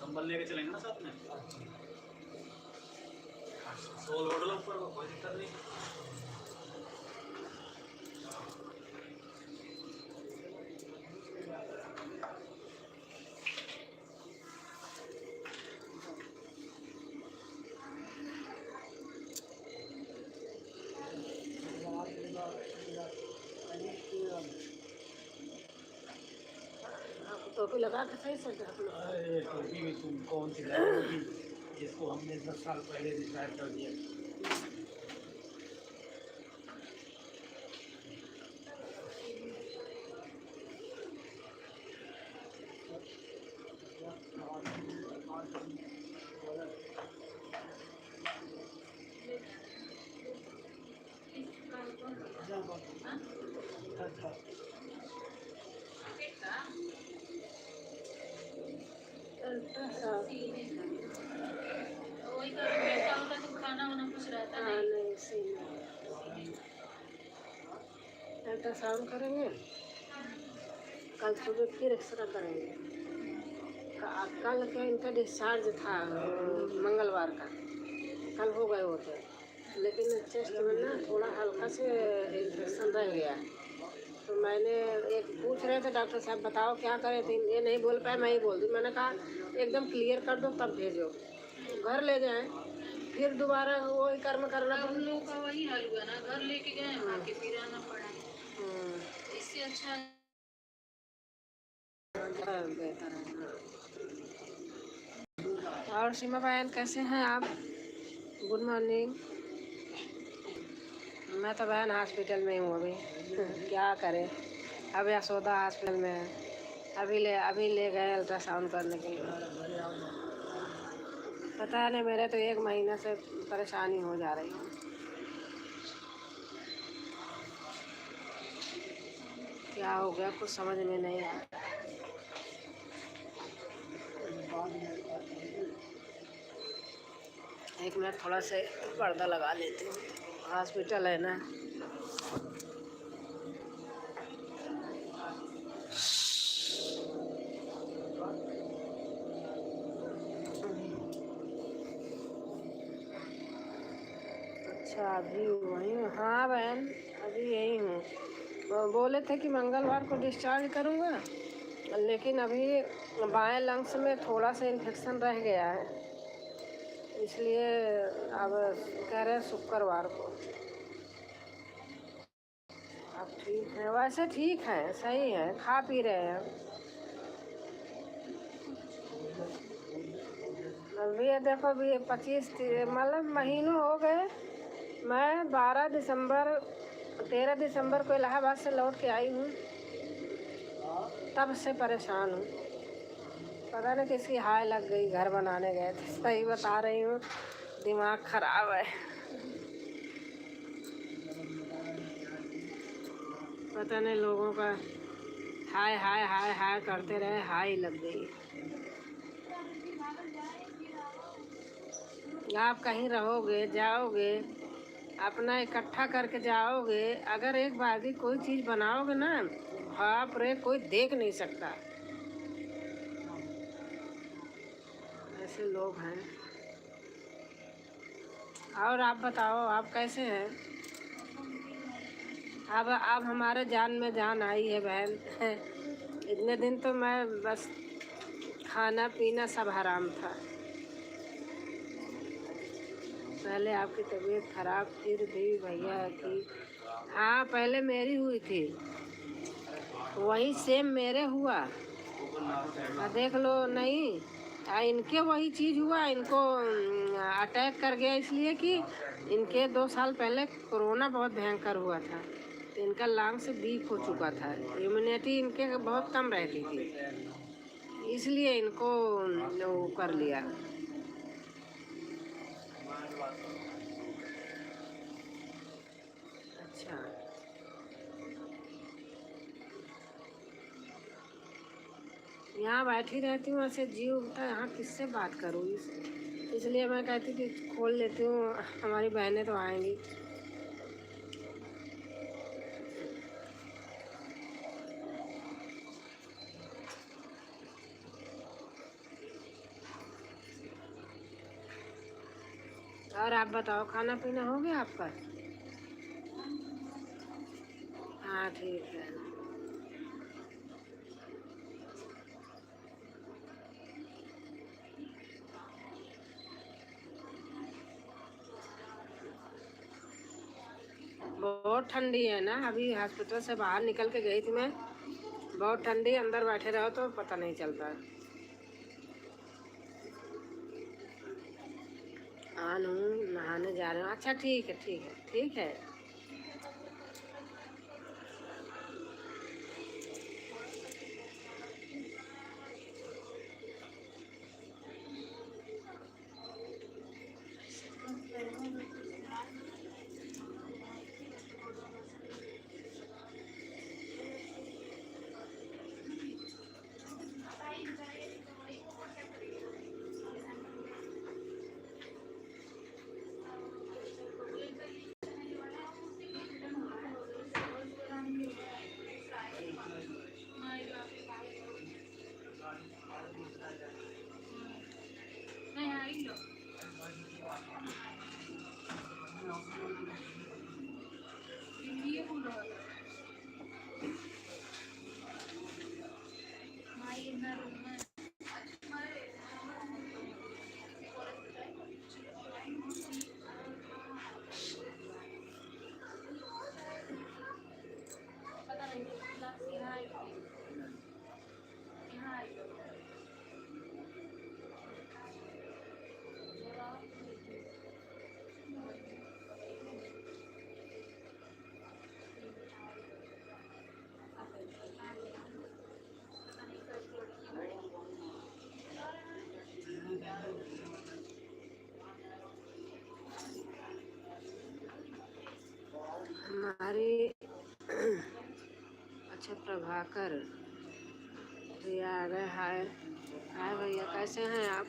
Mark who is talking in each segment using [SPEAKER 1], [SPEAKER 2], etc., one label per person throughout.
[SPEAKER 1] कंबल लेके चलेंगे ना साथ में, सोल ओढ़ लो ऊपर, कोई दिक्कत नहीं।
[SPEAKER 2] टोपी लगा के सही से ढक लो।
[SPEAKER 1] अरे टोपी भी तुम कौन सी लगाओगी जिसको हमने 10 साल पहले रिटायर कर दिया।
[SPEAKER 3] वही बैठा होता तो खाना वाना कुछ रहता नहीं।
[SPEAKER 2] अल्ट्रासाउंड करेंगे, कल सुबह फिर एक्सरे करेंगे। कल क्या इनका डिस्चार्ज था मंगलवार का, कल हो गए होते, लेकिन चेस्ट में ना थोड़ा हल्का से इन्फेक्शन रह गया। तो मैंने एक पूछ रहे थे डॉक्टर साहब बताओ क्या करें, तो ये नहीं बोल पाए, मैं ही बोल दी। मैंने कहा एकदम क्लियर कर दो तब भेजो, घर ले जाएं, फिर दोबारा वही कर्म करना।
[SPEAKER 3] उन लोगों का वही हाल हुआ ना, घर लेके गए वहाँ के फिर आना पड़ा। इससे अच्छा
[SPEAKER 2] बेहतर है। और सीमा बहन कैसे हैं आप? Good morning. मैं तो बहन हॉस्पिटल में हूँ अभी। क्या करें, अब यशोदा हॉस्पिटल में है। अभी ले गए अल्ट्रासाउंड करने के लिए। पता नहीं, मेरे तो 1 महीने से परेशानी हो जा रही है। क्या हो गया कुछ समझ में नहीं आया। एक मिनट थोड़ा से पर्दा लगा लेती हूँ, हॉस्पिटल है ना। अच्छा अभी वहीं? हाँ बहन अभी यही हूँ। बोले थे कि मंगलवार को डिस्चार्ज करूँगा, लेकिन अभी बाएं लंग्स में थोड़ा सा इन्फेक्शन रह गया है, इसलिए अब कह रहे हैं शुक्रवार को। अब ठीक है, वैसे ठीक है, सही है, खा पी रहे हैं। अभी ये देखो, अभी 25 मतलब महीनों हो गए। मैं 13 दिसंबर को इलाहाबाद से लौट के आई हूँ, तब से परेशान हूँ। पता नहीं किसकी हाय लग गई, घर बनाने गए थे। सही बता रही हूँ, दिमाग खराब है। पता नहीं लोगों का हाय हाय हाय हाय करते रहे, हाय लग गई। आप कहीं रहोगे, जाओगे, अपना इकट्ठा करके जाओगे, अगर एक बार भी कोई चीज़ बनाओगे ना, बाप रे कोई देख नहीं सकता। ऐसे लोग हैं। और आप बताओ, आप कैसे हैं? अब हमारे जान में जान आई है बहन। इतने दिन तो मैं बस खाना पीना सब हराम था। पहले आपकी तबीयत खराब, फिर भी भैया की। हाँ पहले मेरी हुई थी, वही सेम मेरे हुआ। देख लो, नहीं इनके वही चीज़ हुआ, इनको अटैक कर गया, इसलिए कि इनके 2 साल पहले कोरोना बहुत भयंकर हुआ था, तो इनका लंग्स वीक हो चुका था, इम्यूनिटी इनके बहुत कम रहती थी, इसलिए इनको वो कर लिया। अच्छा यहाँ बैठी रहती हूँ, ऐसे जी उठता है यहाँ किससे बात करूँ इसलिए मैं कहती कि खोल लेती हूँ, हमारी बहनें तो आएंगी। और आप बताओ, खाना पीना हो गया आपका? हाँ ठीक है। बहुत ठंडी है ना, अभी हॉस्पिटल से बाहर निकल के गई थी मैं, बहुत ठंडी, अंदर बैठे रहो तो पता नहीं चलता। हाँ नहाने जा रहे हो, अच्छा ठीक है ठीक है ठीक है।
[SPEAKER 3] नहीं आई लो ये बोल रहा था माई इन रूम में पता नहीं यहाँ आई यहाँ आई
[SPEAKER 2] हमारी अच्छा प्रभाकर भैया आ गए। हाय हाय भैया, कैसे हैं आप?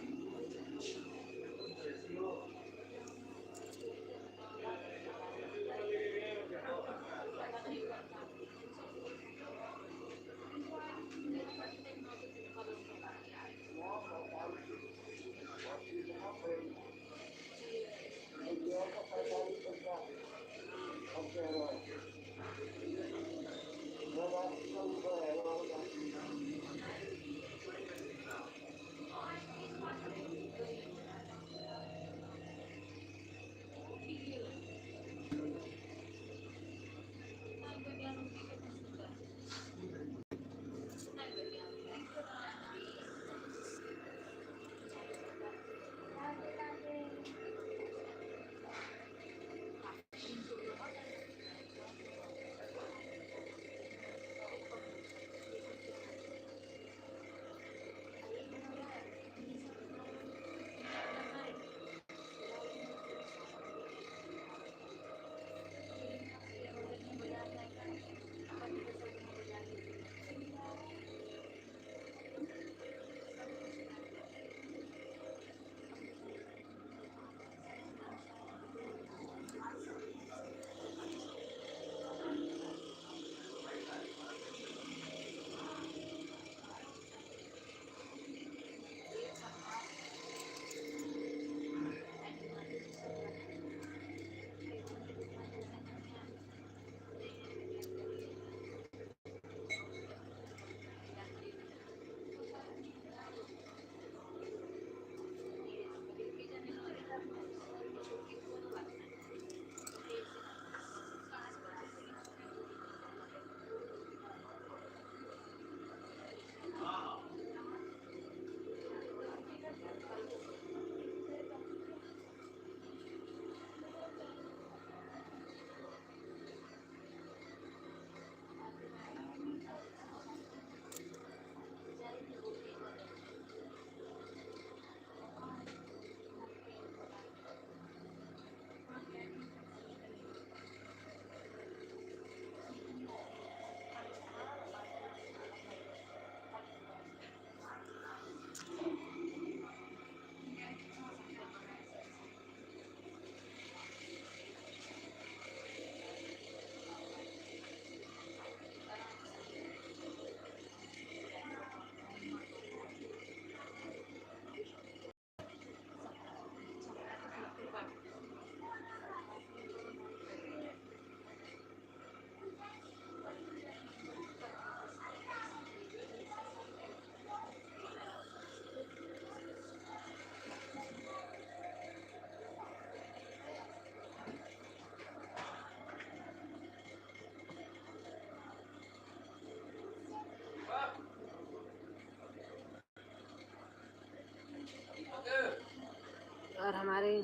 [SPEAKER 2] हमारी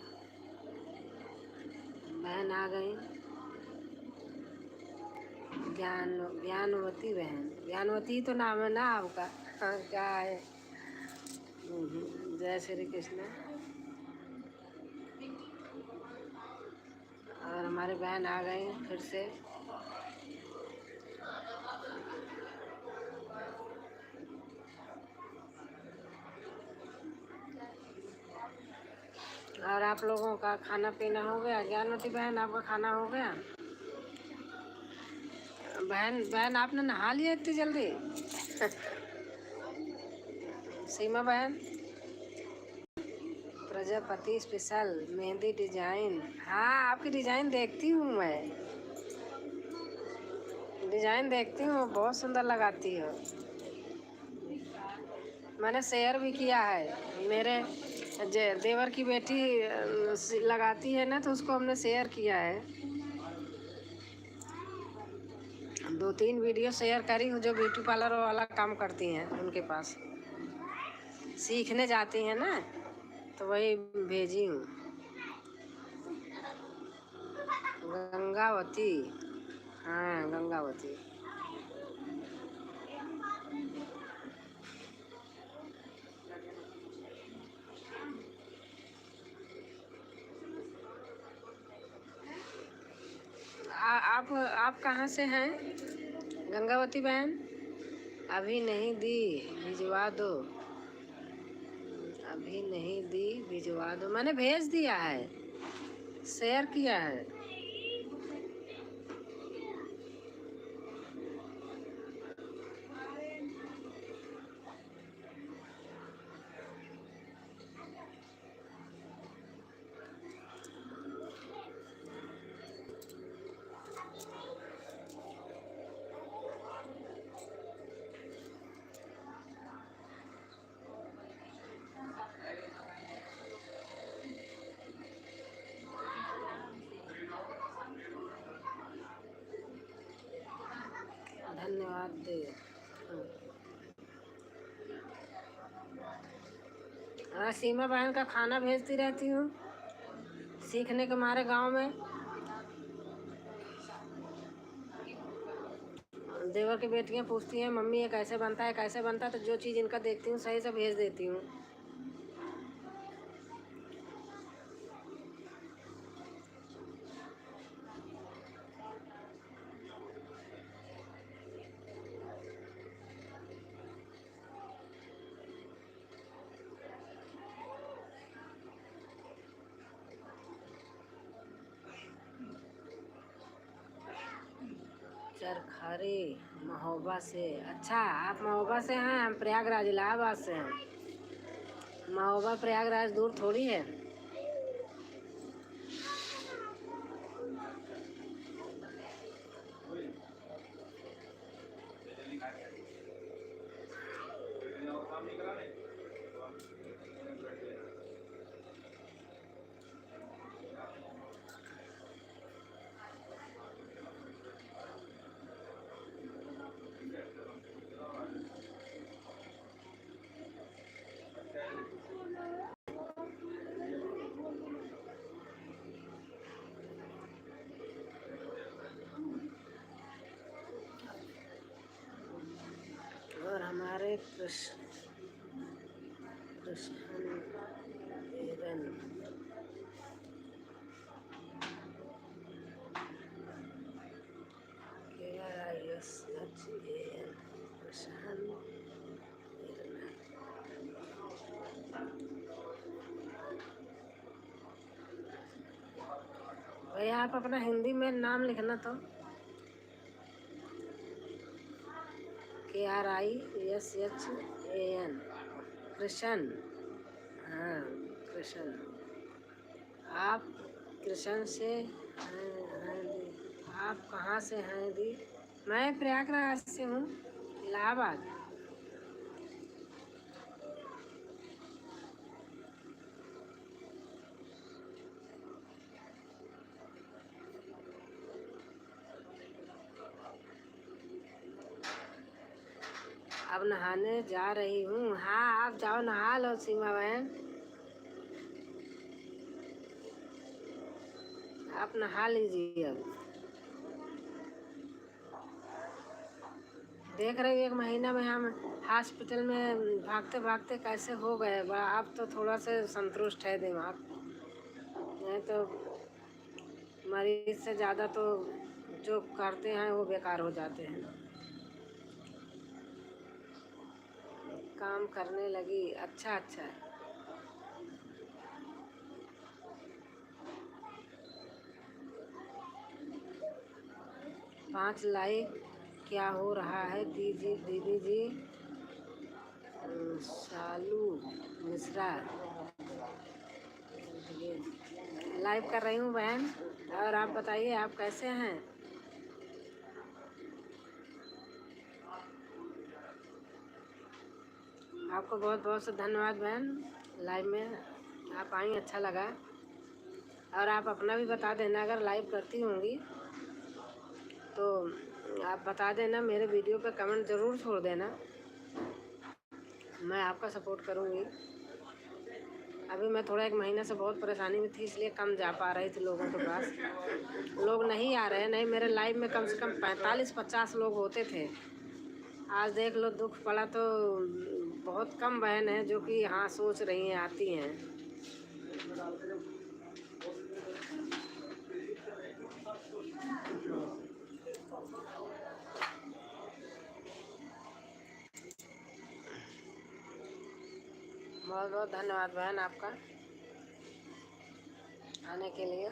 [SPEAKER 2] बहन आ गई, ज्ञानवती बहन। ज्ञानवती तो नाम है ना आपका? हाँ, क्या है? जय श्री कृष्ण। और हमारी बहन आ गई फिर से। और आप लोगों का खाना पीना हो गया? ज्ञानवती बहन, आपका खाना हो गया? बहन बहन आपने नहा लिया इतनी जल्दी? सीमा बहन, प्रजापति स्पेशल मेहंदी डिजाइन। हाँ, आपकी डिजाइन देखती हूँ मैं, डिजाइन देखती हूँ, बहुत सुंदर लगाती हो। मैंने शेयर भी किया है, मेरे देवर की बेटी लगाती है ना, तो उसको हमने शेयर किया है। 2-3 वीडियो शेयर करी हूँ, जो ब्यूटी पार्लर वाला काम करती हैं उनके पास सीखने जाती हैं ना, तो वही भेजी हूँ। गंगावती, हाँ गंगावती। आप कहाँ से हैं गंगावती बहन? अभी नहीं दी, भिजवा दो। अभी नहीं दी, भिजवा दो। मैंने भेज दिया है, शेयर किया है। धन्यवाद दे। हाँ, सीमा बहन का खाना भेजती रहती हूँ सीखने के मारे गांव में। देवर की बेटियां पूछती हैं मम्मी ये कैसे बनता है, कैसे बनता है, तो जो चीज़ इनका देखती हूँ सही से भेज देती हूँ। चरखरी महोबा से। अच्छा, आप महोबा से हैं, हम प्रयागराज इलाहाबाद से हैं। महोबा प्रयागराज दूर थोड़ी है। और हमारे कृष्ण भैया आप अपना हिंदी में नाम लिखना तो। KRISHAN, कृष्ण। हाँ, कृष्ण। आप कृष्ण से हैं दी। आप कहाँ से हैं दी? मैं प्रयागराज से हूँ, इलाहाबाद। अब नहाने जा रही हूँ। हाँ, आप जाओ नहा लो सीमा बहन। आप नहा लीजिए अब। देख रहे हो 1 महीना में हम हॉस्पिटल में भागते भागते कैसे हो गए बड़ा। अब तो थोड़ा से संतुष्ट है दिमाग, नहीं तो मरीज से ज़्यादा तो जो करते हैं वो बेकार हो जाते हैं। काम करने लगी, अच्छा अच्छा है। 5 लाइक क्या हो रहा है दीदी दीदी जी? शालू मिश्रा लाइव कर रही हूँ बहन। और आप बताइए आप कैसे हैं? आपको बहुत बहुत से धन्यवाद बहन, लाइव में आप आई, अच्छा लगा। और आप अपना भी बता देना, अगर लाइव करती होंगी तो आप बता देना, मेरे वीडियो पे कमेंट ज़रूर छोड़ देना, मैं आपका सपोर्ट करूँगी। अभी मैं थोड़ा 1 महीने से बहुत परेशानी में थी, इसलिए कम जा पा रही थी लोगों के पास। लोग नहीं आ रहे, नहीं मेरे लाइव में कम से कम 45-50 लोग होते थे। आज देख लो दुख पड़ा तो बहुत कम बहन है जो कि हाँ सोच रही हैं, आती हैं। बहुत बहुत धन्यवाद बहन आपका आने के लिए।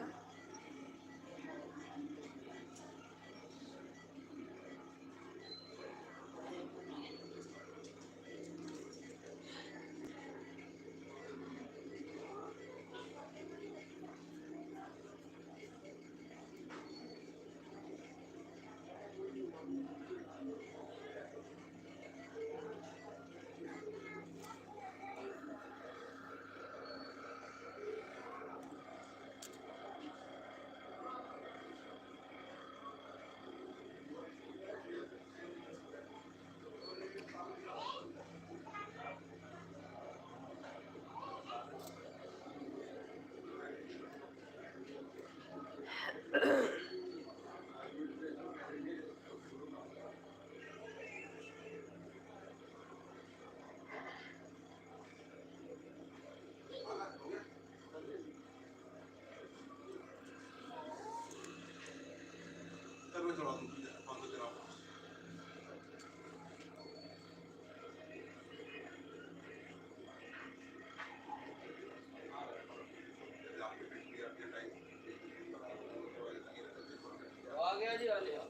[SPEAKER 1] आ गया जी, आ गया।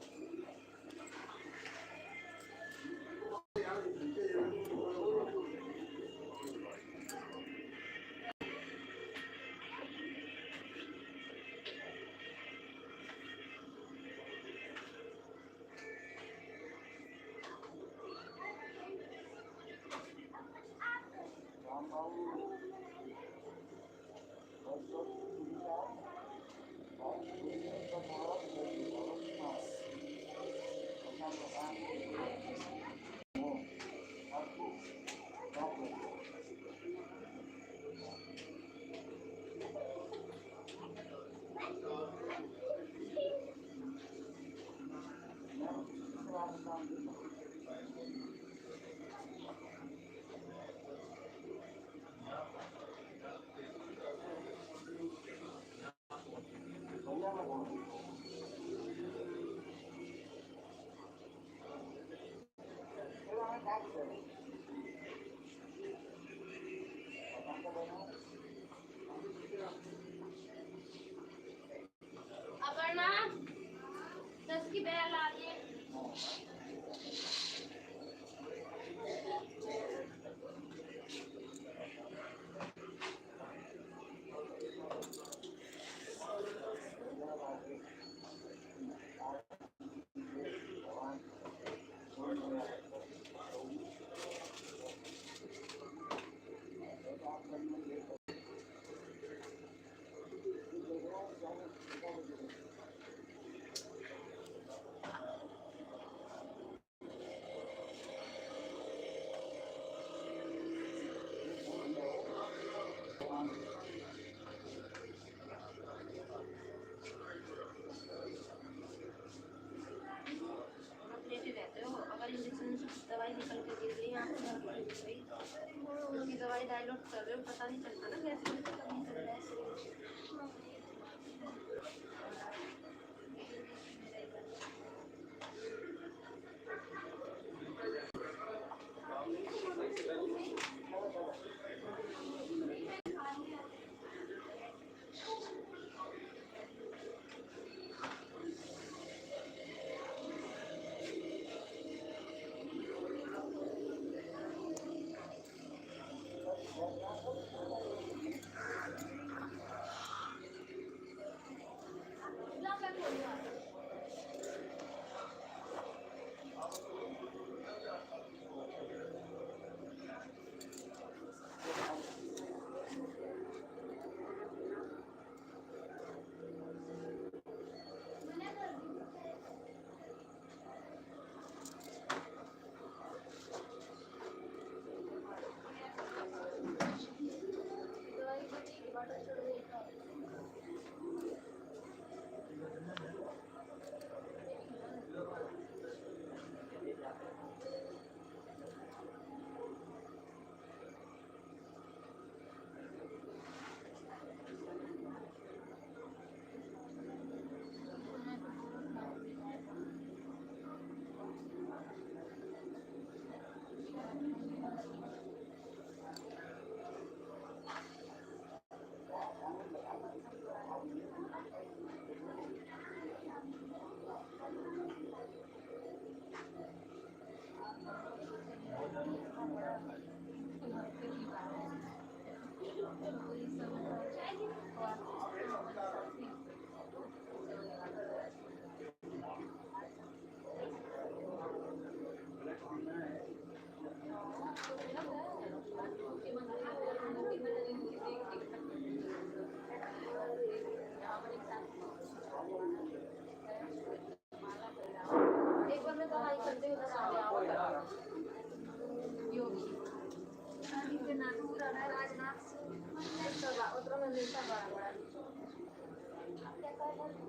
[SPEAKER 3] अपर्णा 10 की बैग ला दिए। उनकी दवाई डायलॉट कर रहे हो, पता नहीं चलता ना कैसे कभी चल रहा है। एक बार मैं दवाई करते हुए उधर आ गया योगी आदित्यनाथ पूरा राजनाथ सिंह उतना में लेता बड़ा बड़ा क्या कर रहा है।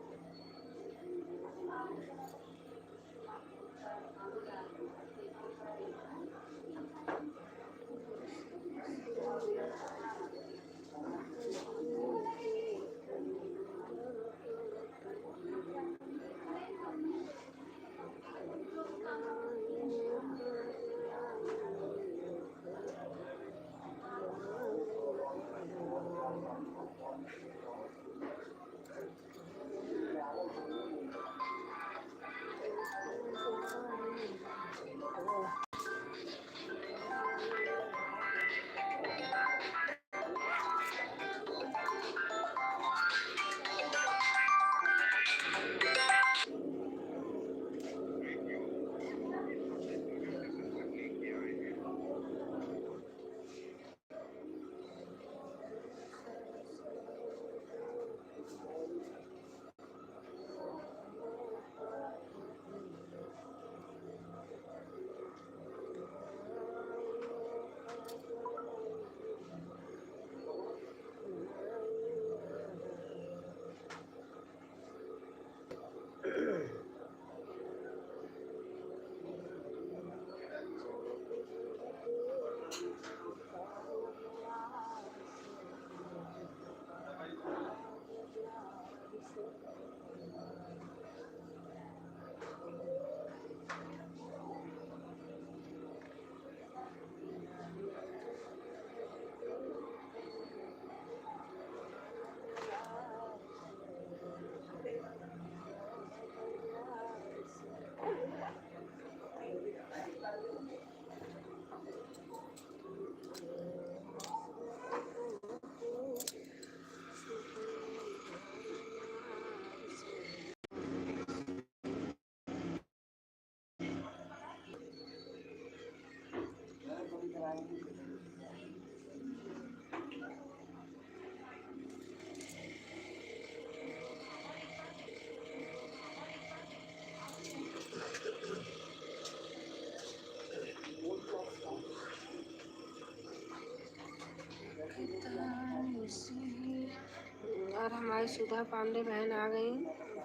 [SPEAKER 2] और हमारी सुधा पांडे बहन आ गई।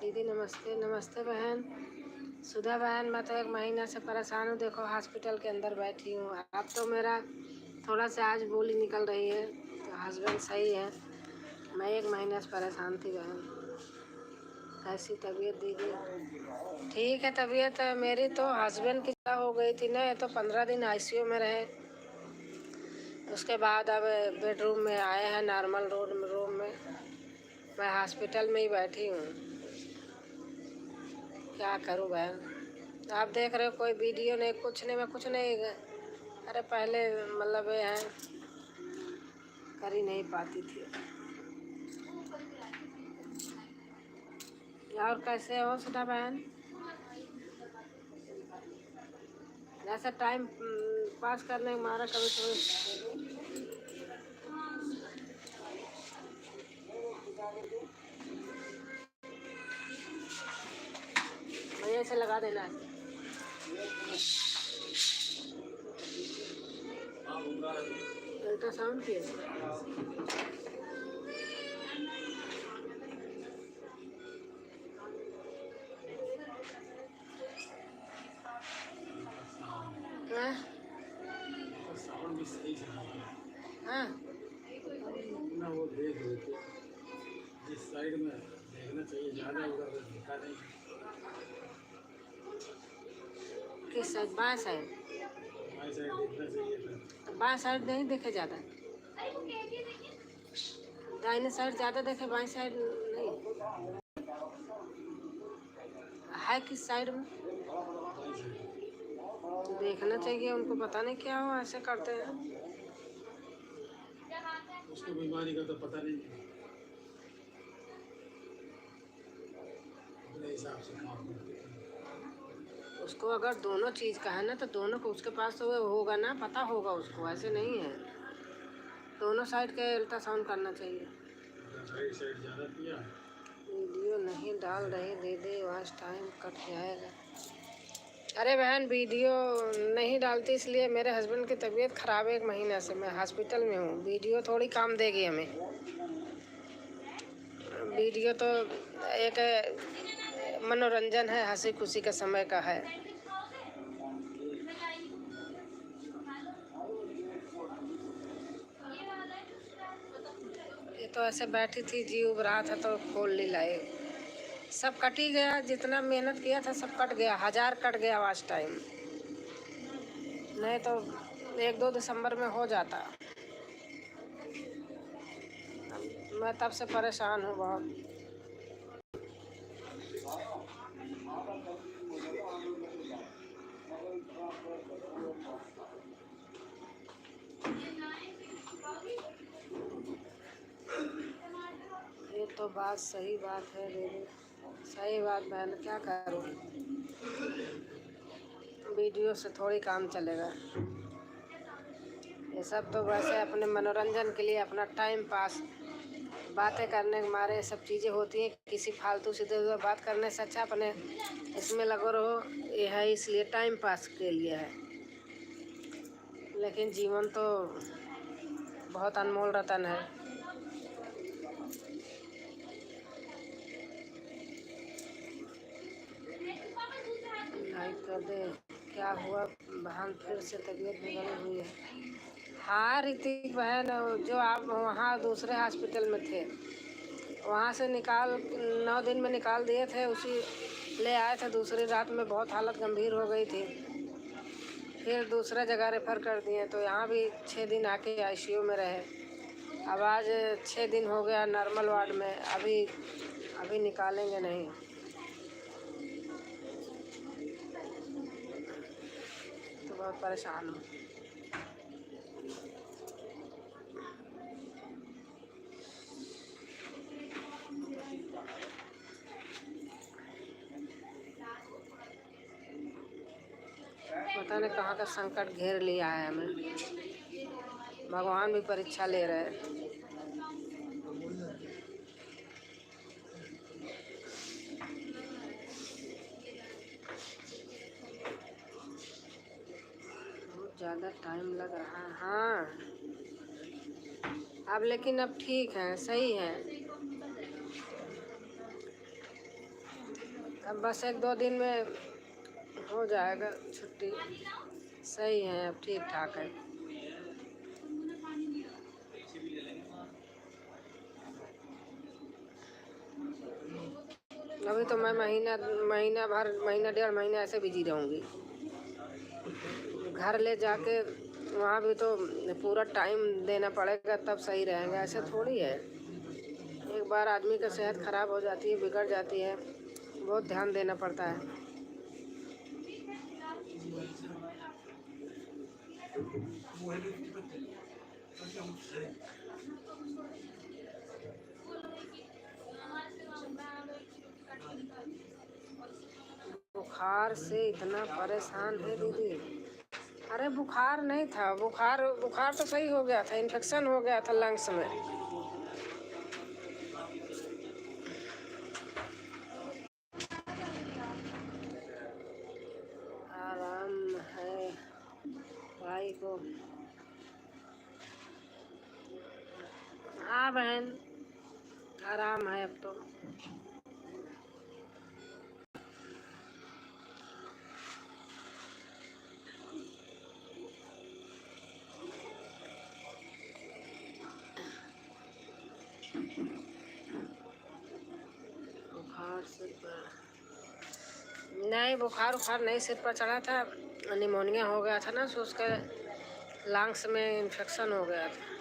[SPEAKER 2] दीदी नमस्ते। नमस्ते बहन, सुधा बहन, मैं तो 1 महीना से परेशान हूँ। देखो हॉस्पिटल के अंदर बैठी हूँ। अब तो मेरा थोड़ा सा आज बोली निकल रही है, तो हस्बैंड सही है। मैं 1 महीने से परेशान थी बहन। कैसी तबीयत दीदी? ठीक है तबीयत मेरी। तो हस्बैंड की क्या हो गई थी ना, ये तो 15 दिन आईसीयू में रहे। उसके बाद अब बेडरूम में आए हैं, नॉर्मल रूम में। मैं हॉस्पिटल में ही बैठी हूँ। क्या करूँ बहन? आप देख रहे हो कोई वीडियो नहीं, कुछ नहीं, मैं कुछ नहीं। अरे पहले मतलब ये है, कर ही नहीं पाती थी। और कैसे हो सुधा बहन? ऐसा टाइम पास करने के मारा कभी कभी भैया से लगा देना है। अल्ट्रासाउंड की हाँ
[SPEAKER 1] साउंड भी सही से नहीं है।
[SPEAKER 2] हाँ।
[SPEAKER 1] ना वो देख रहे थे जिस साइड में देखना चाहिए ज़्यादा उधर तो दिखा नहीं।
[SPEAKER 2] किस साइड? बाएं साइड?
[SPEAKER 1] हमारी साइड देखना चाहिए था।
[SPEAKER 2] तो बाएं साइड नहीं देखे ज़्यादा, दाहिने साइड ज़्यादा देखे, बाएं साइड नहीं है। किस साइड में देखना चाहिए? उनको पता नहीं क्या हो, ऐसे करते हैं।
[SPEAKER 1] उसको बीमारी का तो पता नहीं है, अपने हिसाब से काम करते हैं।
[SPEAKER 2] उसको अगर दोनों चीज़ का है ना, तो दोनों को उसके पास तो वो होगा ना, पता होगा उसको। ऐसे नहीं है, दोनों साइड के अल्ट्रासाउंड करना चाहिए।
[SPEAKER 1] साइड साइड ज़्यादा किया।
[SPEAKER 2] वीडियो नहीं डाल रही दीदी, वॉच टाइम कट जाएगा। अरे बहन, वीडियो नहीं डालती इसलिए मेरे हस्बैंड की तबीयत ख़राब है। 1 महीने से मैं हॉस्पिटल में हूँ। वीडियो थोड़ी काम देगी हमें। वीडियो तो एक मनोरंजन है, हंसी खुशी का समय का है। ये तो ऐसे बैठी थी, जी उब रहा था तो खोल ली लाइव। सब कट ही गया, जितना मेहनत किया था सब कट गया। 1000 कट गया वॉच टाइम, नहीं तो 1-2 दिसंबर में हो जाता। मैं तब से परेशान हूँ बहुत। ये तो बात सही बात है दीदी, सही बात बहन। क्या करूँ, वीडियो से थोड़ी काम चलेगा। ये सब तो वैसे अपने मनोरंजन के लिए, अपना टाइम पास, बातें करने के मारे सब चीज़ें होती हैं। किसी फालतू सीधे उधर बात करने से अच्छा अपने इसमें लगो रहो। ये है इसलिए टाइम पास के लिए है, लेकिन जीवन तो बहुत अनमोल रतन है। लाइक कर दे। क्या हुआ बहन, फिर से तबीयत बिगड़ी हुई है? हाँ ऋतिक बहन, जो आप वहाँ दूसरे हॉस्पिटल में थे, वहाँ से 9 दिन में निकाल दिए थे। उसी ले आए थे दूसरी रात में, बहुत हालत गंभीर हो गई थी। फिर दूसरा जगह रेफ़र कर दिए, तो यहाँ भी 6 दिन आके आईसीयू में रहे। अब आज 6 दिन हो गया नॉर्मल वार्ड में। अभी निकालेंगे नहीं, तो बहुत परेशान हूँ। पता नहीं कहाँ का संकट घेर लिया है हमें। भगवान भी परीक्षा ले रहे हैं। बहुत ज़्यादा टाइम लग रहा है। हाँ अब लेकिन अब ठीक है, सही है। अब बस 1-2 दिन में हो जाएगा छुट्टी। सही है, अब ठीक ठाक है। अभी तो मैं महीना डेढ़ महीना ऐसे बिजी रहूँगी। घर ले जाके वहाँ भी तो पूरा टाइम देना पड़ेगा, तब सही रहेगा। ऐसे थोड़ी है, एक बार आदमी की सेहत खराब हो जाती है, बिगड़ जाती है, बहुत ध्यान देना पड़ता है। बुखार से इतना परेशान है दीदी। अरे बुखार नहीं था, बुखार तो सही हो गया था, इन्फेक्शन हो गया था लंग्स में। आराम है भाई को। हाँ बहन, आराम है अब तो। बुखार सिर पर नहीं, बुखार नहीं सिर पर चढ़ा था, निमोनिया हो गया था ना, तो उसके लंग्स में इन्फेक्शन हो गया था।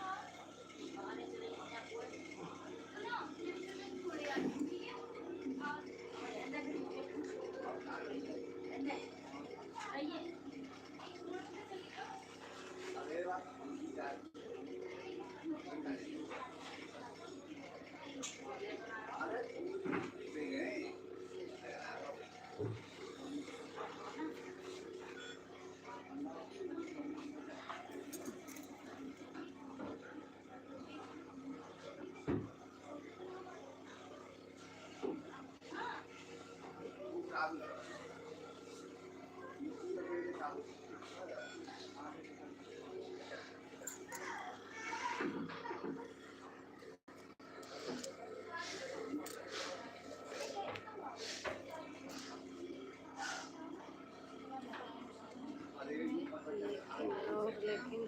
[SPEAKER 2] लेकिन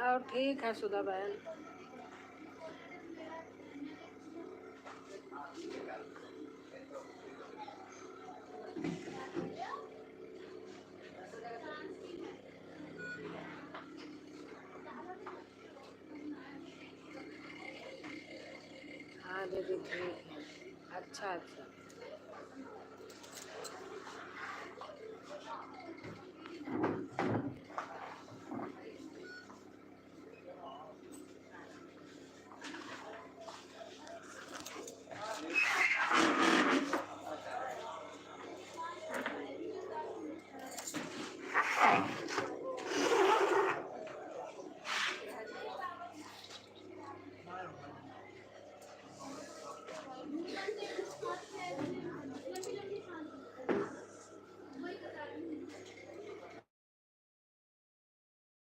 [SPEAKER 2] और ठीक है सुधा बहन। हाँ दीदी ठीक है। अच्छा अच्छा।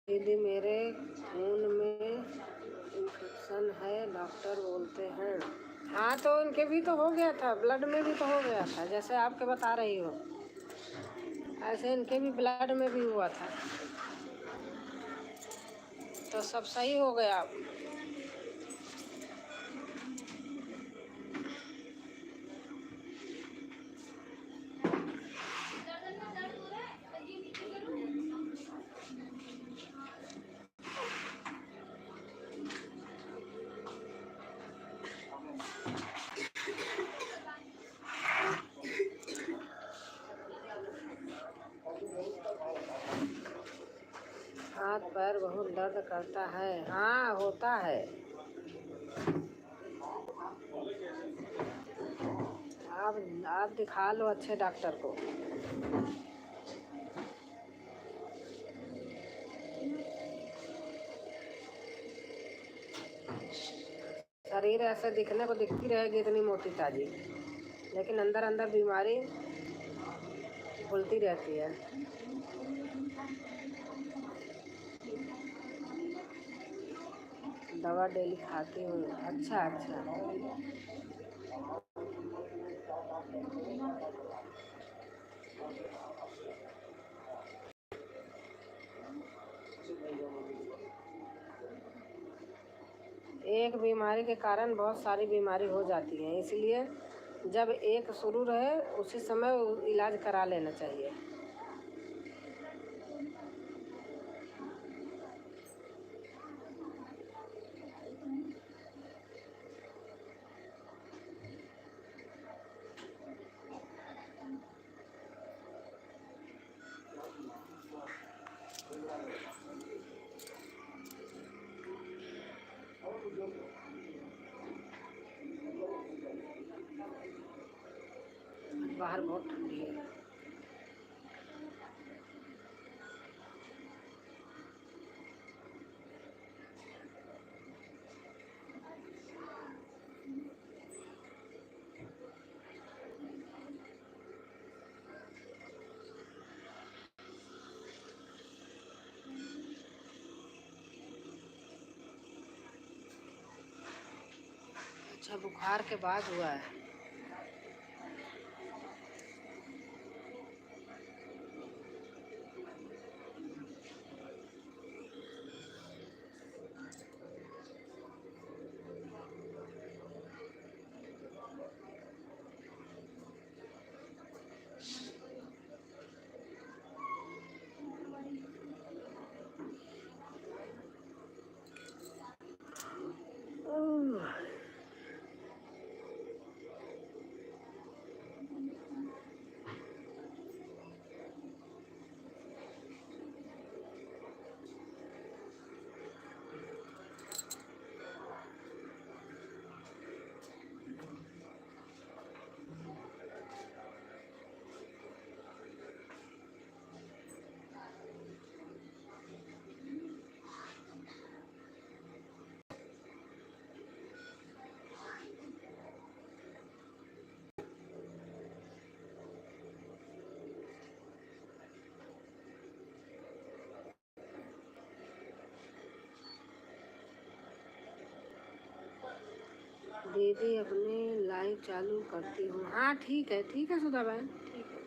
[SPEAKER 2] दीदी मेरे खून में इन्फेक्शन है, डॉक्टर बोलते हैं। हाँ तो उनके भी तो हो गया था, ब्लड में भी तो हो गया था, जैसे आपके बता रही हो ऐसे इनके भी ब्लड में भी हुआ था, तो सब सही हो गया। हाथ पैर बहुत दर्द करता है। हाँ होता है। आप दिखा लो अच्छे डॉक्टर को। शरीर ऐसे दिखने को दिखती रहेगी इतनी मोटी ताजी, लेकिन अंदर अंदर बीमारी घुलती रहती है। दवा डेली खाती हूँ। अच्छा अच्छा। एक बीमारी के कारण बहुत सारी बीमारी हो जाती हैं, इसलिए जब एक शुरू रहे उसी समय इलाज करा लेना चाहिए। बाहर बहुत ठंडी है। अच्छा, बुखार के बाद हुआ है। दीदी अपने लाइव चालू करती हूँ। हाँ ठीक है सुधा बहन, ठीक है।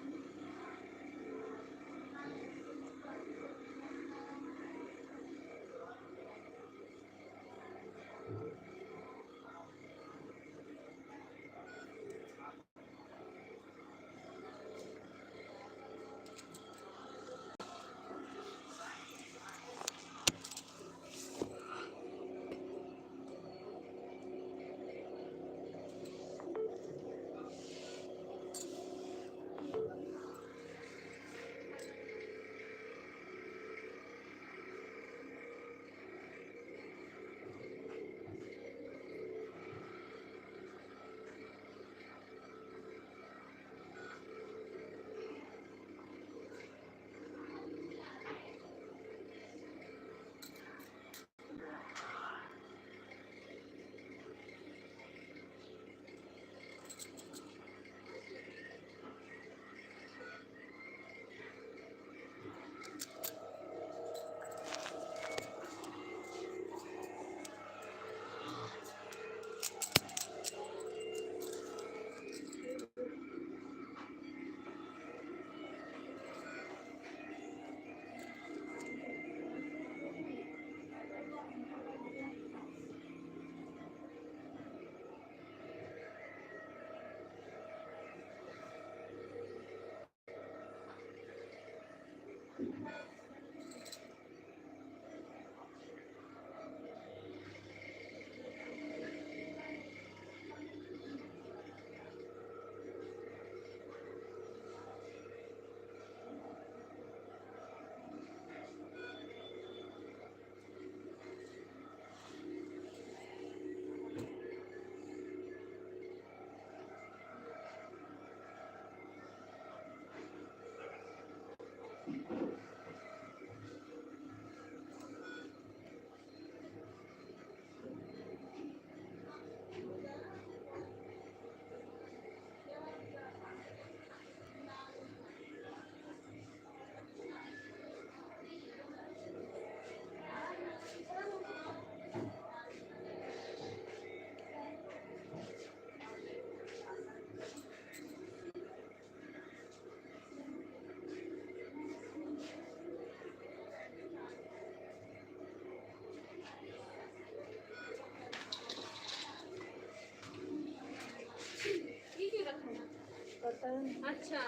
[SPEAKER 2] ना।
[SPEAKER 3] अच्छा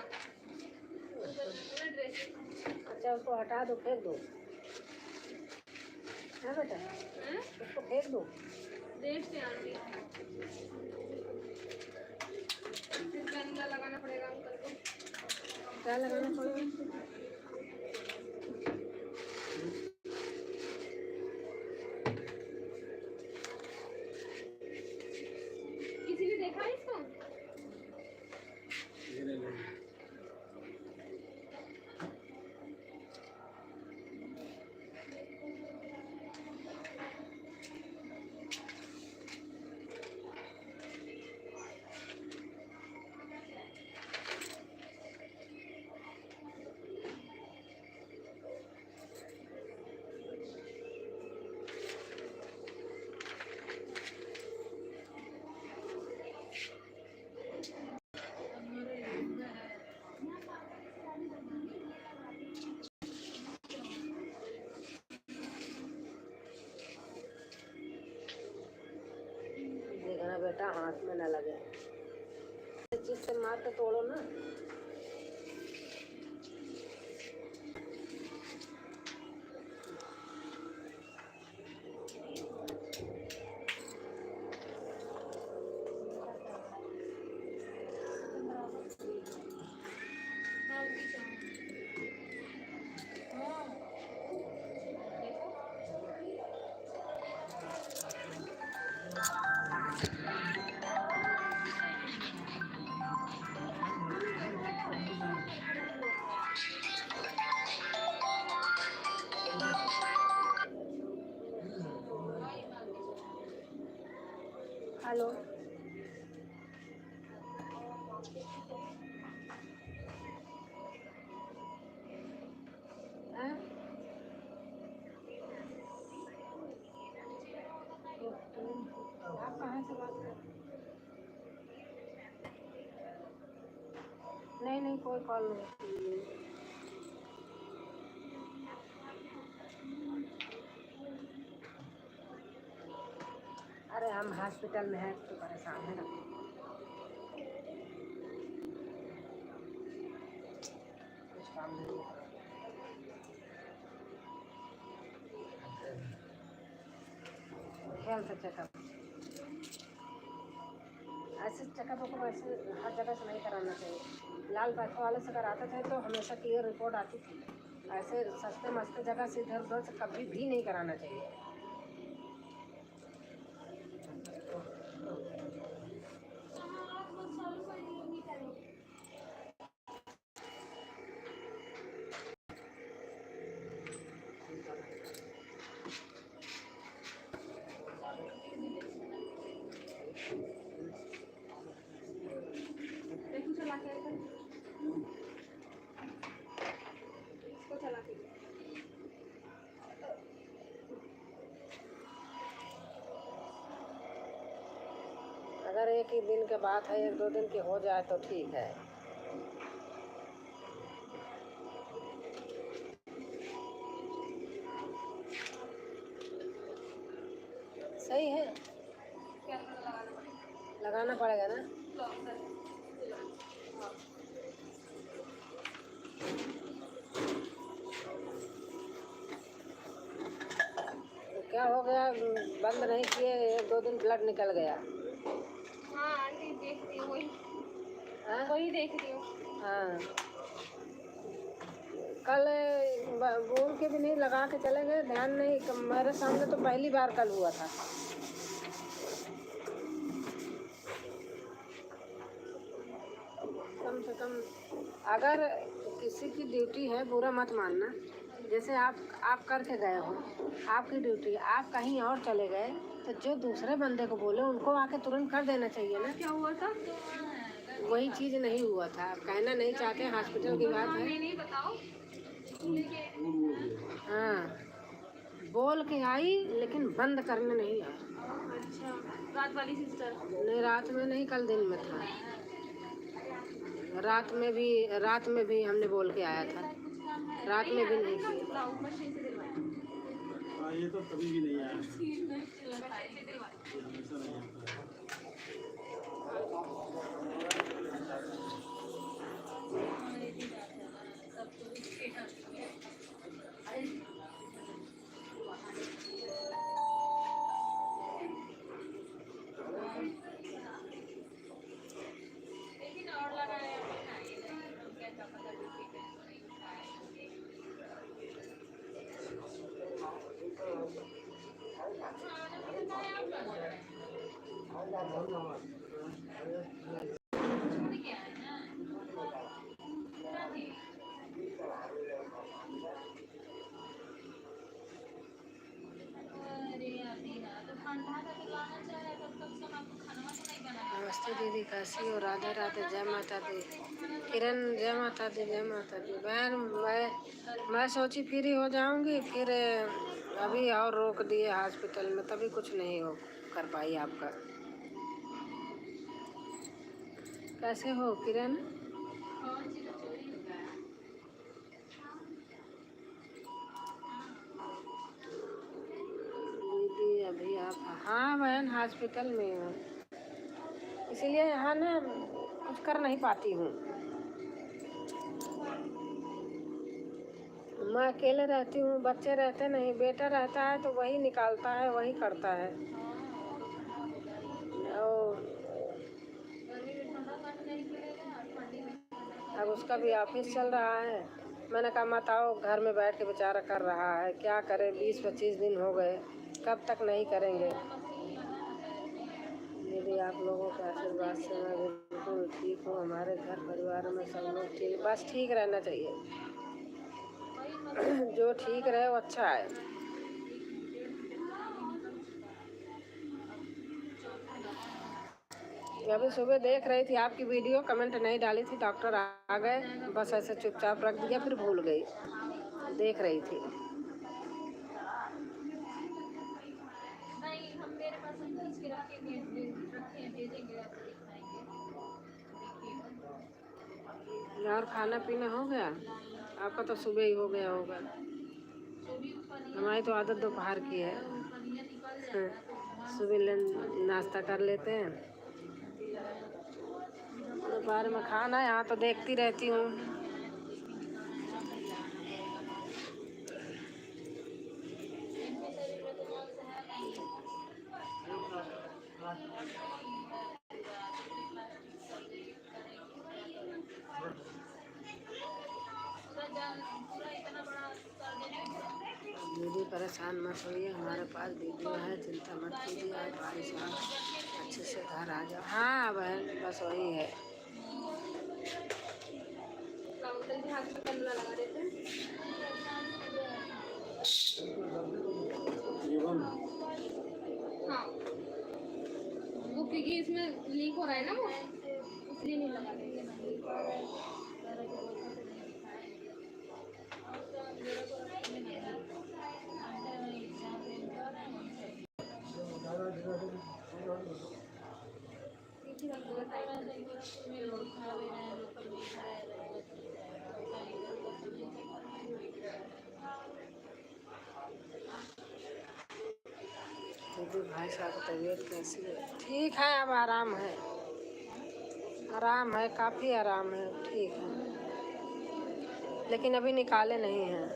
[SPEAKER 3] पूरा ड्रेस
[SPEAKER 2] अच्छा उसको हटा दो, फेंक दो। हाँ बेटा,
[SPEAKER 3] हैं?
[SPEAKER 2] उसको फेंक दो।
[SPEAKER 3] देखते हैं आंटी, फिर गंदा लगाना पड़ेगा अंकल को।
[SPEAKER 2] क्या लगाना पड़ेगा?
[SPEAKER 3] किसी ने देखा है इसको?
[SPEAKER 1] गिरे नहीं।
[SPEAKER 2] देखना बेटा, हाथ में न लगे। इस चीज से मार के तोड़ो ना।
[SPEAKER 3] हाँ उनकी चाह। हाँ देखो
[SPEAKER 2] हेलो, हैं? आप कहाँ से बात कर रहे हैं? नहीं नहीं, कोई कॉल नहीं। अरे हम हॉस्पिटल में हैं तो परेशान है ना। कुछ काम नहीं है। हेल्थ चेकअप, ऐसे चेकअप को वैसे हर जगह से नहीं कराना चाहिए। लाल पैथो वाले से कराते थे तो हमेशा क्लियर रिपोर्ट आती थी। ऐसे सस्ते मस्ते जगह से इधर उधर से कभी भी नहीं कराना चाहिए।
[SPEAKER 3] देखो चला के अंकल, इसको चला के
[SPEAKER 2] अगर एक ही दिन के बात है, एक दो दिन की हो जाए तो ठीक है। सही है,
[SPEAKER 3] क्या लगाना पड़ेगा?
[SPEAKER 2] लगाना पड़ेगा ना। तो क्या हो गया, बंद नहीं किए, एक दो दिन ब्लड निकल गया।
[SPEAKER 3] हाँ आंटी देख रही हूँ, वही
[SPEAKER 2] हाँ
[SPEAKER 3] वही देख रही हूँ।
[SPEAKER 2] हाँ, कल बोल के भी नहीं, लगा के चले गए, ध्यान नहीं। मेरे सामने तो पहली बार कल हुआ था। कम से कम अगर किसी की ड्यूटी है, बुरा मत मानना। जैसे आप करके गए हो, आपकी ड्यूटी, आप कहीं और चले गए तो जो दूसरे बंदे को बोले उनको आके तुरंत कर देना चाहिए ना।
[SPEAKER 3] क्या हुआ था?
[SPEAKER 2] वही चीज़ नहीं हुआ था। आप कहना नहीं चाहते, हॉस्पिटल की बात है।
[SPEAKER 3] नहीं बताओ।
[SPEAKER 2] हाँ, बोल के आई लेकिन बंद करने नहीं आई।
[SPEAKER 3] अच्छा, रात वाली सिस्टर?
[SPEAKER 2] नहीं, रात में नहीं, कल दिन में था। रात में भी हमने बोल के आया था, रात में भी नहीं किया।
[SPEAKER 3] लाओ मशीन से दिलवाए।
[SPEAKER 1] हाँ, ये तो कभी भी नहीं आया।
[SPEAKER 3] मशीन से दिलवाए।
[SPEAKER 1] ये हमेशा नहीं आता है।
[SPEAKER 2] नमस्ते दीदी, कैसी हो? राधे राधे, जय माता दी। किरण, जय माता दी, जय माता दी। बहन, मैं सोची फ्री हो जाऊंगी, फिर अभी और रोक दिए हॉस्पिटल में, तभी कुछ नहीं हो कर पाई आपका। कैसे हो किरण? दीदी अभी आप? हाँ बहन, हॉस्पिटल में हूँ, इसीलिए यहाँ ना कुछ कर नहीं पाती हूँ। मैं अकेले रहती हूँ, बच्चे रहते नहीं, बेटा रहता है तो वही निकालता है, वही करता है। और अब उसका भी ऑफिस चल रहा है। मैंने कहा मत आओ, घर में बैठ के बेचारा कर रहा है, क्या करे, 20-25 दिन हो गए, कब तक नहीं करेंगे। दीदी आप लोगों के आशीर्वाद से मैं बिल्कुल ठीक हूँ, हमारे घर परिवार में सब लोग ठीक, बस ठीक रहना चाहिए। जो ठीक रहे वो अच्छा है। अभी सुबह देख रही थी आपकी वीडियो, कमेंट नहीं डाली थी, डॉक्टर आ गए, बस ऐसे चुपचाप रख दिया, फिर भूल गई, देख रही थी। और खाना पीना हो गया? आपका तो सुबह ही हो गया होगा, हमारी तो आदत दोपहर की है। सुबह नाश्ता कर लेते हैं, दोपहर में खाना यहाँ तो देखती रहती हूँ। दीदी परेशान मत होइए, हमारे पास वीडियो है, चिंता मत कीजिए, आप भाई साहब अच्छे से घर आ जाओ। हाँ बहन, बस वही है।
[SPEAKER 3] हाँ, वो क्योंकि इसमें लीक हो रहा है ना, वो इसलिए नहीं लगा रहे।
[SPEAKER 2] दीदी भाई साहब की तबीयत कैसी है? ठीक है, अब आराम है, आराम है, काफ़ी आराम है, ठीक है, लेकिन अभी निकाले नहीं हैं।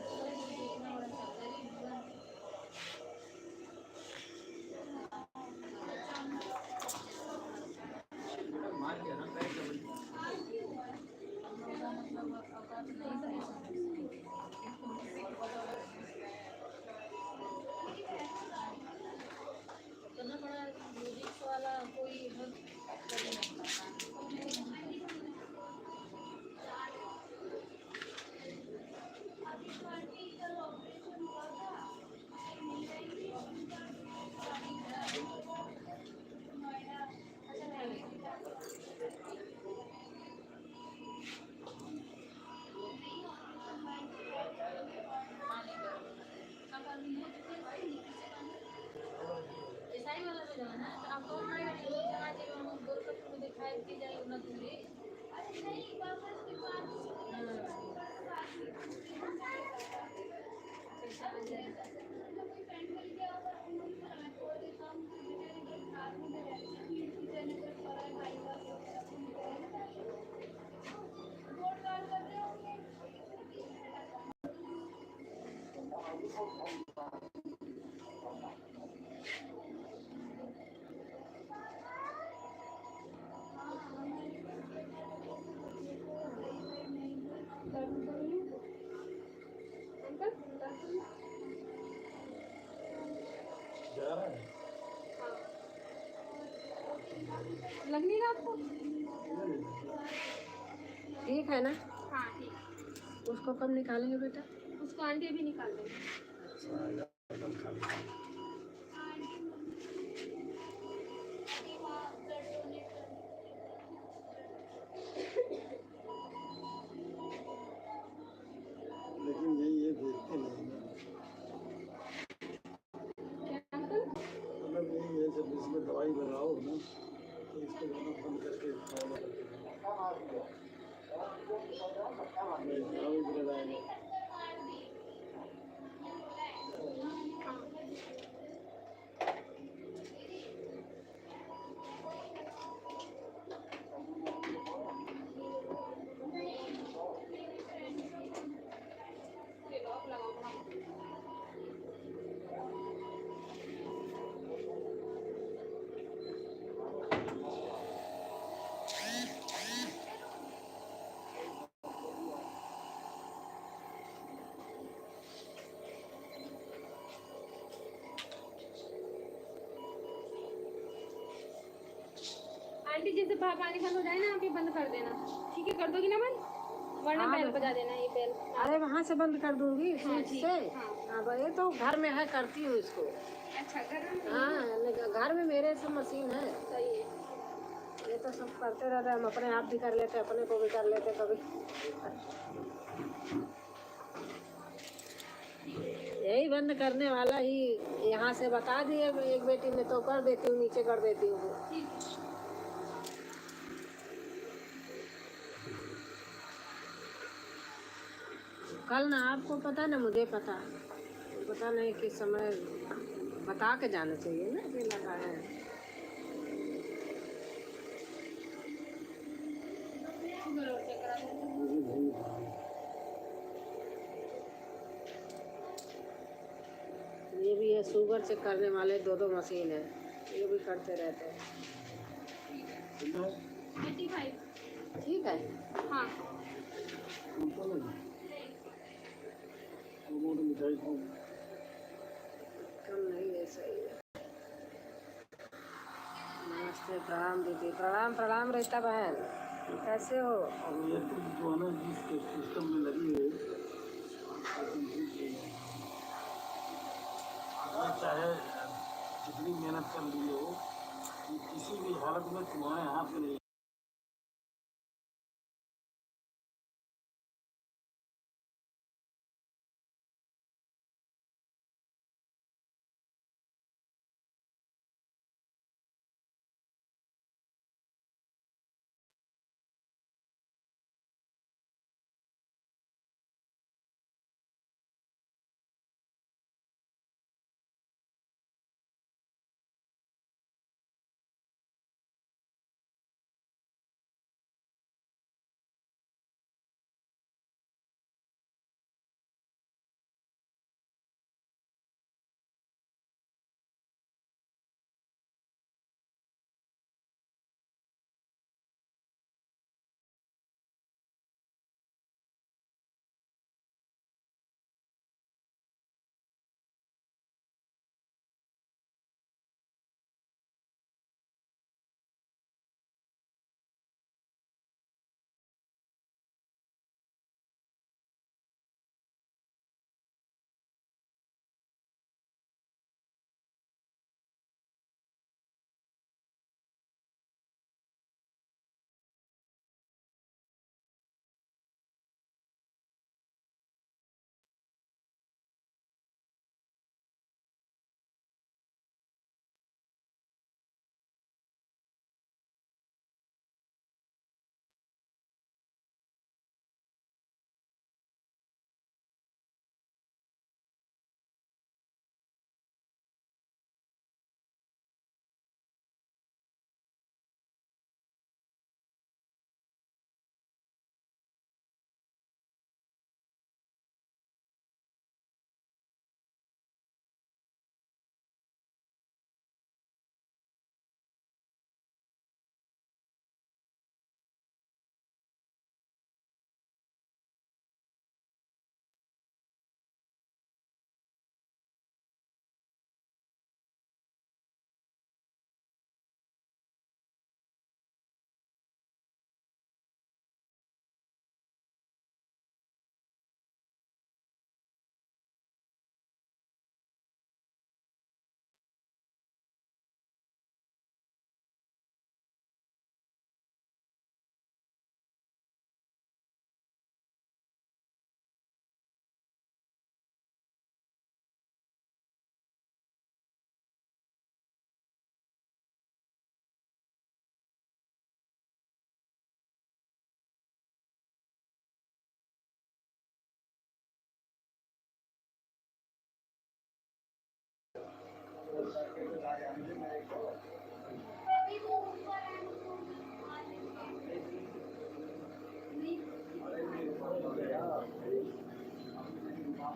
[SPEAKER 1] जा रहा है
[SPEAKER 3] लग नहीं रहा आपको?
[SPEAKER 2] ठीक है ना?
[SPEAKER 3] हाँ ठीक।
[SPEAKER 2] उसको कब निकालेंगे बेटा?
[SPEAKER 3] उसको आंटी अभी निकाल देंगे।
[SPEAKER 1] लेकिन ये देखते नहीं हैं। मतलब यही है, जब इसमें दवाई लगाओ ना तो इसको गाना बंद करके follow करके दवाई भी लगाएंगे।
[SPEAKER 3] आंटी जैसे पानी बंद हो जाए ना, आप ये बंद कर देना। ठीक है, कर दोगी ना बंद? वरना
[SPEAKER 2] हाँ,
[SPEAKER 3] बेल बजा देना, ये बेल।
[SPEAKER 2] अरे वहाँ से बंद कर दूंगी
[SPEAKER 3] हाँ,
[SPEAKER 2] स्विच
[SPEAKER 3] ठीक।
[SPEAKER 2] से।
[SPEAKER 3] हाँ।
[SPEAKER 2] हाँ भाई, ये तो घर में है, करती हूँ इसको।
[SPEAKER 3] अच्छा, गरम
[SPEAKER 2] हाँ, लेकिन घर में मेरे सब मशीन है,
[SPEAKER 3] सही है।
[SPEAKER 2] ये तो सब करते रहते हैं। हम अपने आप भी कर लेते, अपने को भी कर लेते कभी। यही बंद करने वाला ही यहाँ से बता दिए एक बेटी ने, तो कर देती हूँ, नीचे कर देती हूँ।
[SPEAKER 3] ठीक है।
[SPEAKER 2] कल ना आपको पता ना मुझे पता नहीं किस समय बता के जाना चाहिए ना कि लगा है।
[SPEAKER 3] शुगर और चेक करा दो।
[SPEAKER 2] ये भी है, शुगर चेक करने वाले दो मशीन है, ये भी करते रहते हैं।
[SPEAKER 3] 85।
[SPEAKER 2] ठीक है।
[SPEAKER 3] हाँ।
[SPEAKER 1] मिठाई
[SPEAKER 2] कम नहीं है, सही है। नमस्ते, प्रणाम दीदी। प्रणाम रहता बहन, कैसे हो?
[SPEAKER 1] और ये तो जो है ना, जिस सिस्टम में लगी है, चाहे जितनी मेहनत कर ली हो, किसी भी हालत में तुम्हारे हाथ में नहीं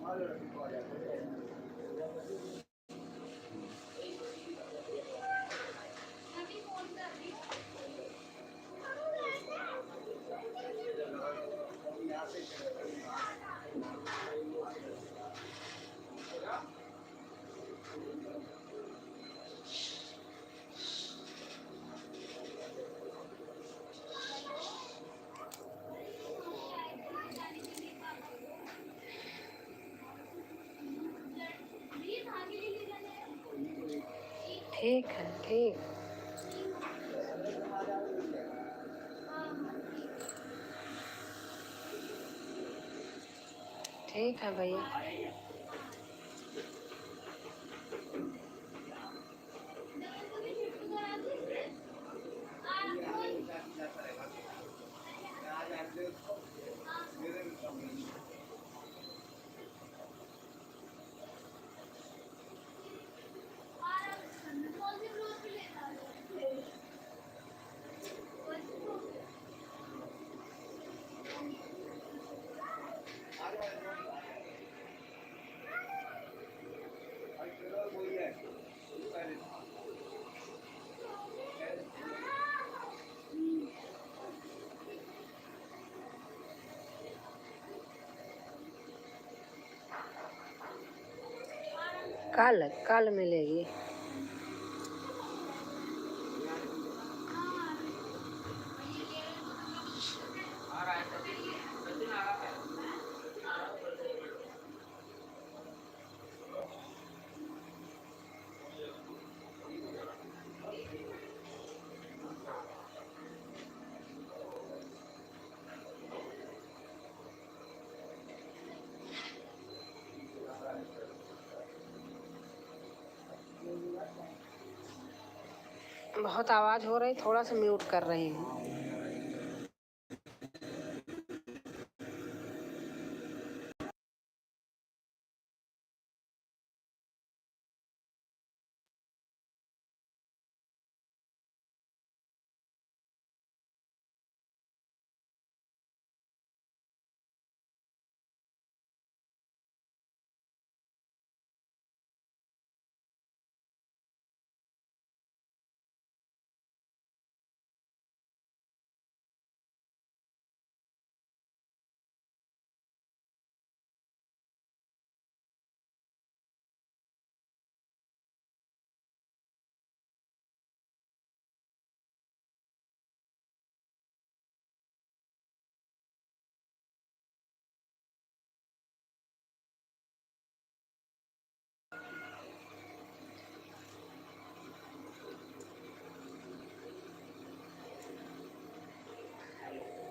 [SPEAKER 3] अभी फोन कर रही हूँ।
[SPEAKER 2] ठीक है, ठीक। ठीक है भैया। कल कल मिलेगी। बहुत आवाज़ हो रही, थोड़ा सा म्यूट कर रही हूँ।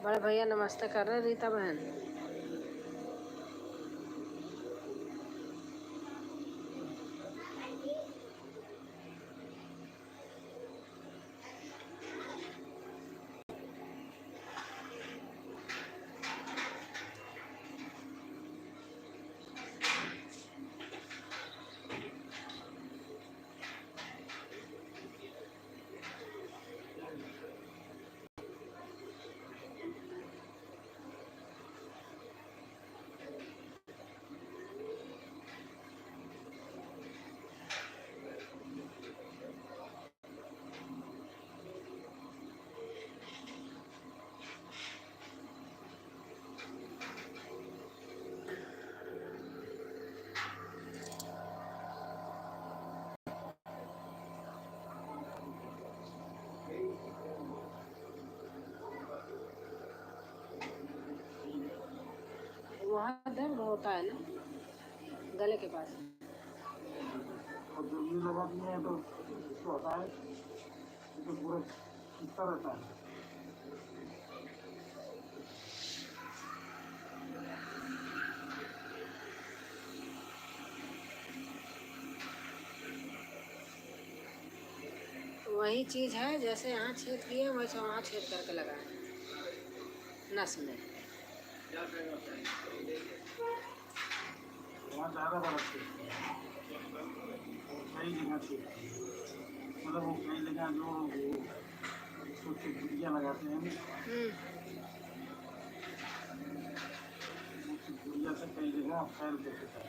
[SPEAKER 2] बड़े भैया नमस्ते कर रहे रीता बहन। वहाँ दर्द होता है ना गले के पास।
[SPEAKER 1] और जल्दी लगाती है तो इसको होता है तो पूरा खींचता रहता है।
[SPEAKER 2] वही चीज़ है, जैसे यहाँ छेद किए वैसे वहाँ छेद करके लगाए नस में।
[SPEAKER 1] वहाँ ज़्यादा बर्फ थी और कई जगह थी, मतलब वो कई जगह जो वो चिड़िया लगाते हैं ना, चिड़िया से कई जगह खैर देते थे।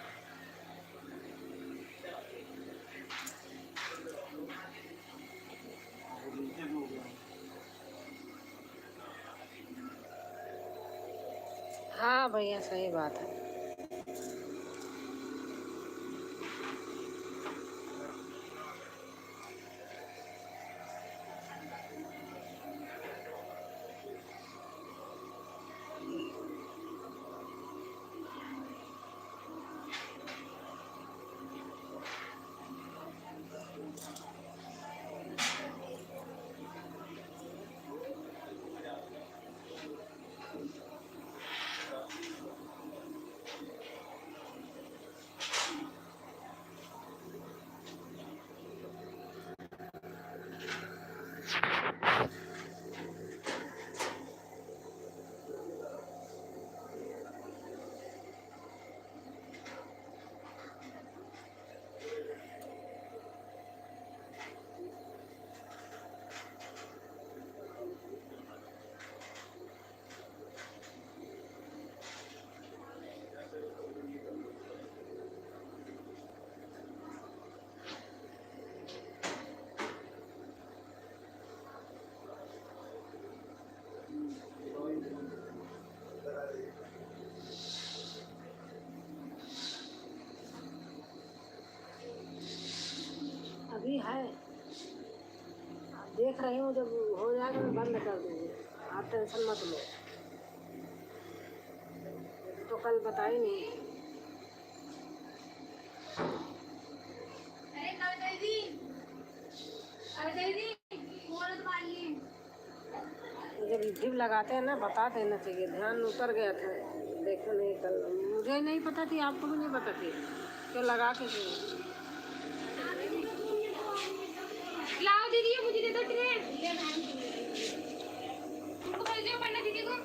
[SPEAKER 1] वो नीचे भी हो गया।
[SPEAKER 2] हाँ भैया सही बात है। अभी है, देख रही हूँ, जब हो जाएगा मैं बंद कर दूँगी, आप टेंशन मत लो। तो कल बताई नहीं।
[SPEAKER 3] अरे कविता दीदी, कविता दीदी, फोन तो मारिए।
[SPEAKER 2] जब जिप लगाते हैं ना, बता देना चाहिए, ध्यान उतर गया था, देखो नहीं कल, मुझे नहीं पता थी, आपको भी नहीं पता थी, तो लगा के गई।
[SPEAKER 3] लाओ दीदी, ये मुझे दे दो ट्रे। उनको बोल दो पन्ना दीदी को।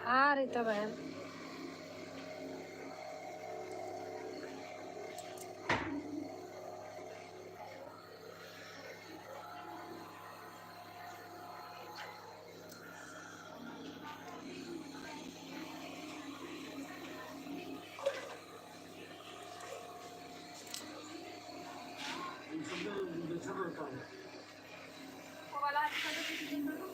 [SPEAKER 2] हाँ रीता बहन,
[SPEAKER 1] इन सब में बेचना रहता है।
[SPEAKER 3] वो वाला कर दो किसी दिन को।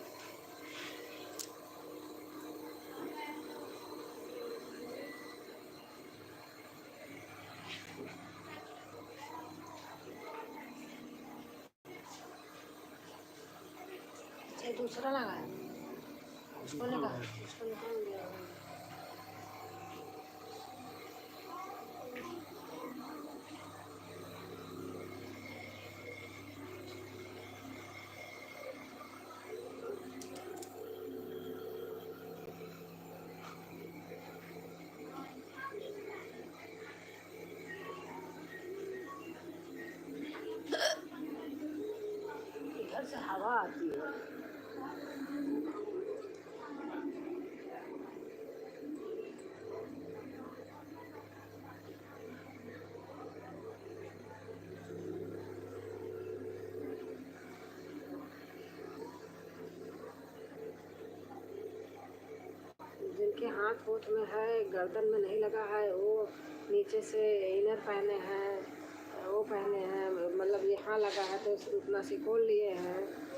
[SPEAKER 2] ये दूसरा लगा है, उसको निकाल, उसको निकाल दिया। इधर से हवा आती है। जिनके हाथ होठ में है, गर्दन में नहीं लगा है, वो नीचे से इनर पहने हैं, वो पहने हैं, मतलब यहाँ लगा है तो उतना सिकोल लिए हैं।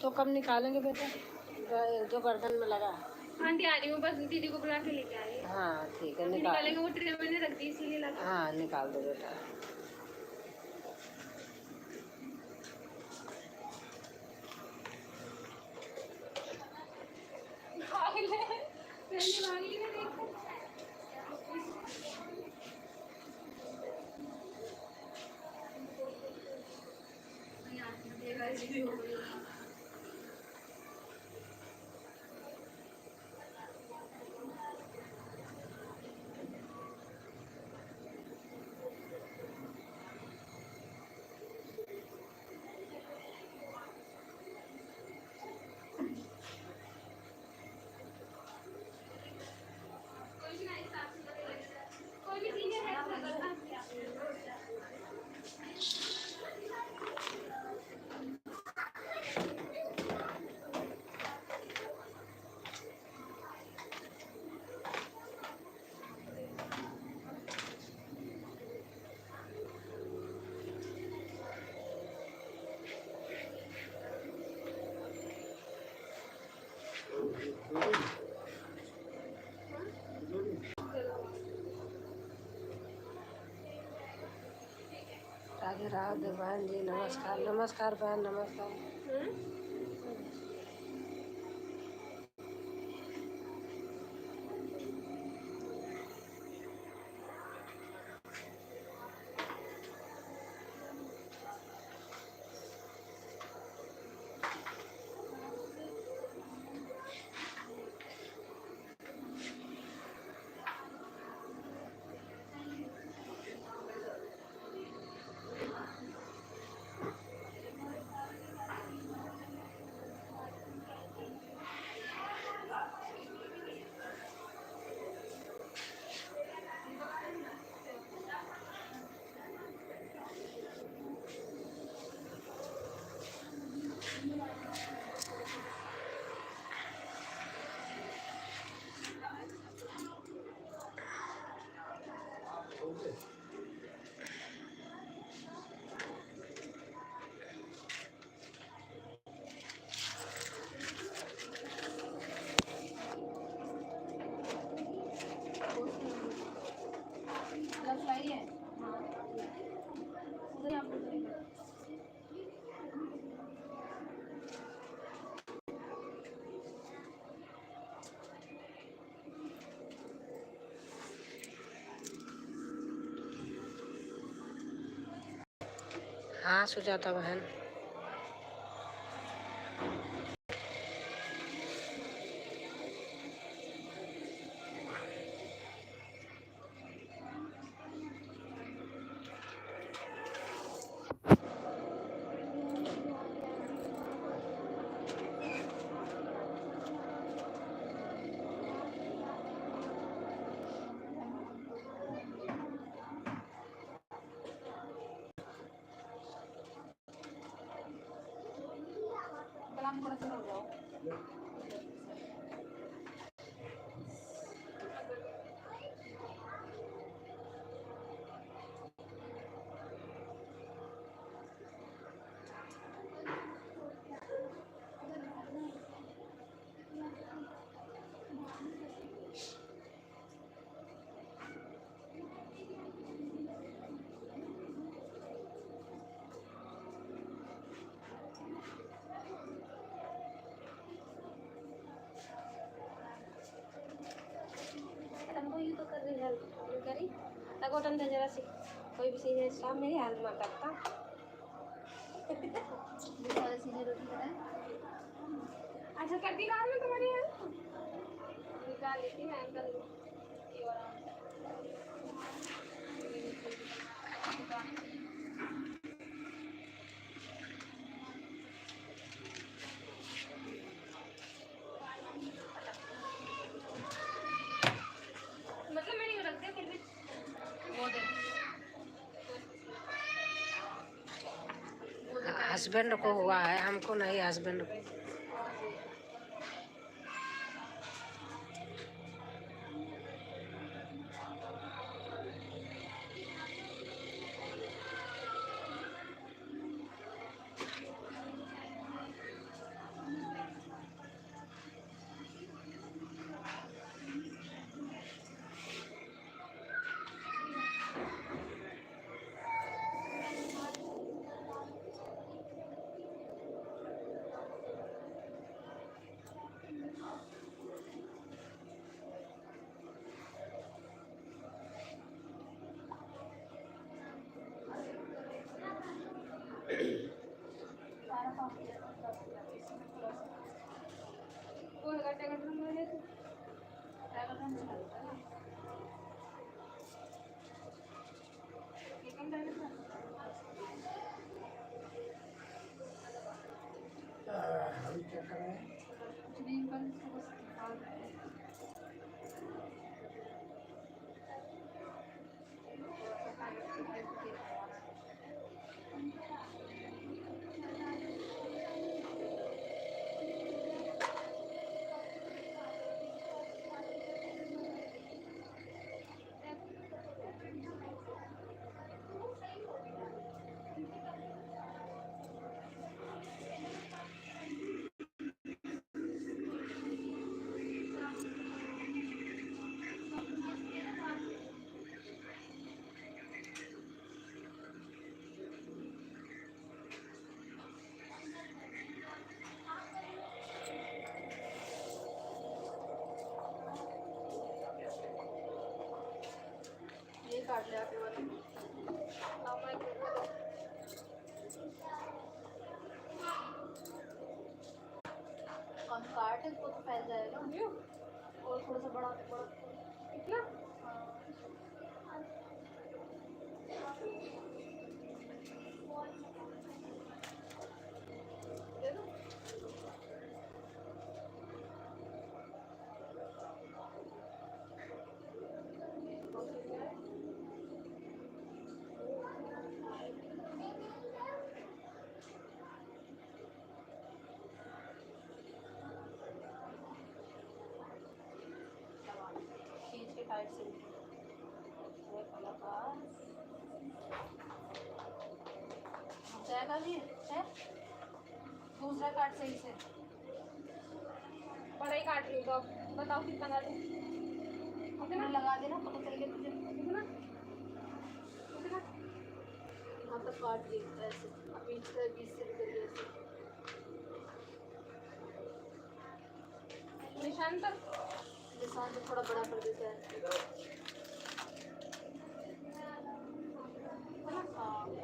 [SPEAKER 2] इसको कब निकालेंगे बेटा? जो गर्दन में लगा।
[SPEAKER 3] आंटी आ रही हूँ, बस दीदी को बुला के लेके आ रही है।
[SPEAKER 2] हाँ ठीक है,
[SPEAKER 3] निकालेंगे, वो ट्रे मैंने रख दी इसीलिए लगा।
[SPEAKER 2] हाँ निकाल दो बेटा। राधे राधे बहन जी, नमस्कार। नमस्कार बहन, नमस्कार। हाँ सुजाता बहन।
[SPEAKER 3] यू तो कर रही है, करी तगोटन दे जरा सी, कोई भी चीज़ शाम मेरी हेल्प मत करता। सारे चीज़ें रोटी बनाए। अच्छा करती ना मैं तुम्हारी हेल्प निकाल लेती मैं अंकल ये वाला मतलब मैंने रख दिया फिर भी वो दे
[SPEAKER 2] हस्बैंड को हुआ है, हमको नहीं, हस्बैंड को।
[SPEAKER 3] काट लिया आपके वाले अब मैं कम काट है वो तो फैल जाएगा और थोड़ा सा बड़ा बड़ा कितना दे दो खींच के टाइट से ये कलाकार जाएगा भी है दूसरा काट सही से बड़ा ही काट ली तो बताओ कितना काट कितना लगा देना पता चल गया तुझे कितना कितना यहाँ तक काट दी ऐसे अब 20 से भी करिए ऐसे निशान तक थोड़ा बड़ा कर देते हैं है ना हाँ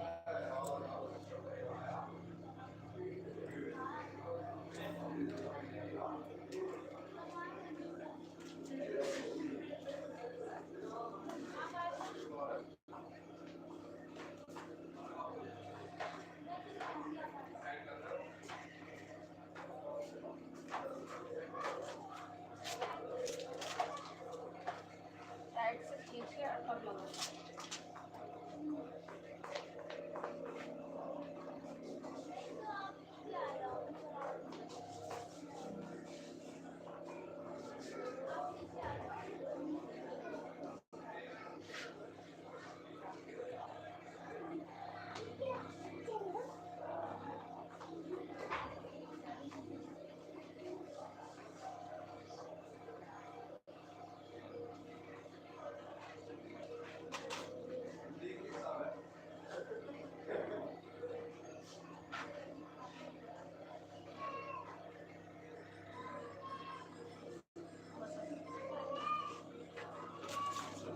[SPEAKER 3] टाइट से खींच के तब लगा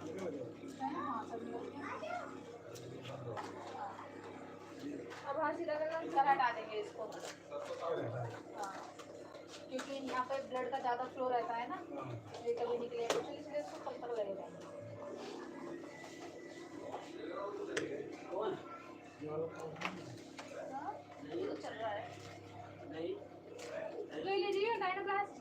[SPEAKER 3] हाँ सब मिला के। अब हाँ सीधा करना घर हटा देंगे इसको हाँ क्योंकि यहाँ पे ब्लड का ज़्यादा फ्लो रहता है ना ये कभी निकलेगा तो इसलिए इसको कब तक लगेगा हाँ ये तो चल रहा है ले लीजिए डायनाप्लास्ट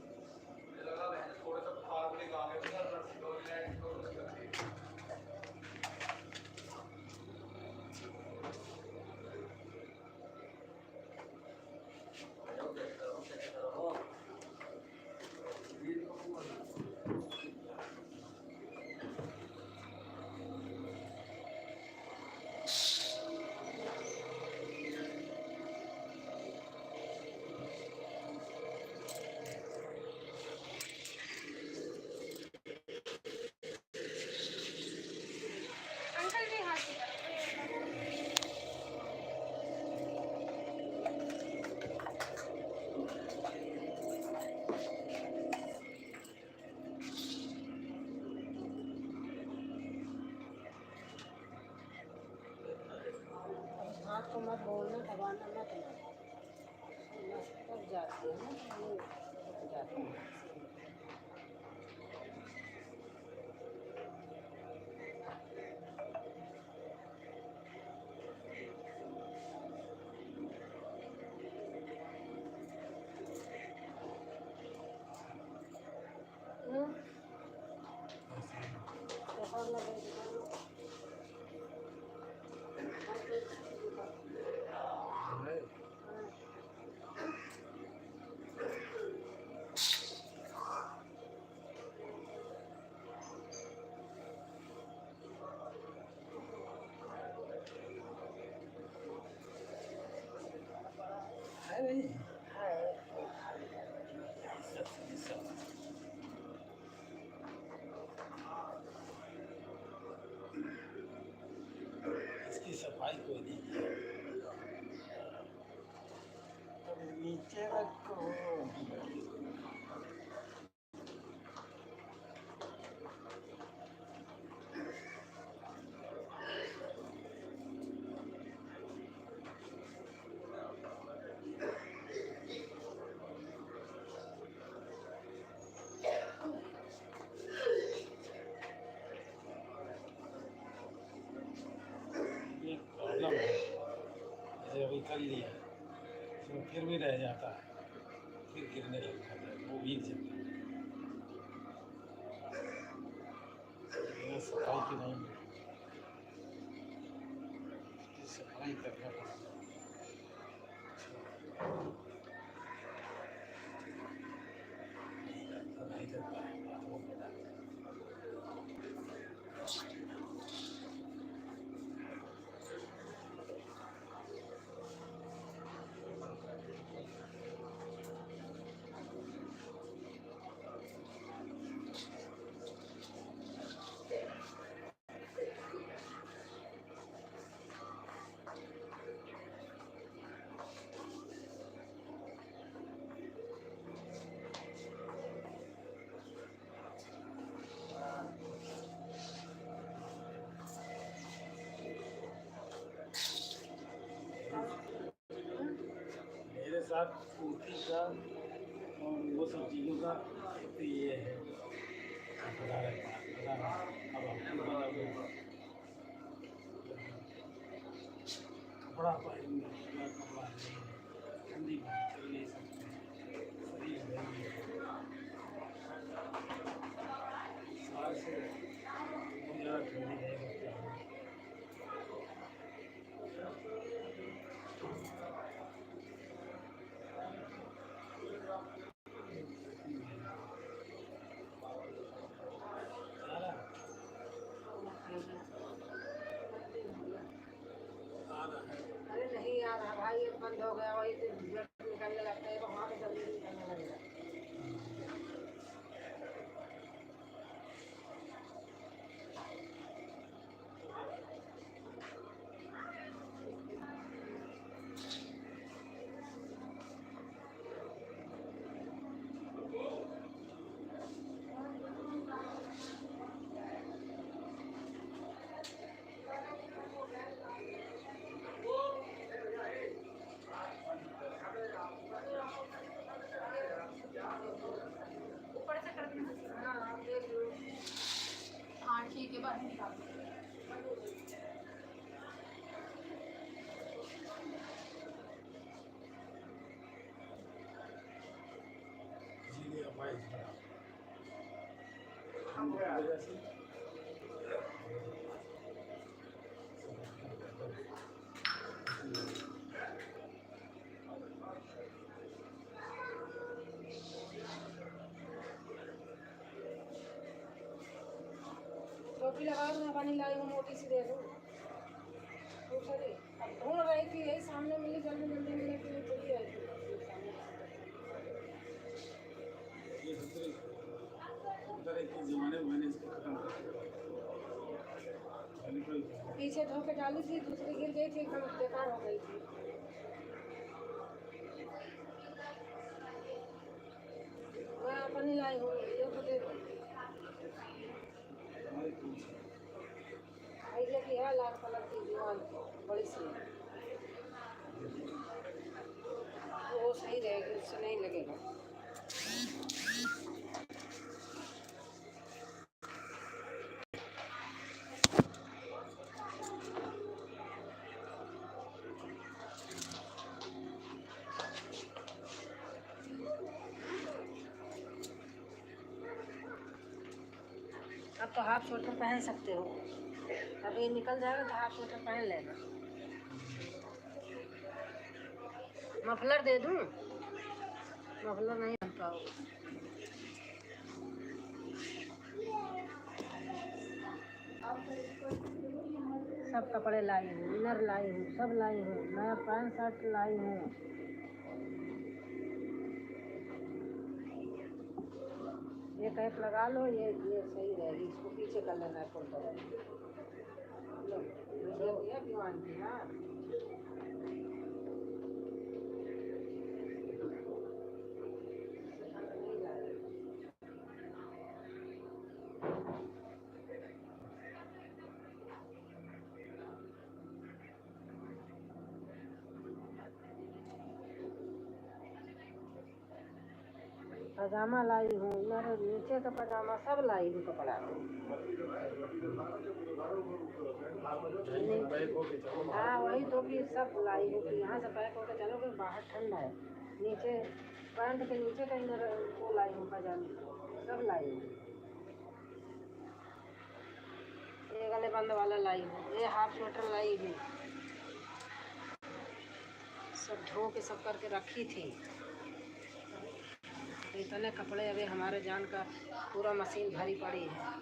[SPEAKER 3] अंकल जी हाथ
[SPEAKER 2] हाथ को मत बोलना दबाना मत थक जाती है ना ये थक जाती है पेपर लगेगा
[SPEAKER 1] इसकी सफाई कोई नहीं अब नीचे रखो कर लिया, उसमें फिर भी रह जाता है, फिर गिरने लग जाता है, वो भीग जाता है। ये सफाई की नहीं, इसकी सफाई करना पड़ता है। नहीं करता है, वो बता। मेरे साथ कुर्ती का और वो सब चीज़ों का तो ये है, पता रहता है, पता नहीं, अब आपको पता होगा। कपड़ा पहनूंगा, पूरा कपड़ा नहीं है, ठंडी में चल नहीं सकते, शरीर नहीं है, साल से बहुत ज़्यादा ठंडी नहीं लगती है। सारा आ रहा है।
[SPEAKER 2] अरे नहीं यार, भाई ये बंद हो गया, वही तो ब्लड निकलने लगता है, वहाँ पे जल्दी निकलने लगेगा।
[SPEAKER 3] ऊपर से कर देना।
[SPEAKER 2] हाँ आप देख लो।
[SPEAKER 3] हाँ ठीक है, बाद में निकाल दो।
[SPEAKER 1] इसीलिए अपाइज बना हम की वजह से
[SPEAKER 2] टोपी लगा दो, मैं पानी लाई हूँ, मोटी सी दे दो। दूसरी अब ढूंढ रही थी, यही सामने मिली, जल्दी जल्दी मिले तो ये चली आई थी सामने।
[SPEAKER 1] ये दूसरे के ज़माने में मैंने इसको खत्म कर दिया। मैंने कोई
[SPEAKER 2] पीछे धो के डाली थी, दूसरी गिर गई थी, एकदम बेकार हो गई थी। मैं अपनी लाई हूँ, ये तो दे दो।
[SPEAKER 1] हमारे पीछे
[SPEAKER 2] आइडिया की है, लाल कलर की दीवार की, बड़ी सी, वो सही रहेगी, उससे नहीं लगेगा। अब तो हाफ स्वेटर पहन सकते हो, अब ये निकल जाएगा तो हाफ स्वेटर पहन लेना। मफलर दे दूँ? मफलर नहीं पहन पाओगे। सब कपड़े लाई हूँ, इनर लाई हूँ, सब लाई हूँ, नया पैंट शर्ट लाई हूँ। ये कैप लगा लो, ये सही रहेगी, इसको पीछे कर लेना है कुर्ता। लो, ये दिया दीवान की, हाँ। पजामा लाई हूँ, मेरे नीचे का पजामा सब लाई हूँ कपड़ा।
[SPEAKER 1] बैग हो के चलो
[SPEAKER 2] हाँ वही तो कि सब लाई हूँ कि यहाँ से पैक होकर चलोगे, बाहर ठंड है। नीचे पैंट के नीचे का इनर वो लाई हूँ पजामे, सब लाई हूँ। ये गले बंद वाला लाई हूँ, ये हाफ स्वेटर लाई हूँ, सब धो के सब करके रखी थी। इतने कपड़े अभी हमारे जान का पूरा मशीन भरी पड़ी है।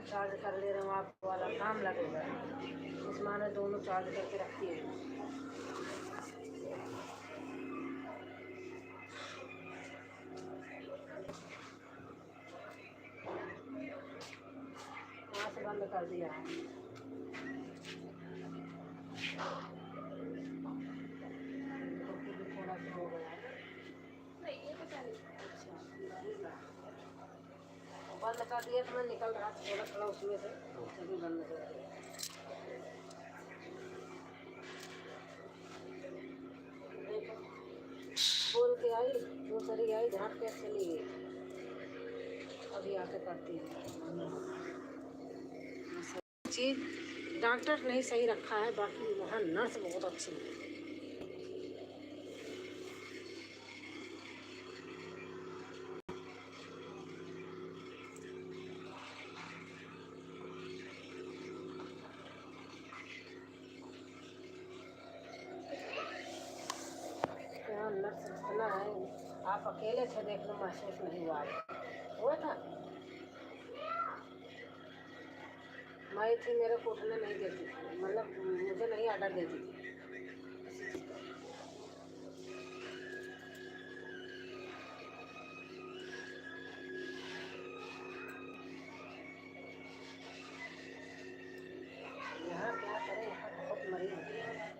[SPEAKER 2] चार्ज कर ले रहे हो, आप वाला काम लगेगा। इस माने दोनों चार्ज करके रखती है। वहाँ से बंद कर दिया है। थोड़ा सा हो गया बंद कर दिया तो मैं निकल रहा था थोड़ा थोड़ा उसमें से, तभी बंद हो गया। बोल के आई, दूसरी आई झाँट के चली गई, अभी आके करती है। चीज़ डॉक्टर नहीं सही रखा है, बाकी वहाँ नर्स बहुत अच्छी है। यहाँ नर्स इतना है, आप अकेले थे देख लो, महसूस नहीं हुआ था। मैं थी, मेरे को उठने नहीं देती थी, मतलब मुझे नहीं आर्डर देती थी। यहाँ क्या करें, यहाँ बहुत मरीज हैं,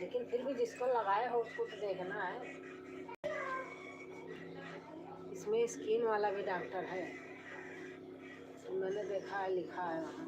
[SPEAKER 2] लेकिन फिर भी जिसको लगाया हो उसको तो देखना है। इसमें स्किन वाला भी डॉक्टर है, मैंने देखा है, लिखा है वहाँ।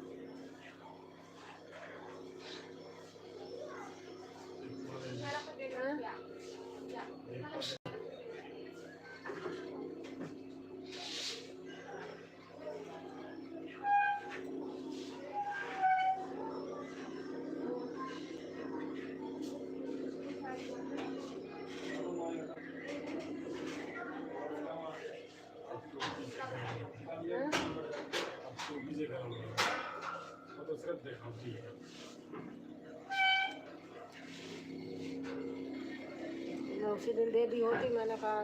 [SPEAKER 1] तो सिर्फ दिखाती है।
[SPEAKER 2] मैं उसी दिन दे दी होती, मैंने कहा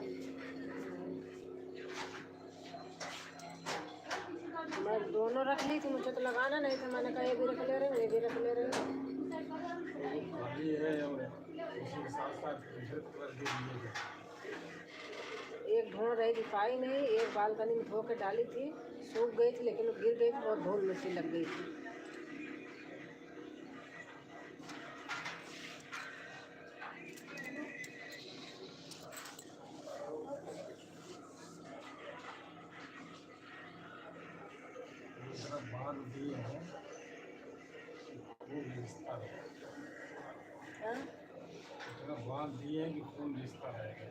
[SPEAKER 2] मैं दोनों रख ली थी, मुझे तो लगाना नहीं था, मैंने कहा ये भी रख ले रहे, ये भी रख ले रहे।
[SPEAKER 1] खाली है और उसी के साथ साथ कर दे दिए।
[SPEAKER 2] एक ढूंढ रही थी, पाई नहीं, एक बालकनी में धो के डाली थी, सूख गई थी, लेकिन गिर गई थी, बहुत धूल मिट्टी लग गई थी।
[SPEAKER 1] बांध दिए हैं, खून रिश्ता है। इतना बांध दिए हैं कि खून रिश्ता रहेगा।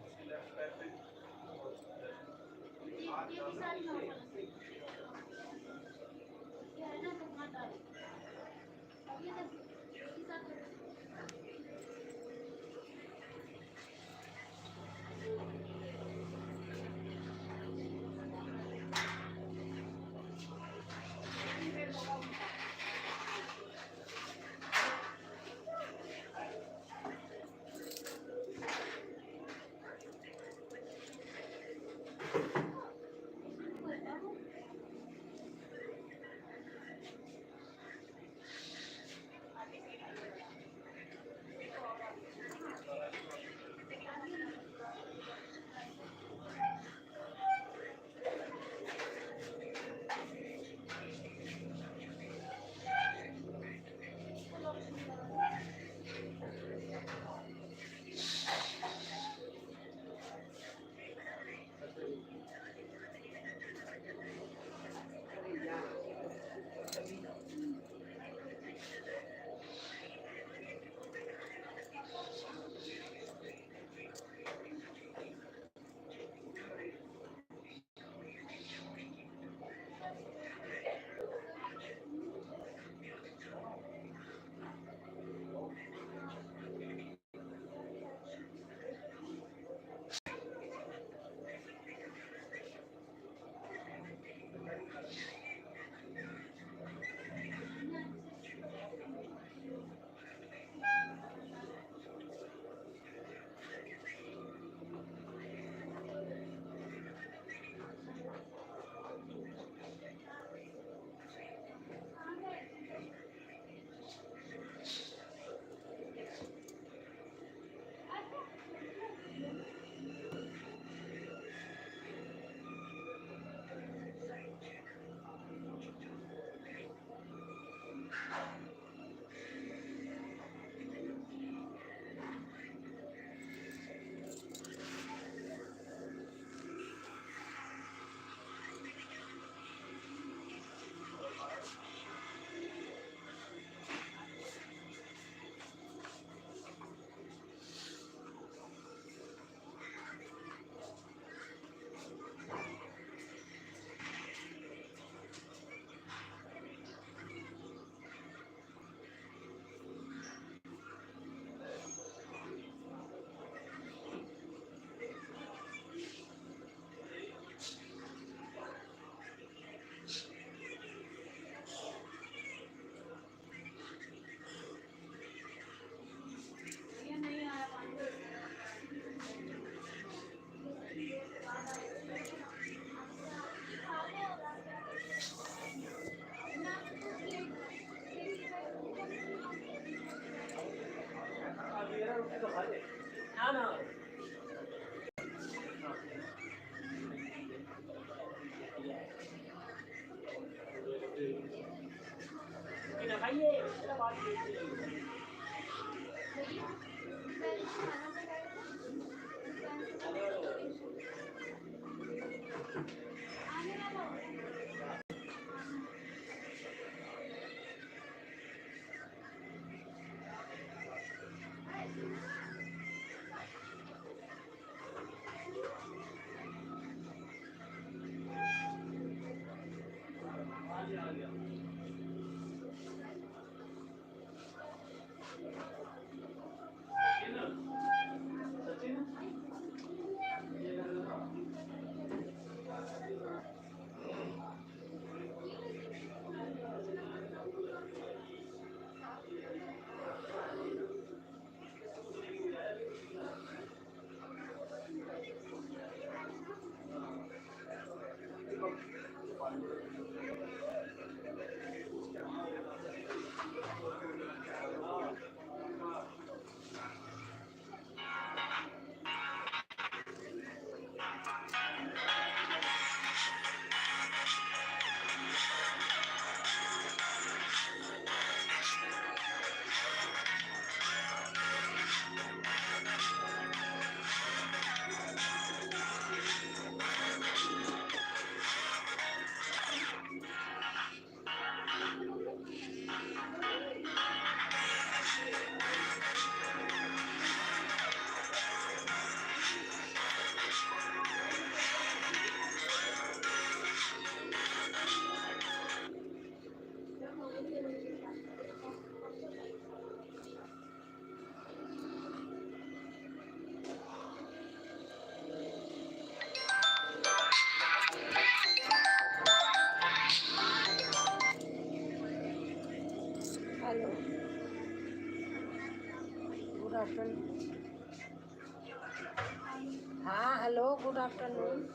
[SPEAKER 2] Hello, good afternoon. हाँ hello, good afternoon.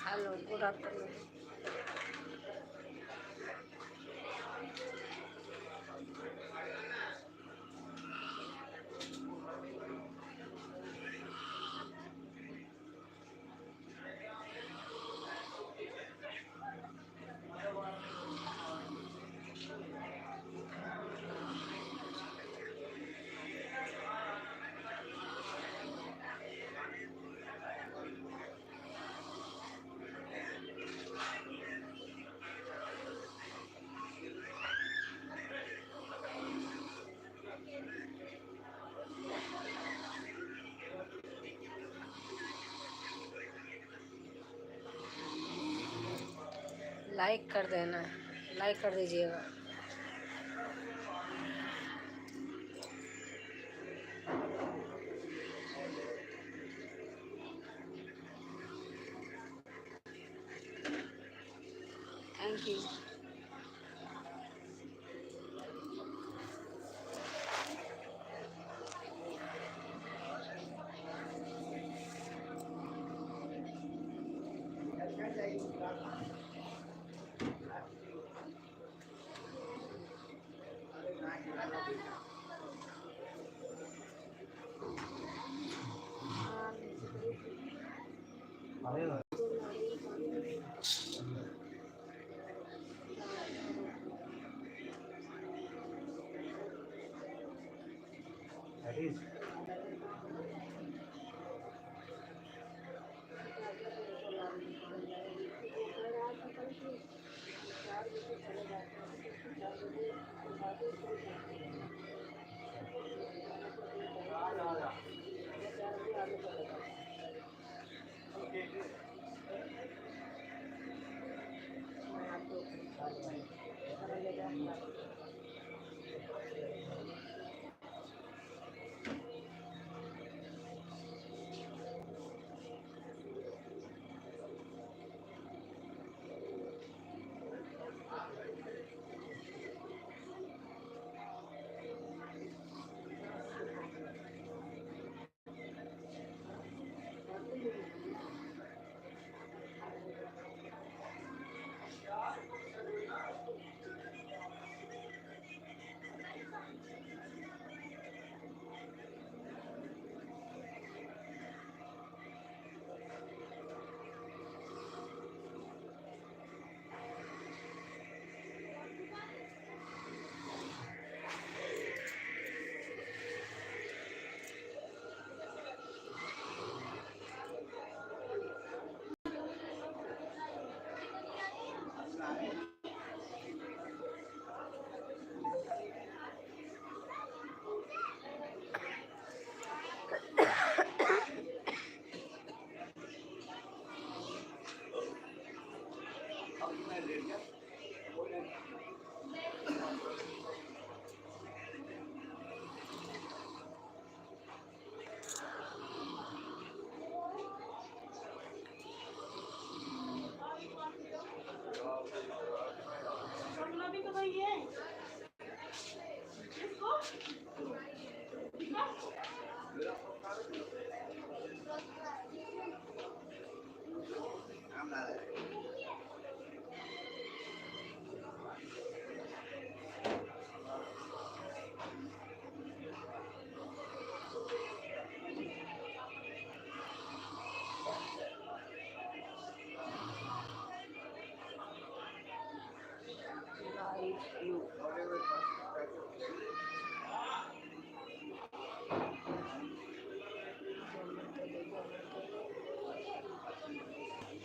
[SPEAKER 2] Hello, good afternoon. Like कर देना, लाइक कर दीजिएगा। Thank you.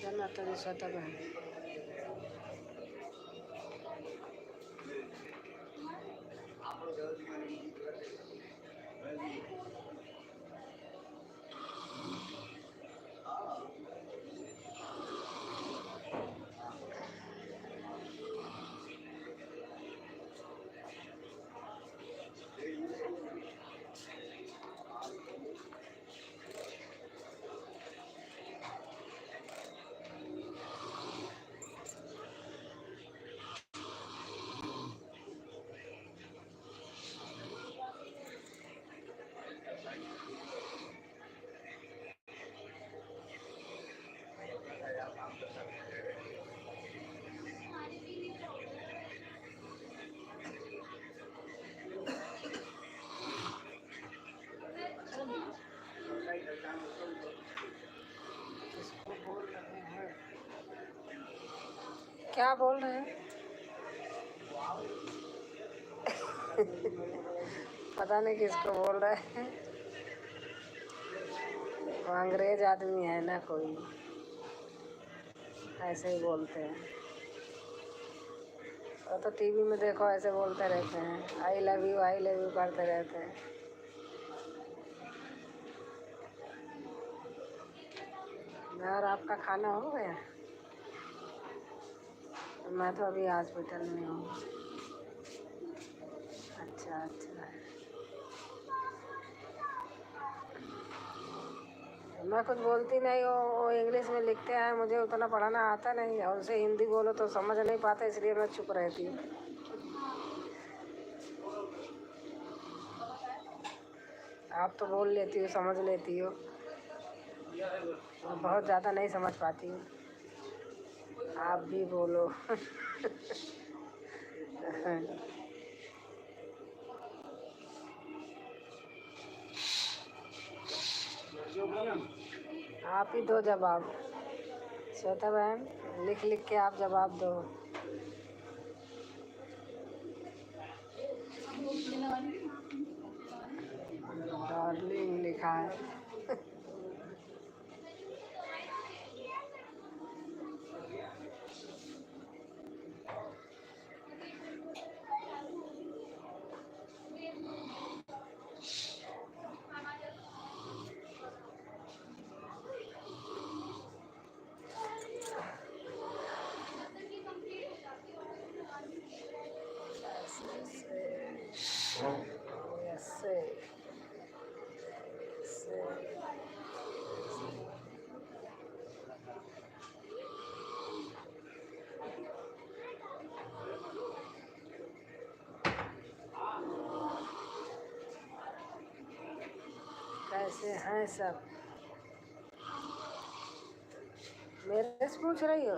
[SPEAKER 2] जन्नत तेरी स्वतः बहन। क्या बोल रहे हैं? पता नहीं किसको बोल रहे हैं। वो अंग्रेज आदमी है ना कोई, ऐसे ही बोलते हैं। वो तो टीवी में देखो ऐसे बोलते रहते हैं, आई लव यू करते रहते हैं। और आपका खाना हो गया? मैं तो अभी हॉस्पिटल में हूँ। अच्छा अच्छा, मैं कुछ बोलती नहीं, वो इंग्लिश में लिखते हैं, मुझे उतना पढ़ाना आता नहीं, और उनसे हिंदी बोलो तो समझ नहीं पाते, इसलिए मैं चुप रहती हूँ। आप तो बोल लेती हो, समझ लेती हो, बहुत ज़्यादा नहीं समझ पाती हूँ। आप भी बोलो। आप ही दो जवाब, श्वेता बहन, लिख लिख के आप जवाब दो। डार्लिंग लिखा है। ऐसे ऐसे कैसे हैं सब? मेरे से पूछ रही हो?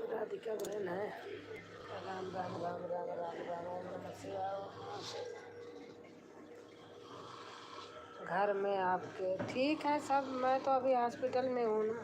[SPEAKER 2] राधिका बहन है। राम राम राम राम राम राम, ओम नमः शिवाय, ओम नमः शिवाय। घर में आपके ठीक है सब, मैं तो अभी हॉस्पिटल में हूँ ना।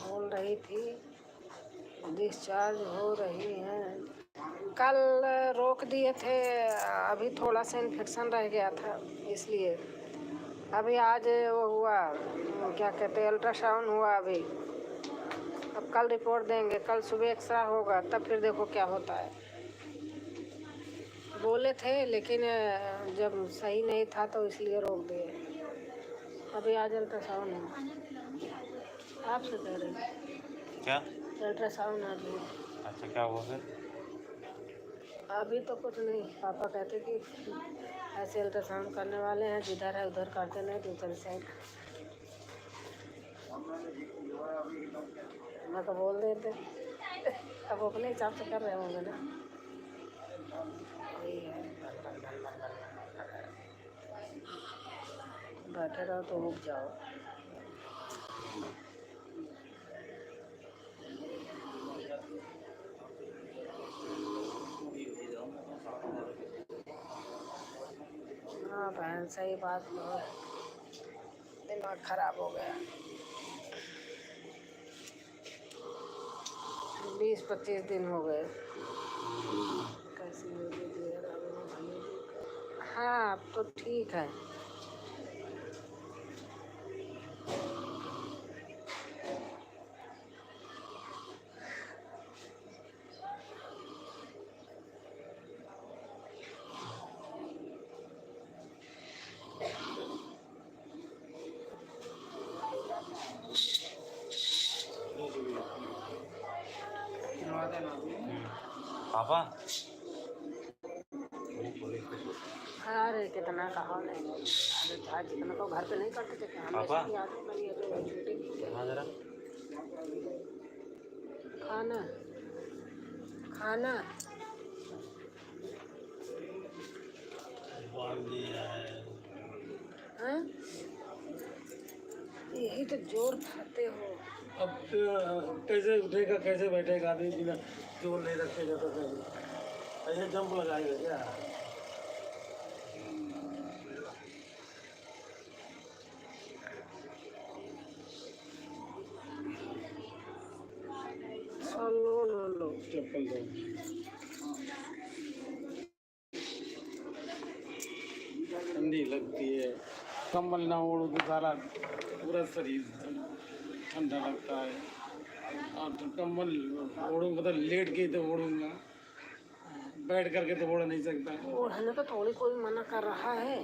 [SPEAKER 2] बोल रही थी डिस्चार्ज हो रही हैं। कल रोक दिए थे, अभी थोड़ा सा इन्फेक्शन रह गया था इसलिए। अभी आज वो हुआ, क्या कहते हैं, अल्ट्रासाउंड हुआ अभी। अब कल रिपोर्ट देंगे, कल सुबह एक्सरा होगा, तब फिर देखो क्या होता है। बोले थे लेकिन जब सही नहीं था तो इसलिए रोक दिए। अभी आज अल्ट्रासाउंड है। आपसे कह रही
[SPEAKER 4] क्या?
[SPEAKER 2] अल्ट्रासाउंड आज हुआ।
[SPEAKER 4] अच्छा, क्या हुआ फिर?
[SPEAKER 2] अभी तो कुछ नहीं, पापा कहते कि ऐसे अल्ट्रासाउंड करने वाले हैं, जिधर है उधर करते नहीं, दूसरी साइड। मैं तो बोल देते, अब अपने हिसाब से कर रहे होंगे ना। वही है, बैठे रहो तो रुक जाओ। हाँ बहन, सही बात है, दिमाग खराब हो गया। 20-25 दिन हो गए। कैसी हो गई? हाँ अब तो ठीक है।
[SPEAKER 4] पापा,
[SPEAKER 2] अरे कितना कहा है, अरे चाहे जितना को घर पे नहीं करते थे क्या, हमेशा की आदत बनी है जो छुट्टी की है।
[SPEAKER 1] जरा
[SPEAKER 2] खाना खाना हैं? यही तो जोर खाते हो।
[SPEAKER 1] अब कैसे उठेगा कैसे बैठेगा आदमी बिना जोर नहीं रखेगा तो कैसे ऐसे जंप लगाएगा क्या?
[SPEAKER 2] चलो लो लो
[SPEAKER 1] चप्पल दो। ठंडी लगती है, कंबल ना ओढ़ो तो सारा पूरा शरीर ठंडा लगता है। और तो कंबल ओढ़ूंगा मतलब लेट के ही तो ओढ़ूंगा, बैठ करके तो ओढ़ नहीं सकता।
[SPEAKER 2] ओढ़ने को थोड़ी कोई मना कर रहा है।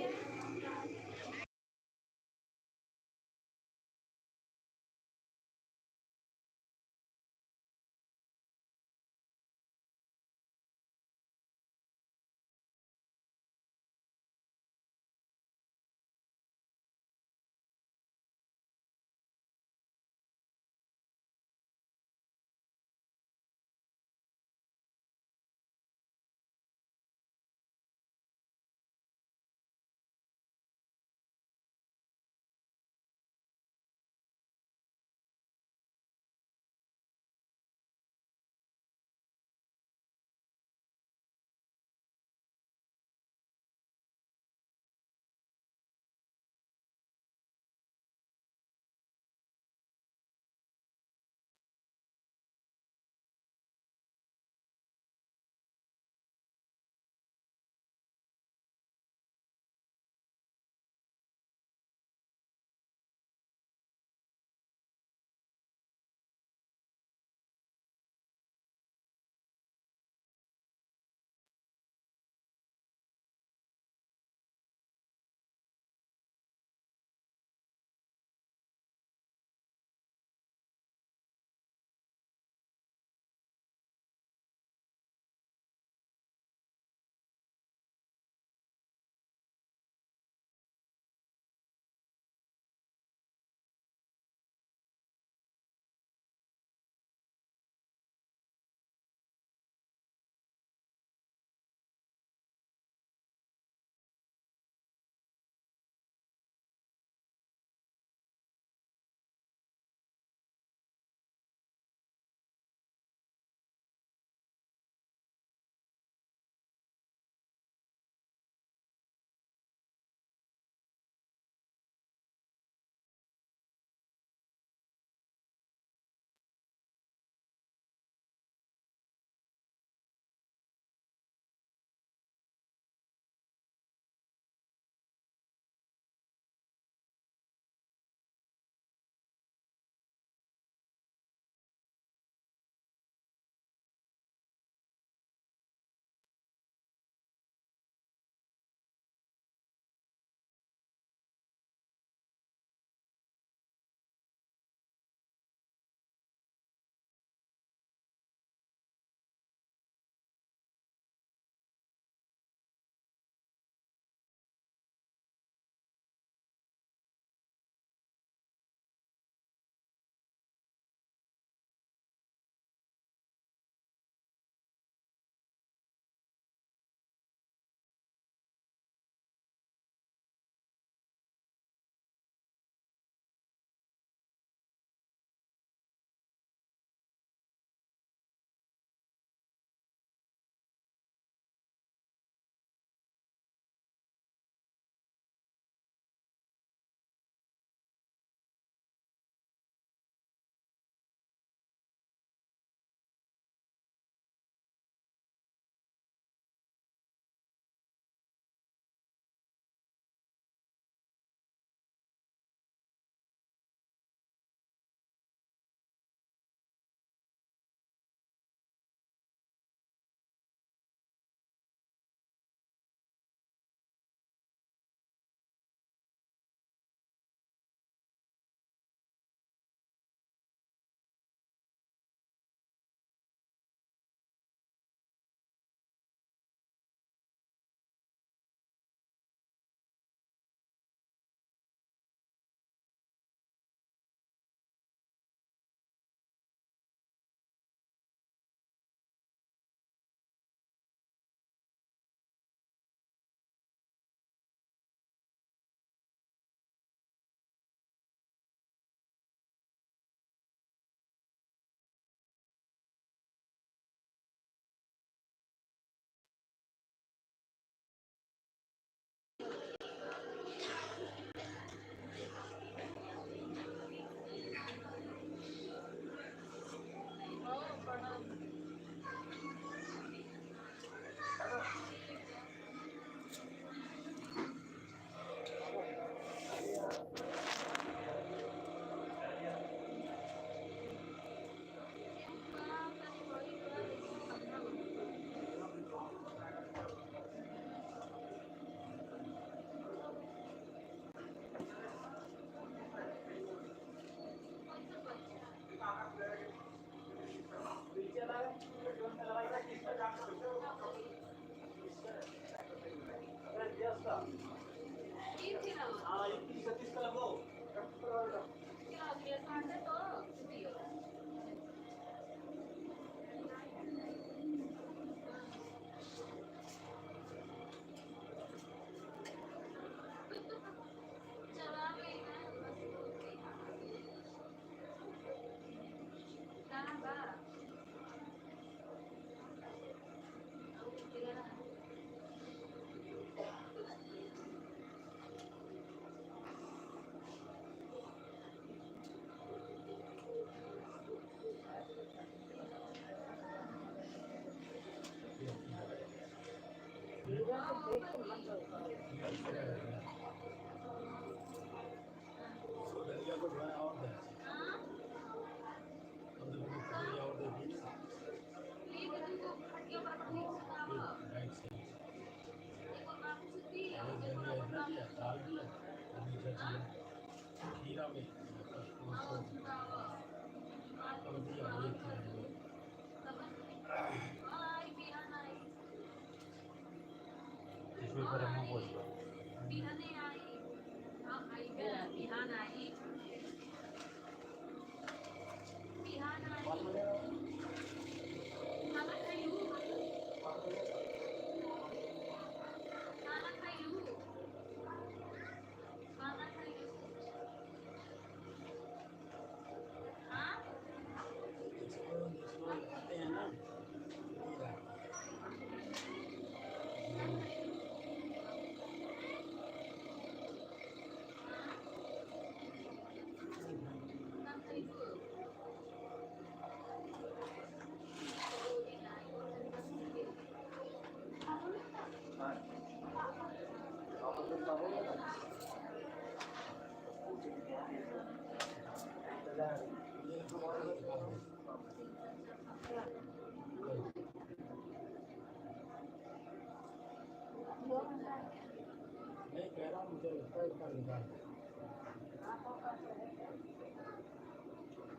[SPEAKER 1] नहीं कह रहा हूँ, मुझे लगता है इसका निकाल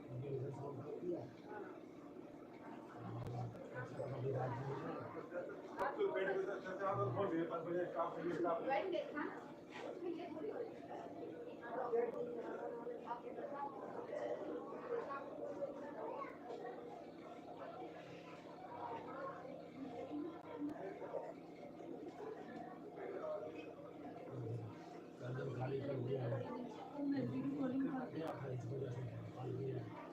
[SPEAKER 1] मुझे इधर फोन कर दिया अभी रात में गाड़ी कर दिया है इस वजह से निकाल दिया है।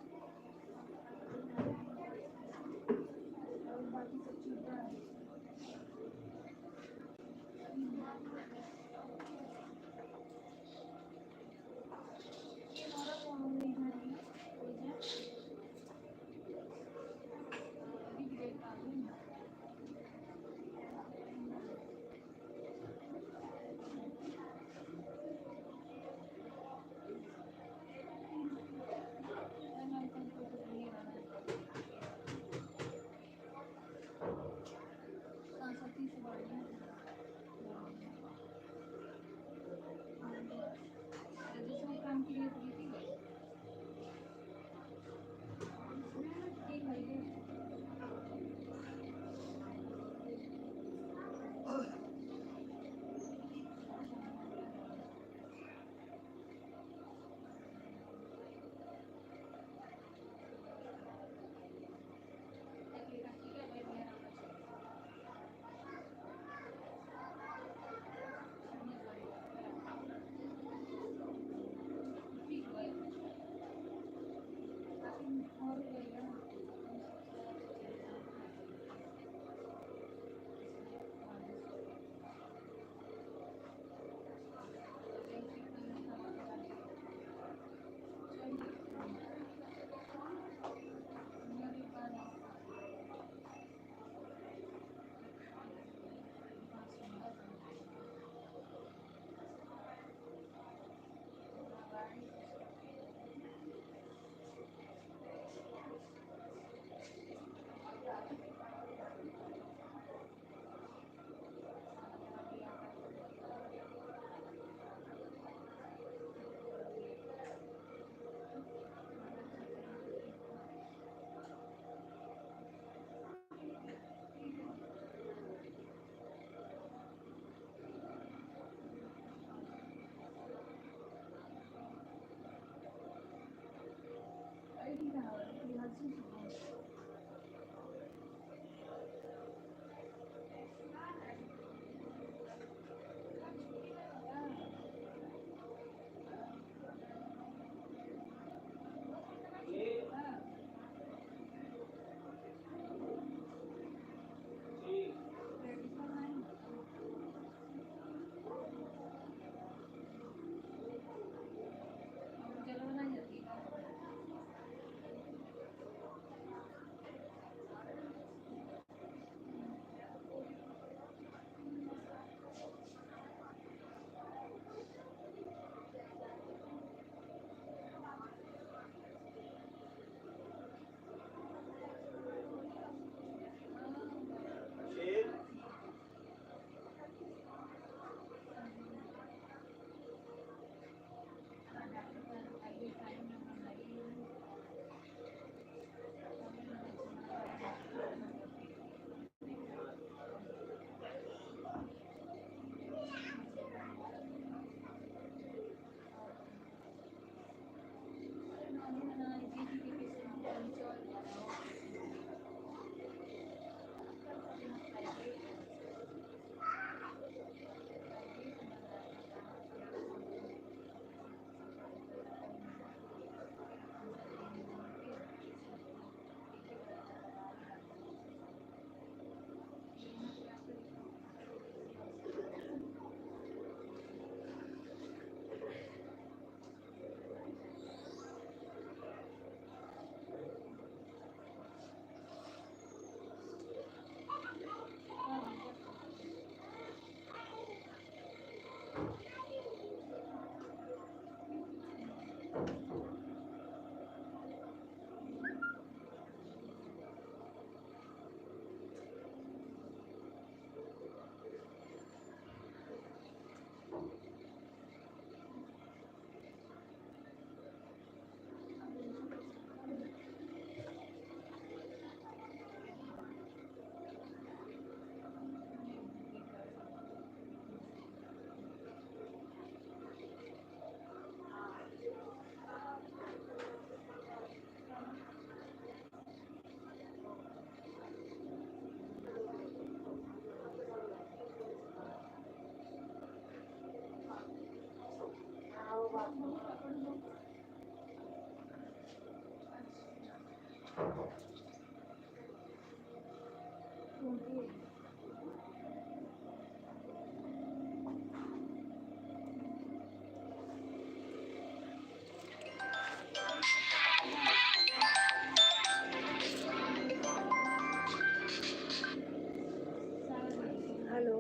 [SPEAKER 2] हेलो।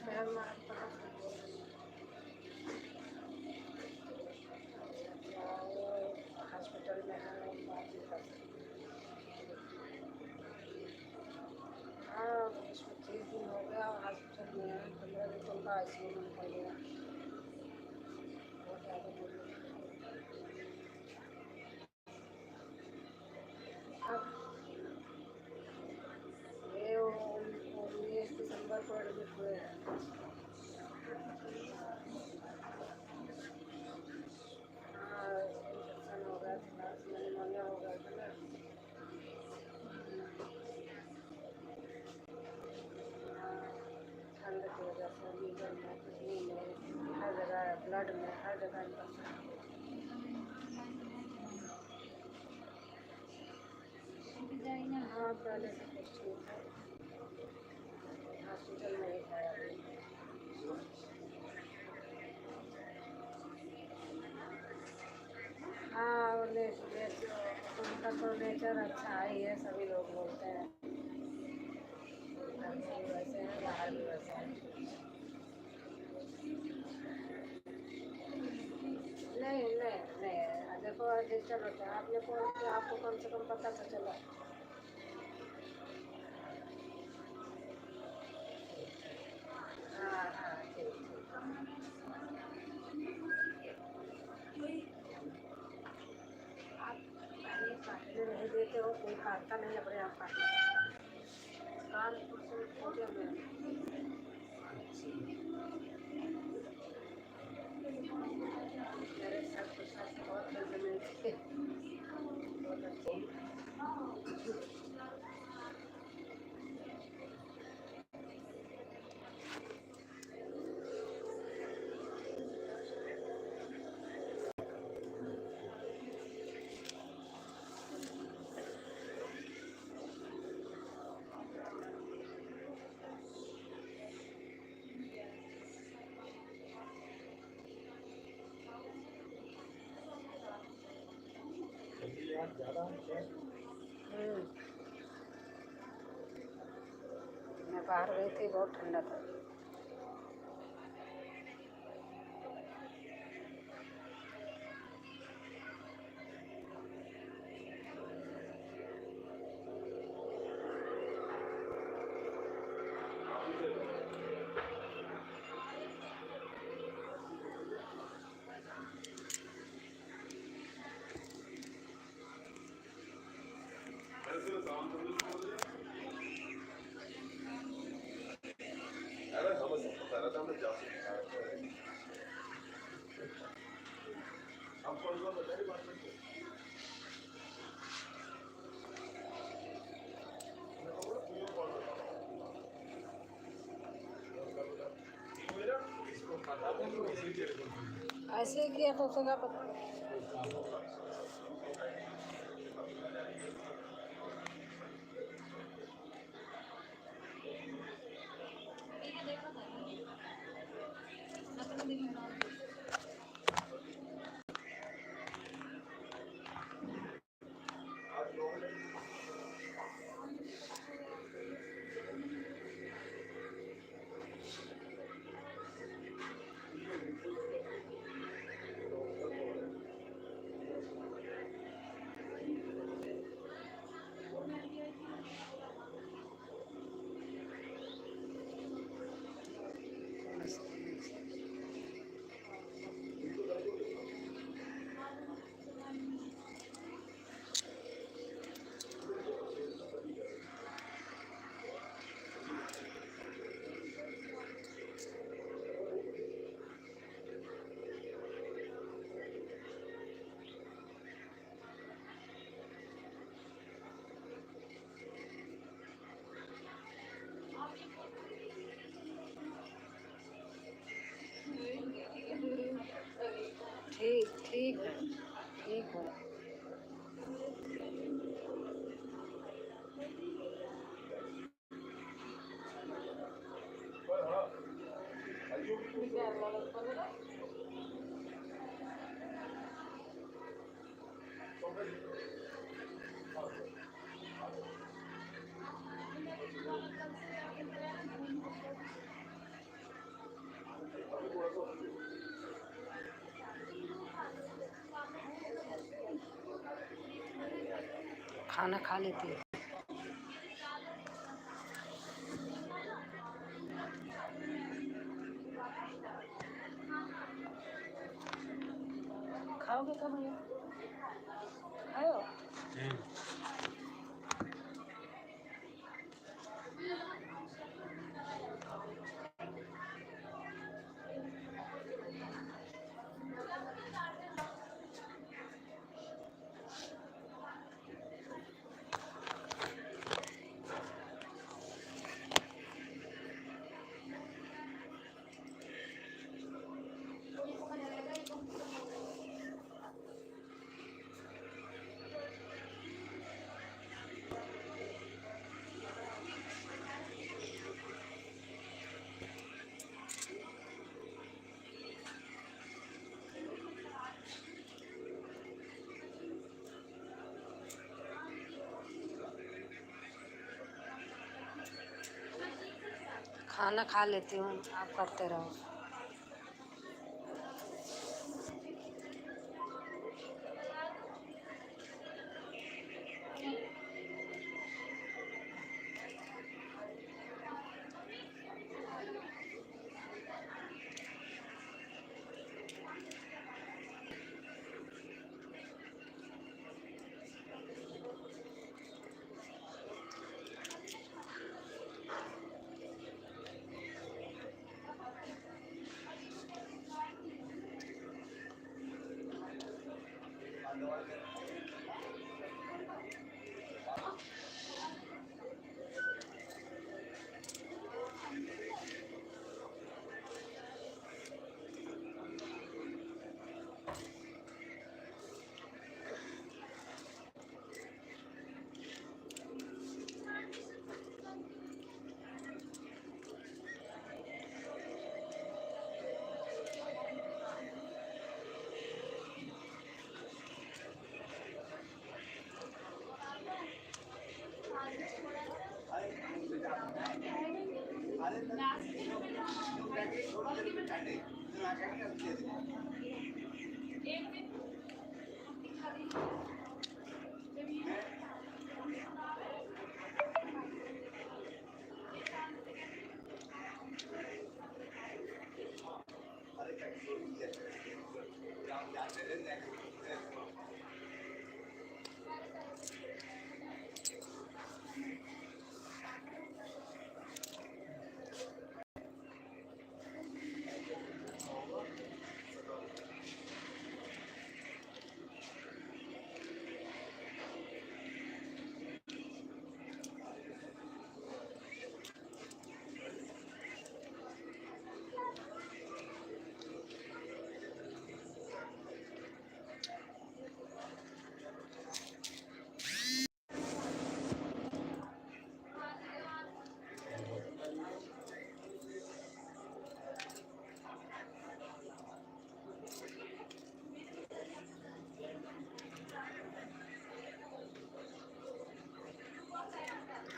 [SPEAKER 2] मैम आप हॉस्पिटल में हैं, बात नहीं कर सकते। हाँ, उसमें 30 दिन हो गया और हॉस्पिटल में है, 15 दिन तो उनका ICU में निकल गया। बहुत ज़्यादा बुरी अब ये 19 दिसंबर को एडमिट हुए हैं। हाँ, इन्फेक्शन हो गया था, उसमें निमोनिया हो गया था ना। ठंड की वजह से लीवर में, किडनी में, हर जगह ब्लड में, हर जगह इन्फेक्शन। हाँ, पहले से कुछ ठीक है, हॉस्पिटल में ही है अभी। हाँ, और उनका तो नेचर अच्छा ही है, सभी लोग बोलते हैं। घर में भी वैसे हैं, बाहर भी वैसे हैं। नहीं नहीं नहीं, देखो डिजिटल होता है, आपने कॉल किया, आपको कम से कम पता तो चला। हाँ हाँ, ठीक ठीक। आप पहले काटने नहीं देते हो, कोई काटता नहीं, अपने आप काटना पड़ता है। कानपुर से हो गया मेरा। मेरे सबके साथ बहुत बदतमीज थे। बहुत अच्छे। हम्म, मैं बाहर गई थी, बहुत ठंडा था। ऐसे ही किया तो उसका पता। ठीक ठीक है, ठीक है। खाना खा लेती है। खाओगे कब भैया? खाओ। खाना खा लेती हूँ, आप करते रहो।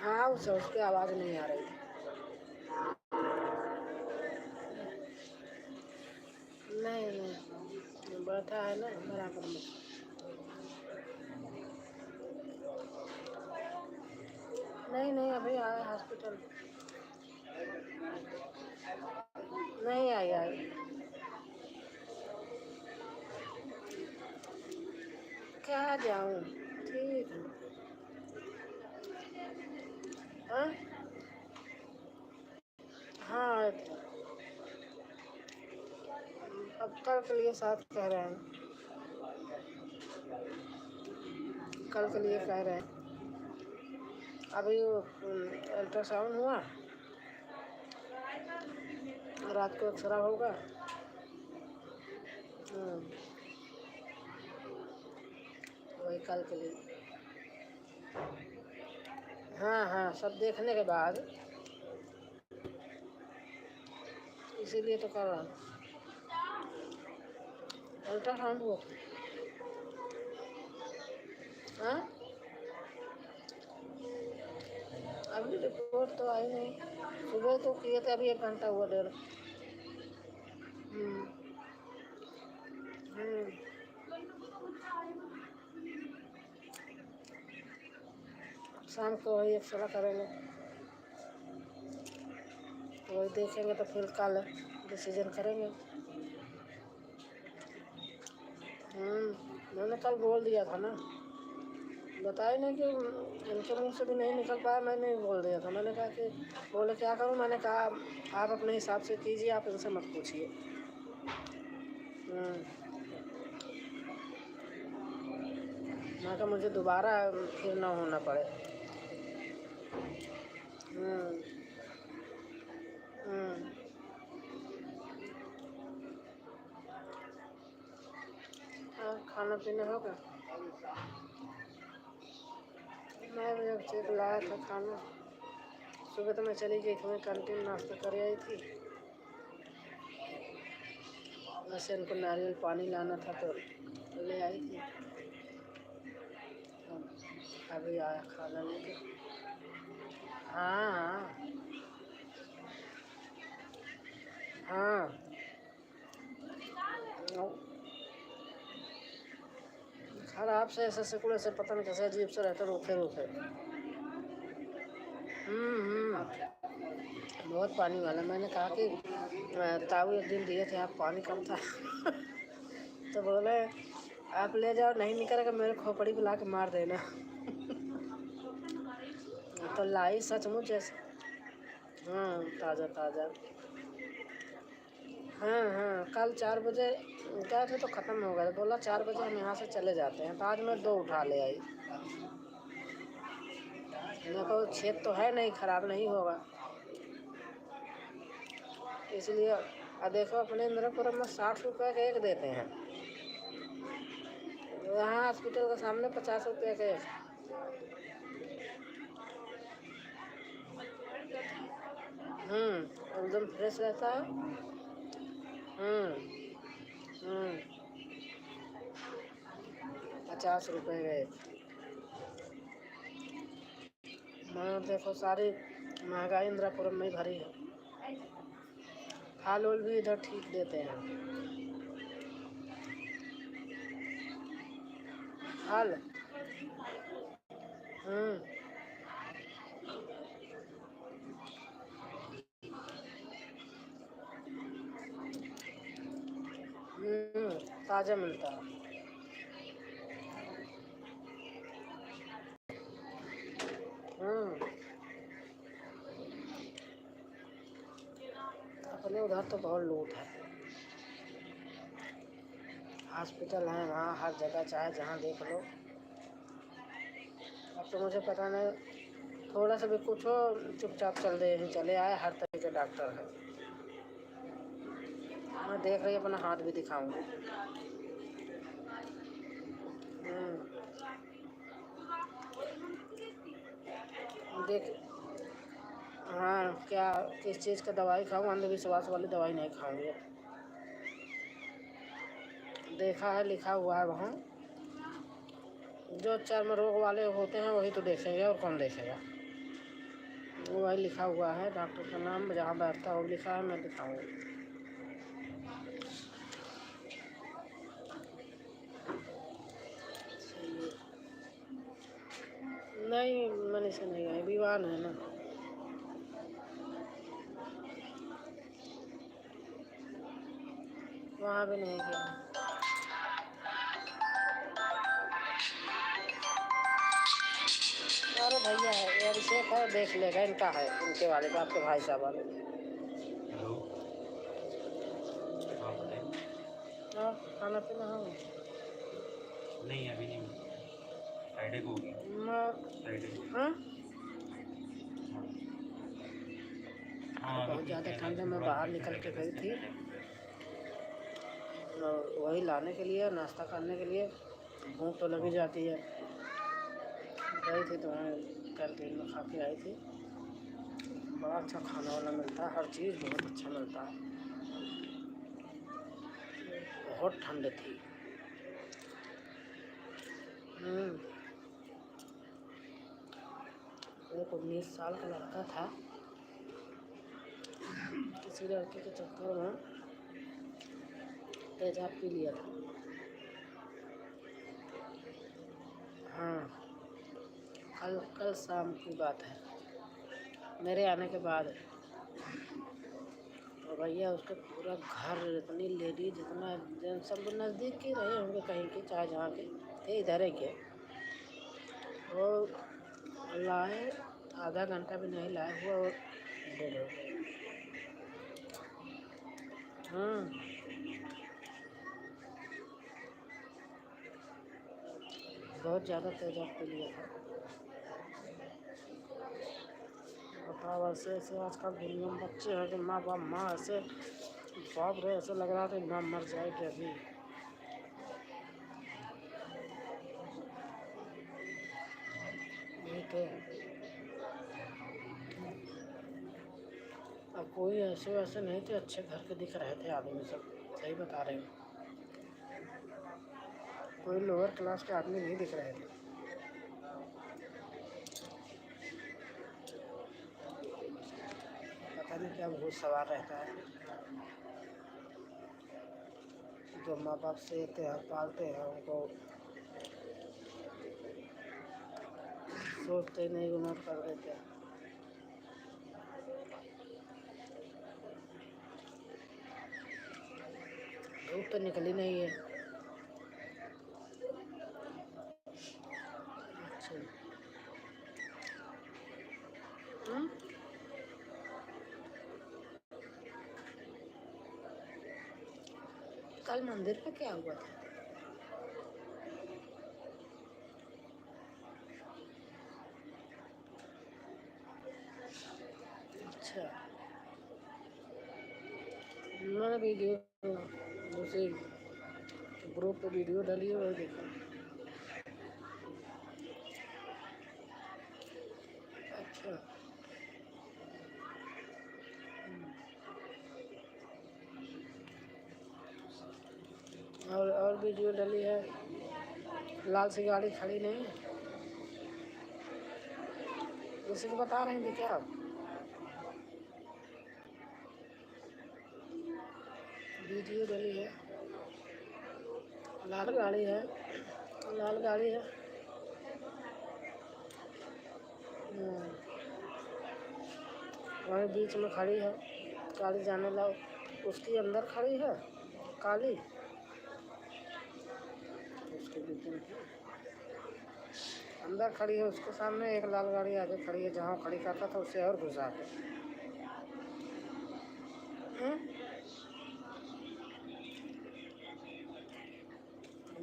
[SPEAKER 2] हाँ उसकी आवाज़ नहीं आ रही। नहीं नहीं बैठा है ना बराबर में। नहीं नहीं अभी आया हॉस्पिटल। नहीं आई। क्या जाऊँ, ठीक है। हाँ हाँ अब कल के लिए साथ कह रहे हैं, कल के लिए कह रहे हैं। अभी अल्ट्रासाउंड हुआ, रात को एक्सरा होगा। वही कल के लिए। हाँ सब देखने के बाद इसीलिए तो कर रहा हूँ। अल्ट्रासाउंड हुआ। हाँ अभी रिपोर्ट तो आई नहीं, सुबह तो किए थे, अभी 1 घंटा हुआ 1.5। हम्म हम्म शाम को वही एक्सरा करेंगे, वही देखेंगे तो फिर कल डिसीजन करेंगे। मैंने कल बोल दिया था ना, बताया नहीं कि इनके मुँह से भी नहीं निकल पाया, मैंने बोल दिया था। मैंने कहा कि बोले क्या करूं, मैंने कहा आप अपने हिसाब से कीजिए, आप इनसे मत पूछिए। मैं कहा मुझे दोबारा फिर ना होना पड़े। खाना पीना होगा। मैं भी अब चेक लाया था खाना। सुबह तो मैं चली गई थी, मैं कैंटीन नाश्ता कर आई थी। वैसे उनको नारियल पानी लाना था तो ले आई थी। अभी आया खाना लेके। हाँ खराब से ऐसे सिकुड़े से पता नहीं कैसे अजीब से रहते, रूखे रूखे। बहुत पानी वाला। मैंने कहा कि ताऊ एक दिन दिए थे, आप पानी कम था। तो बोले आप ले जाओ, नहीं निकलेगा मेरे खोपड़ी को ला के मार देना। तो लाई सचमुच जैसे। ताज़ा ताज़ा। हाँ हाँ, कल 4 बजे गए थे तो ख़त्म हो गया। बोला 4 बजे हम यहाँ से चले जाते हैं, तो आज मैं 2 उठा ले आई। मेरे को छेद तो है नहीं, ख़राब नहीं होगा, इसलिए। देखो अपने इंद्रपुरम में 60 रुपये के एक देते हैं, यहाँ हॉस्पिटल के सामने 50 रुपये के एक। एकदम फ्रेश रहता है। हम्म हम्म 50 रुपये के एक। मैं देखो सारी महंगाई इंद्रपुरम में ही भरी है। फल उल भी इधर ठीक देते हैं। फल हम्म ताज़ा मिलता है। अपने उधर तो बहुत लूट है। हॉस्पिटल है वहाँ हर जगह, चाहे जहाँ देख लो। अब तो मुझे पता नहीं, थोड़ा सा भी कुछ हो चुपचाप चले आए, हर तरह के डॉक्टर है। मैं देख रही अपना हाथ भी दिखाऊंगी। देख, हाँ, क्या किस चीज़ का दवाई खाऊँ? अंधविश्वास वाली दवाई नहीं खाऊंगी। देखा है, लिखा हुआ है वहाँ, जो चर्म रोग वाले होते हैं वही तो देखेंगे, और कौन देखेगा? वही लिखा हुआ है, डॉक्टर का नाम जहाँ बैठता हो लिखा है, मैं दिखाऊंगी। नहीं, मैंने से नहीं गए, विवान है ना। वहाँ भी नहीं गया। अरे भैया है, अभिषेक है, देख लेगा, इनका है, इनके वाले का, आपके भाई साहब वाले।
[SPEAKER 4] हेलो, हाँ बताइए।
[SPEAKER 2] हाँ, खाना पीना हो?
[SPEAKER 4] नहीं अभी नहीं, फ्राइडे को होगी। फ्राइडे को।
[SPEAKER 2] हाँ,
[SPEAKER 4] हाँ
[SPEAKER 2] बहुत ज़्यादा ठंड में बाहर निकल के गई थी, वही लाने के लिए, नाश्ता करने के लिए। भूख तो लगी जाती है, गई थी तो वहाँ कैंटीन में खा के आई थी। बड़ा अच्छा खाना वाला मिलता है, हर चीज़ बहुत अच्छा मिलता है। बहुत ठंड थी। एक 19 साल का लड़का था, किसी लड़के के चक्कर में तेजाब पी लिया था। हाँ, कल शाम की बात है, मेरे आने के बाद। तो भैया उसका पूरा घर, इतनी लेडीज, इतना जन, सब नज़दीक के रहे होंगे, कहीं के, चाहे जहाँ के थे, इधर ही के। वो लाए, आधा घंटा भी नहीं लाए हुआ और डेड हो गए। बहुत ज़्यादा तेजाब पी लिया था। बताओ, ऐसे ऐसे आजकल दुनिया में बच्चे हैं कि माँ ऐसे, बाप रे, ऐसे लग रहा था माँ मर जाएगी अभी। यही तो। अब कोई ऐसे वैसे नहीं थे, अच्छे घर के दिख रहे थे आदमी सब, सही बता रहे हो। कोई लोअर क्लास के आदमी नहीं दिख रहे थे। पता नहीं क्या भूत सवार रहता है, जो माँ बाप सेते हैं, पालते हैं, उनको सोचते ही नहीं, इग्नोर कर देते हैं। धूप तो निकली नहीं है। अच्छा। कल मंदिर पे क्या हुआ था? अच्छा, मैंने वीडियो दूसरे ग्रुप पे वीडियो डाली है और देखा। अच्छा, और वीडियो डाली है, लाल सी गाड़ी खड़ी नहीं है, उसी को बता रहे थे क्या आप? वीडियो डाली है, लाल गाड़ी है, लाल गाड़ी है। वहीं बीच में खड़ी है, गाड़ी जाने लग उसकी अंदर खड़ी है काली, उसके बीच में अंदर खड़ी है, उसके सामने एक लाल गाड़ी आगे खड़ी है, जहाँ खड़ी करता था उससे और घुसा के।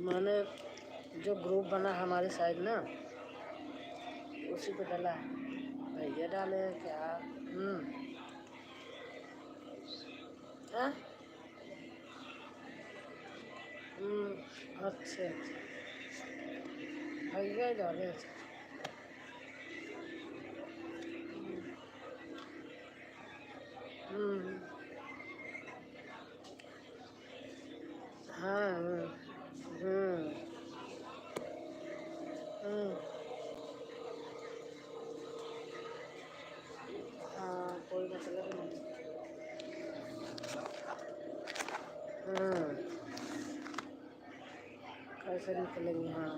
[SPEAKER 2] मैंने जो ग्रुप बना हमारी साइड ना, उसी पे डाला है। भैया डाले हैं क्या? हाँ? अच्छा, भैया ही डाले हैं। हाँ। हाँ, कोई मतलब नहीं। कैसे निकलेंगे? हाँ।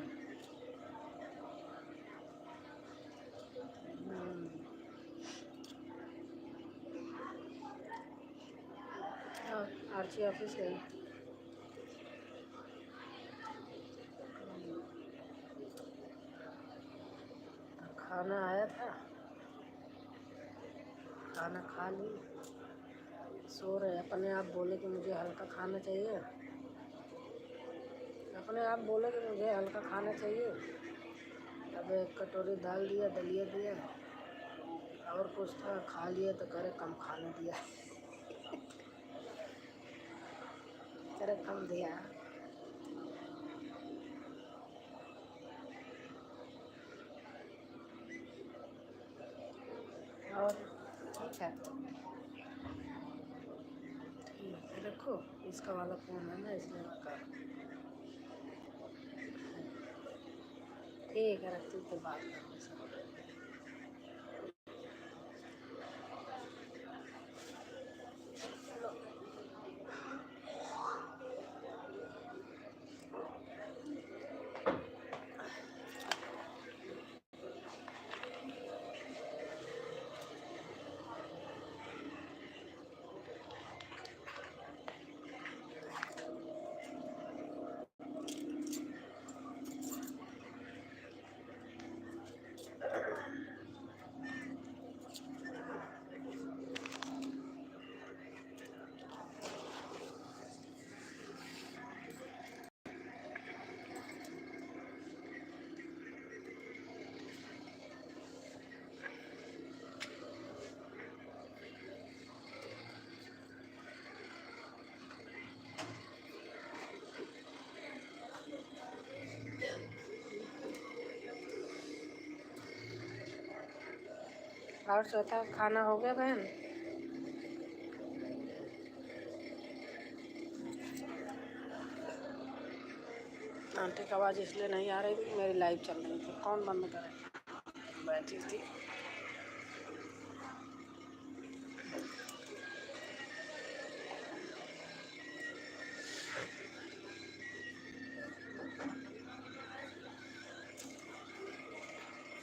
[SPEAKER 2] आरची ऑफिस है। खाना आया था, खाना खा ली, सो रहे। अपने आप बोले कि मुझे हल्का खाना चाहिए, अपने आप बोले कि मुझे हल्का खाना चाहिए। अब एक कटोरी दाल दिया, दलिया दिया, और कुछ था खा लिया तो करे कम खाने दिया। करे कम दिया। और ठीक है, रखो, इसका वाला फ़ोन है ना, इसलिए मैं कर। ठीक है, रखती हूँ, बात करूँ सब। और चौथा खाना हो गया बहन? आंटी की आवाज़ इसलिए नहीं आ रही थी, मेरी लाइव चल रही थी। कौन बंद करे? बैठी थी।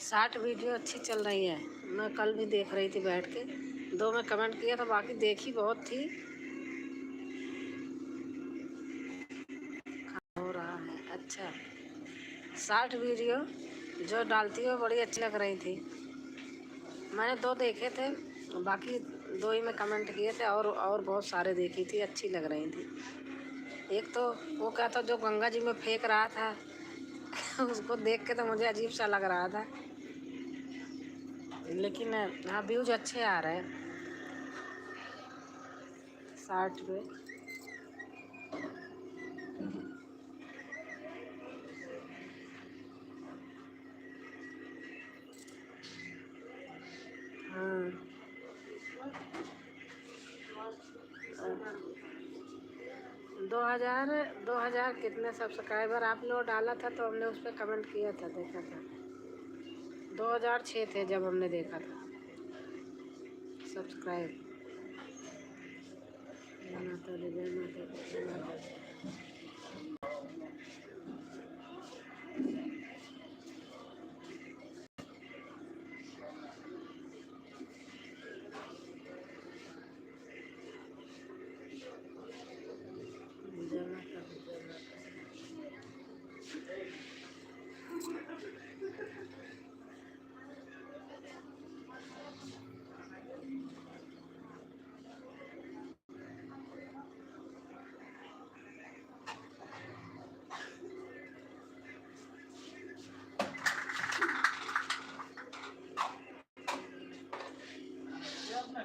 [SPEAKER 2] शॉर्ट वीडियो अच्छी चल रही है, मैं कल भी देख रही थी बैठ के। 2 में कमेंट किया था, बाकी देखी बहुत थी। हो रहा है अच्छा। शॉर्ट वीडियो जो डालती हो बड़ी अच्छी लग रही थी। मैंने 2 देखे थे, बाकी 2 ही में कमेंट किए थे, और बहुत सारे देखी थी, अच्छी लग रही थी। एक तो वो क्या था जो गंगा जी में फेंक रहा था उसको देख के तो मुझे अजीब सा लग रहा था, लेकिन हाँ व्यूज अच्छे आ रहे हैं 60 पे। हाँ 2000 कितने सब्सक्राइबर आप लोग डाला था तो हमने उस पर कमेंट किया था, देखा था 2006 थे जब हमने देखा था सब्सक्राइब। जय माता दी, जय माता दी, जय माता दी। जय माता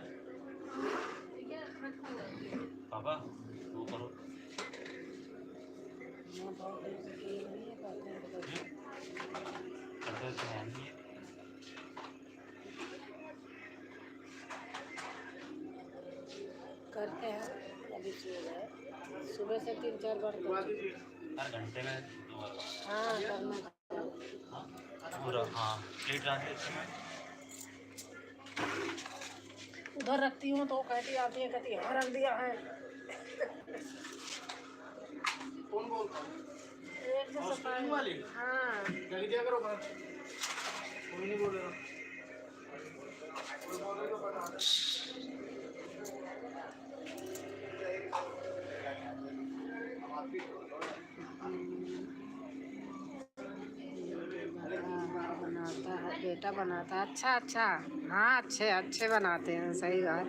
[SPEAKER 2] दी, जय माता
[SPEAKER 4] पापा वो करो।
[SPEAKER 2] दी। मैं बहुत देर से की नहीं है, कहते हैं तो
[SPEAKER 4] अदर तो है नहीं है।
[SPEAKER 2] करते हैं अभी सो गए, सुबह से 3-4 बार कर चुके हैं।
[SPEAKER 4] हर घंटे में 2 बार।
[SPEAKER 2] हाँ करना था।
[SPEAKER 4] हाँ पूरा हाँ प्लेट रखते समय
[SPEAKER 2] उधर रखती हूँ तो कहती आती है, कहती यहाँ रख दिया है।
[SPEAKER 1] कौन बोलता
[SPEAKER 2] एक से सफाई
[SPEAKER 1] वाली?
[SPEAKER 2] हाँ
[SPEAKER 1] जल्दी दिया करो बात, कोई नहीं बोलेगा। कोई बोले तो बता दे। बनाता है बेटा, बनाता है अच्छा अच्छा। हाँ अच्छे बनाते हैं, सही बात,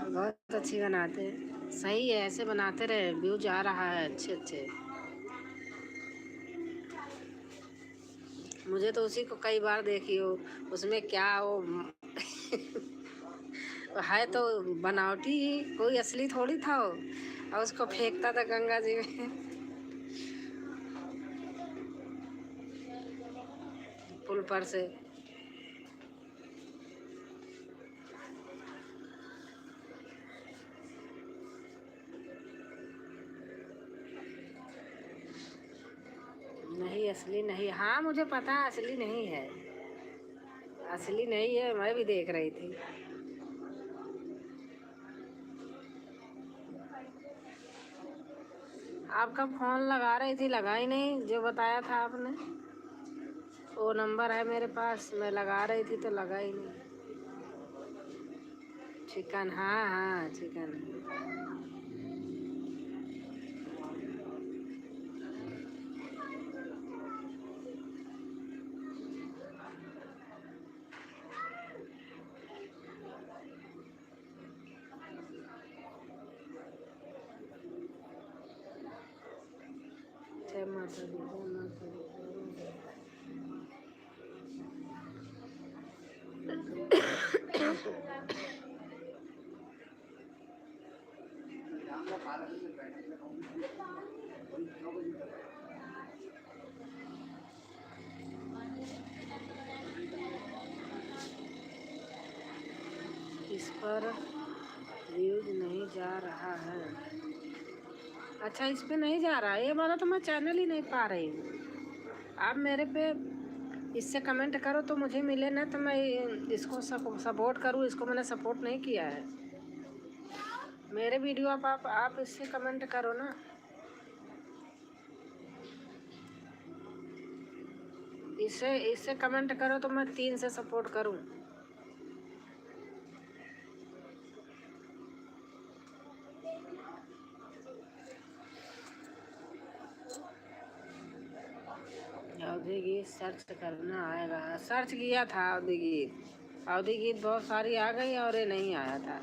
[SPEAKER 1] बहुत अच्छी बनाते हैं। सही है, ऐसे बनाते रहे, व्यूज आ रहा है अच्छे। मुझे तो उसी को कई बार देखी हो, उसमें क्या वो है तो बनावटी ही, कोई असली थोड़ी था वो, और उसको फेंकता था गंगा जी में पुल पर से। नहीं असली नहीं, हाँ मुझे पता है असली नहीं है, असली नहीं है, मैं भी देख रही थी। आपका फोन लगा रही थी, लगा ही नहीं, जो बताया था आपने, वो नंबर है मेरे पास, मैं लगा रही थी तो लगा ही नहीं। चिकन, हाँ चिकन है। जय माता दी, जय माता दी, जय माता दी। इस पर व्यूज नहीं जा रहा है। अच्छा इस पे नहीं जा रहा है, ये वाला तो मैं चैनल ही नहीं पा रही हूँ। आप मेरे पे इससे कमेंट करो तो मुझे मिले ना, तो मैं इसको सपोर्ट करूँ, इसको मैंने सपोर्ट नहीं किया है। मेरे वीडियो आप इससे कमेंट करो ना। इससे कमेंट करो तो मैं 3 से सपोर्ट करूँ। अवधी गीत सर्च करना आएगा, सर्च किया था अवधी गीत बहुत सारी आ गई और ये नहीं आया था।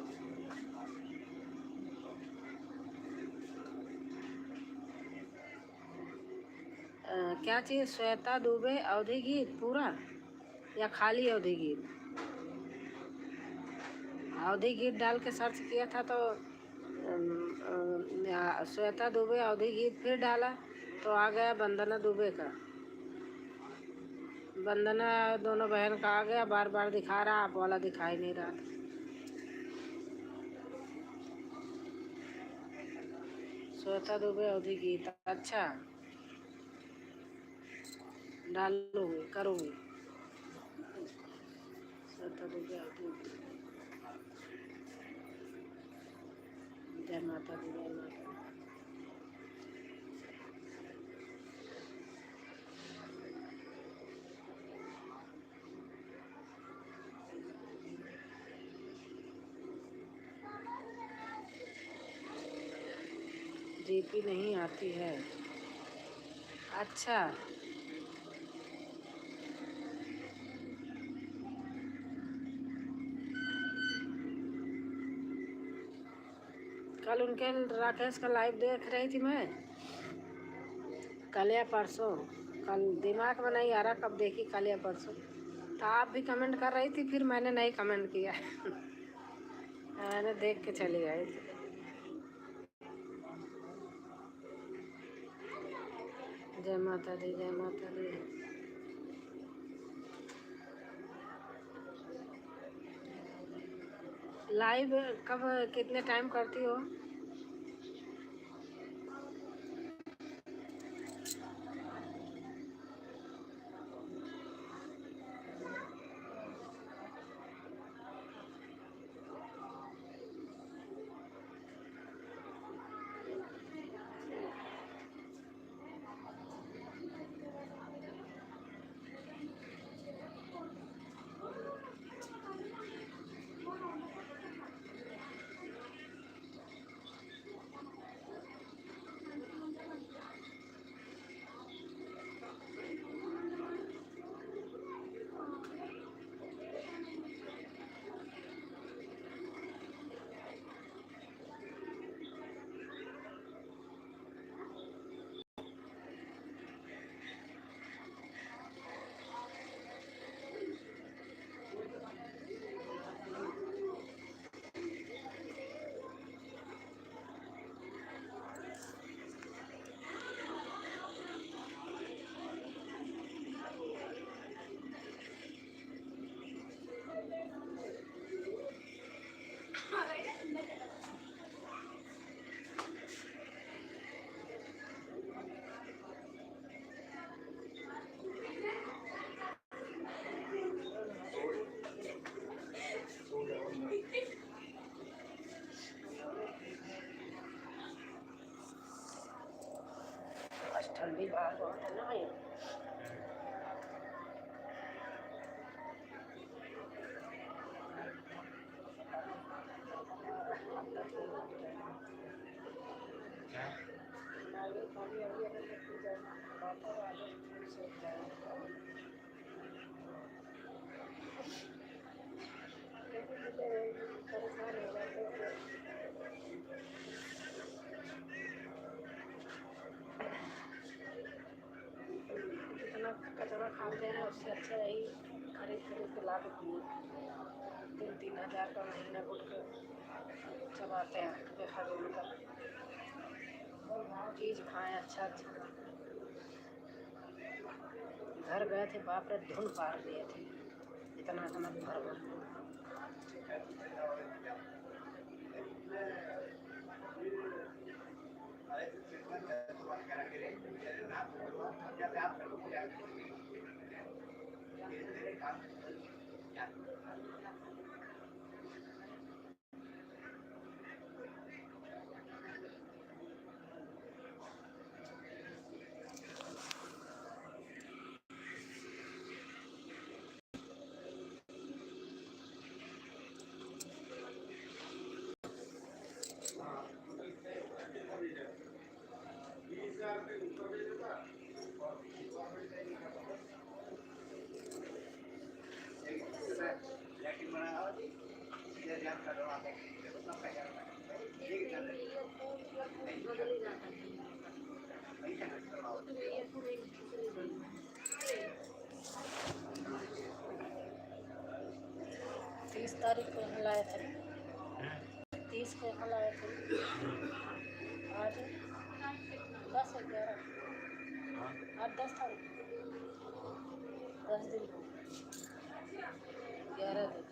[SPEAKER 2] क्या चीज़ श्वेता दुबे अवधि गीत पूरा या खाली अवधि गीत? अवधि गीत डाल के सर्च किया था तो श्वेता दुबे अवधि गीत, फिर डाला तो आ गया वंदना दुबे का। वंदना दोनों बहन का आ गया, बार बार दिखा रहा, आप वाला दिखाई नहीं रहा था। श्वेता दुबे अवधि गीत, अच्छा डालूंगी, करूँगी। श्वेता दुबे अवधि गीत। जय माता दी, जय माता दी। जीपी नहीं आती है, अच्छा कल उनके राकेश का लाइव देख रही थी मैं, कल या परसों, कल दिमाग में नहीं आ रहा कब देखी, कल या परसों। तो आप भी कमेंट कर रही थी, फिर मैंने नहीं कमेंट किया मैंने देख के चली आई थी। जय माता दी, जय माता दी। लाइव कब कितने टाइम करती हो? आज ठंडी बाहर बहुत है ना भैया। जितना कचरा खाते हैं उससे अच्छा यही खरीद खरीद के ला के पिए। 3-3 हज़ार का महीना गुटखा चबाते हैं बेफालतू का। चीज़ खाएं अच्छा अच्छा। घर गए थे, बाप रे धुन पार दिए थे, इतना इतना भर भर। तारीख को यहाँ लाए थे, 30 को यहाँ लाए थे। आज 10-11 आज 10 तारीख, 10 दिन हो, 11 दिन।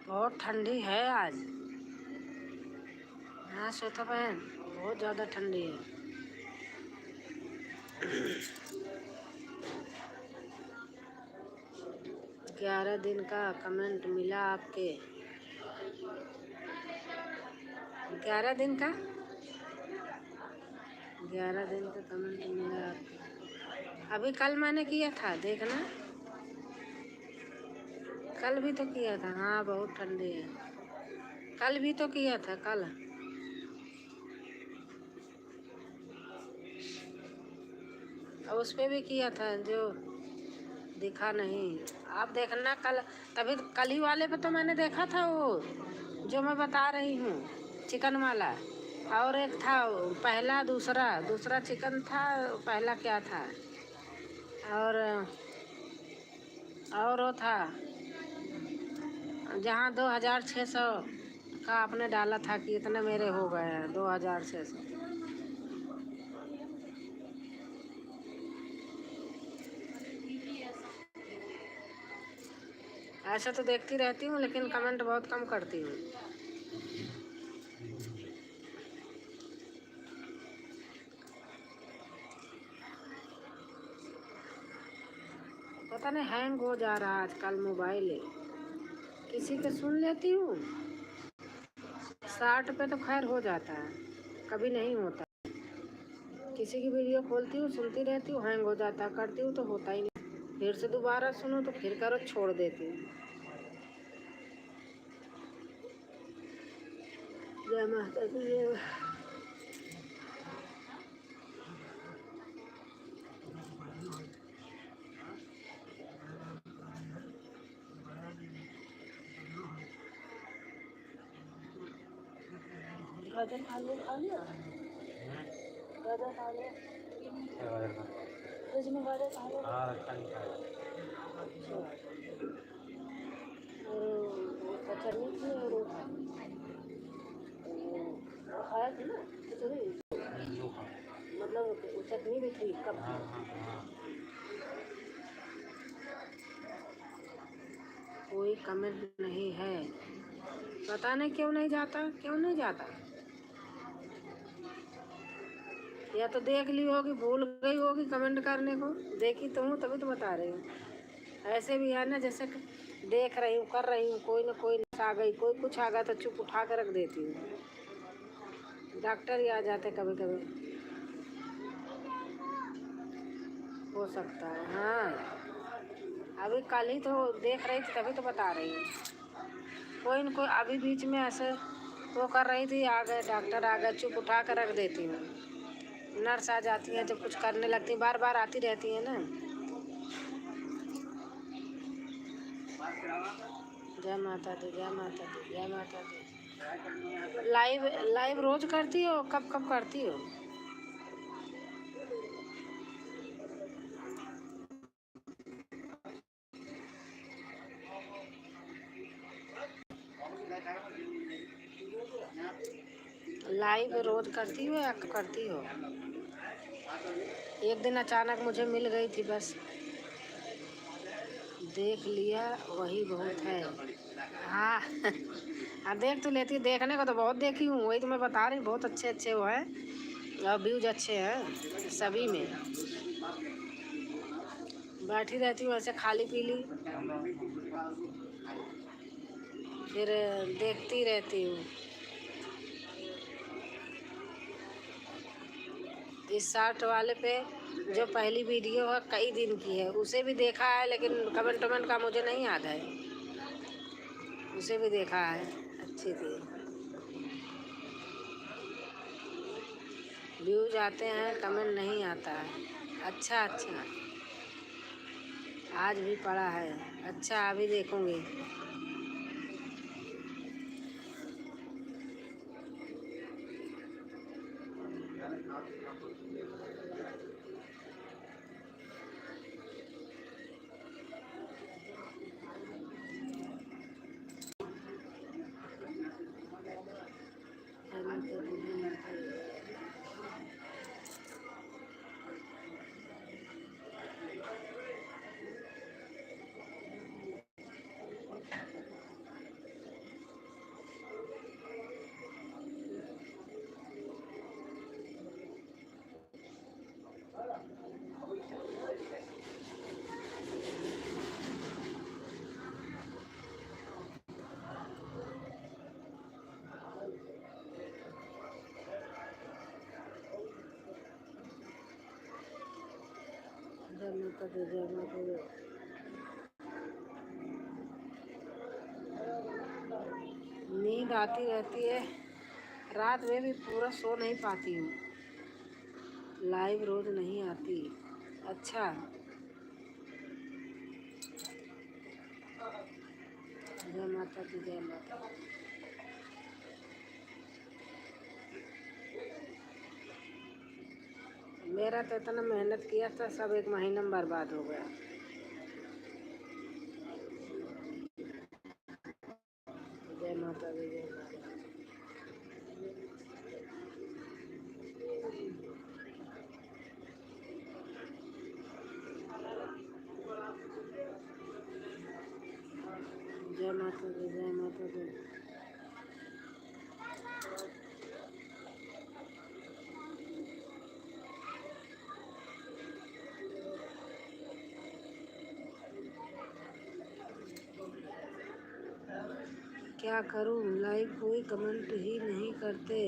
[SPEAKER 2] बहुत ठंडी है आज। हाँ श्वेता बहन, बहुत ज़्यादा ठंडी है। ग्यारह दिन का कमेंट मिला आपके, 11 दिन का 11 दिन का कमेंट मिला आपके। अभी कल मैंने किया था, देखना, कल भी तो किया था। हाँ बहुत ठंडी है, कल भी तो किया था, कल। और उस पे भी किया था जो दिखा नहीं। आप देखना कल, तभी कल ही वाले पे तो मैंने देखा था वो जो मैं बता रही हूँ, चिकन वाला। और एक था पहला, दूसरा चिकन था, पहला क्या था, और वो था जहाँ 2600 का आपने डाला था कि इतने मेरे हो गए हैं 2600। ऐसा तो देखती रहती हूँ लेकिन कमेंट बहुत कम करती हूँ। पता नहीं हैंग हो जा रहा आजकल मोबाइल, किसी के सुन लेती हूँ 60 पे तो खैर हो जाता है, कभी नहीं होता। किसी की वीडियो खोलती हूँ, सुनती रहती हूँ, हैंग हो जाता है, करती हूँ तो होता ही नहीं, फिर से दोबारा सुनो तो फिर करो, छोड़ देती हूँ। जय माता दी। गाजर खा लिया, गाजर खा लिया, फ्रिज में गाजर खा लिया।
[SPEAKER 4] हाँ रखा नहीं खाया।
[SPEAKER 2] और चटनी थी और वो खाया था ना खिचड़ी, मतलब चटनी भी थी कब।
[SPEAKER 4] हाँ हाँ हाँ।
[SPEAKER 2] कोई कमेंट नहीं है, पता नहीं क्यों नहीं जाता। या तो देख ली होगी, भूल गई होगी कमेंट करने को, देखी तो हूँ तभी तो बता रही हूँ। ऐसे भी है ना, जैसे देख रही हूँ, कर रही हूँ, कोई ना कोई आ गई, कोई कुछ आ गया तो चुप उठा कर रख देती हूँ। डॉक्टर ही आ जाते कभी कभी, हो सकता है। हाँ अभी कल ही तो देख रही थी तभी तो बता रही हूँ। कोई न कोई अभी बीच में ऐसे वो कर रही थी, आ गए डॉक्टर, आ गए, चुप उठा कर रख देती हूँ। नर्स आ जाती हैं जब कुछ करने लगती, बार बार आती रहती है ना। जय माता दी, जय माता दी, जय माता दी। लाइव रोज करती हो, कब कब करती हो? लाइव रोज करती हो या करती हो? एक दिन अचानक मुझे मिल गई थी, बस देख लिया वही बहुत है। हाँ हाँ देख तो लेती, देखने को तो बहुत देखी हूँ, वही तो मैं बता रही हूँ, बहुत अच्छे अच्छे वो है और व्यूज अच्छे हैं सभी में। बैठी रहती हूँ ऐसे खाली पीली, फिर देखती रहती हूँ। इस शॉर्ट वाले पे जो पहली वीडियो है कई दिन की है, उसे भी देखा है, लेकिन कमेंट वमेंट का मुझे नहीं याद है। उसे भी देखा है, अच्छी थी। व्यूज आते हैं, कमेंट नहीं आता है। अच्छा अच्छा, आज भी पड़ा है। अच्छा अभी देखूंगी। जय माता दी, जय माता दी। नींद आती रहती है, रात में भी पूरा सो नहीं पाती हूँ, लाइव रोज नहीं आती। अच्छा जय माता दी, जय माता दी। मेरा तो इतना मेहनत किया था, सब एक महीना में बर्बाद हो गया। जय माता दी, जय माता दी। जय माता दी, जय माता दी। क्या करूं, लाइक कोई कमेंट ही नहीं करते।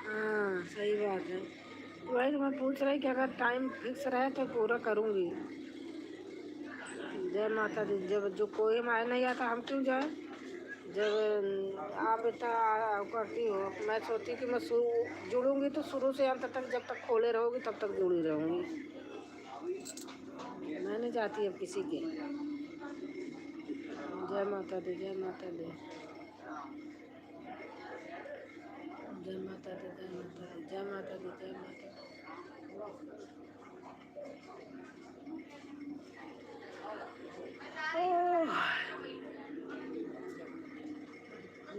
[SPEAKER 2] हाँ सही बात है, वही तो मैं पूछ रही कि अगर टाइम फिक्स रहे तो पूरा करूंगी। जय माता दी। जब जो कोई हमारे नहीं आता हम क्यों जाए, जब आप इतना करती हो, मैं सोचती कि मैं जुड़ूंगी तो शुरू से अंत तक, जब तक खोले रहोगी तब तक जुड़ी रहूंगी। मैं नहीं जाती अब किसी के। जय माता दी, जय माता दी। जय माता दी, जय माता दी, जय माता दी, जय माता दी।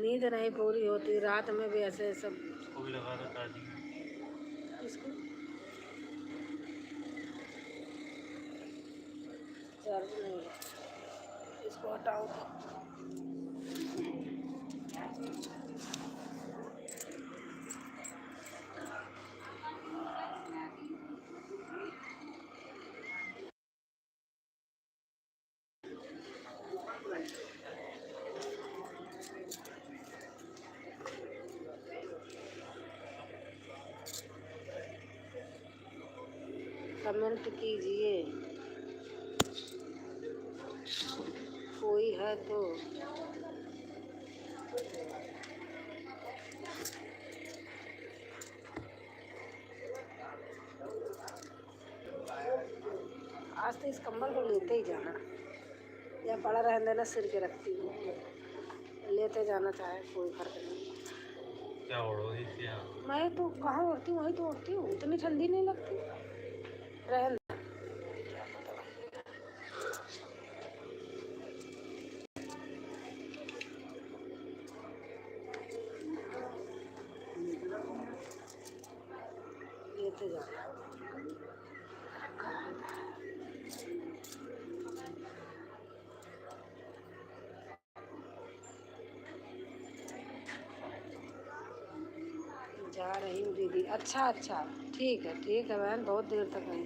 [SPEAKER 2] नींद नहीं पूरी होती, रात में भी ऐसे सब।
[SPEAKER 4] इसको भी लगा दो चार्जिंग।
[SPEAKER 2] इसको चार्ज नहीं है, इसको हटाओ तो। कमेंट कीजिए, कोई है तो। आज तो इस कंबल को लेते ही जाना, या पड़ा रहने देना, सिर के रखती हूँ, लेते जाना चाहे कोई फर्क नहीं।
[SPEAKER 4] क्या ओढ़ोगी क्या?
[SPEAKER 2] मैं तो कहाँ उड़ती हूँ, वही तो उड़ती हूँ, इतनी ठंडी नहीं लगती। रहने लेते जाना। रही हूँ दीदी। अच्छा अच्छा, ठीक है बहन, बहुत देर तक नहीं।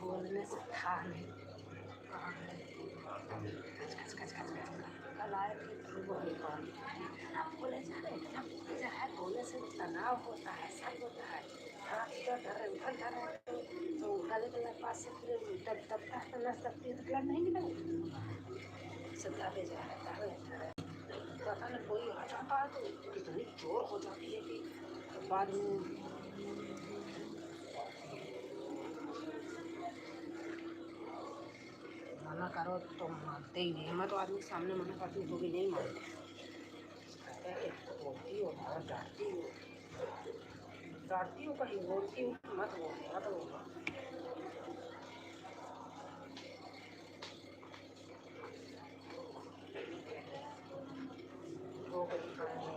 [SPEAKER 2] बोलने से था नहीं, कहाँ है? खच खच खच खच खच। कल आए थे तो वही कौन आप बोले जा रहे हैं, आप बोले जा रहे हैं, बोलने से तनाव होता है, सब होता है। हाथ इधर धर रहे उधर धर रहे तो गले के पास से फिर दबता है तो नस दबती है तो ब्लड नहीं निकलेगा। सब दाबे जा रहे हैं। पता नहीं कोई हटाता है तो कितनी जोर हो जाती है कि बाद में मना करो तो मानते ही नहीं। मैं तो आदमी के सामने मना करती हूँ तो भी नहीं मानते। कहते हैं कि बोलती हो और डांटती हो कहीं, बोलती हूँ मत बोलो। वो कहीं करेंगे।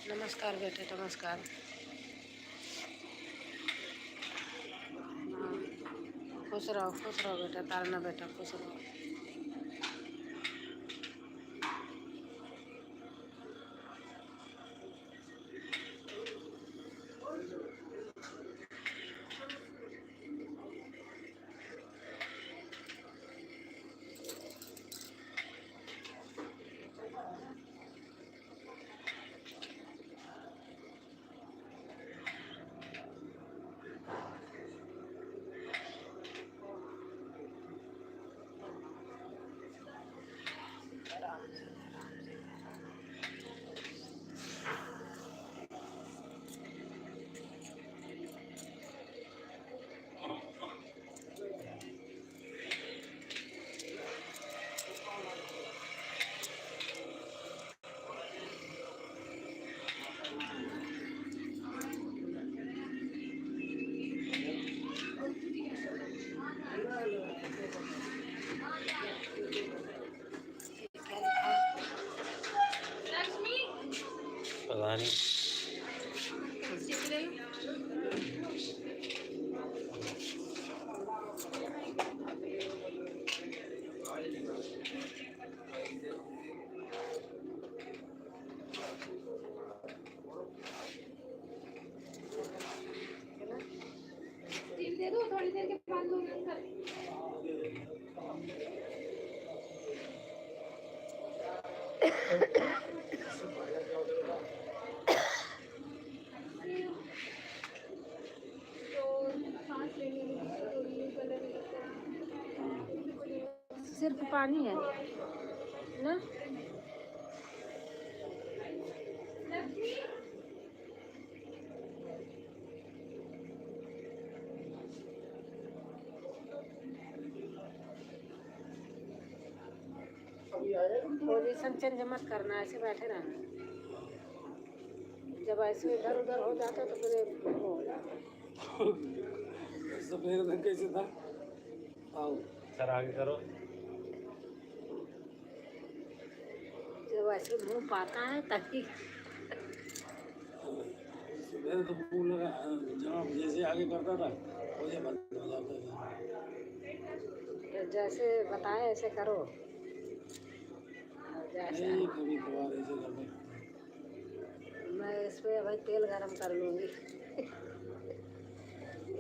[SPEAKER 2] नमस्कार बेटे, नमस्कार। खुश रहो बेटा, तारना बेटा, खुश रहो।
[SPEAKER 4] पता नहीं।
[SPEAKER 2] सिर्फ पानी है ना। पोजीशन चेंज मत करना, ऐसे बैठे रहना। जब ऐसे इधर उधर हो जाता तो फिर वो हो जाता।
[SPEAKER 1] सफेद रंग कैसे था? आओ
[SPEAKER 4] सर आगे करो।
[SPEAKER 2] जब ऐसे मुंह पाता है तभी
[SPEAKER 1] सफेद तो फूल लगा जनाब जैसे आगे करता था वैसे बंद हो जाता था।
[SPEAKER 2] जैसे बताए ऐसे करो। जैसे
[SPEAKER 1] नहीं कभी कभार ऐसे करता।
[SPEAKER 2] मैं इस पे भाई तेल गरम कर लूँगी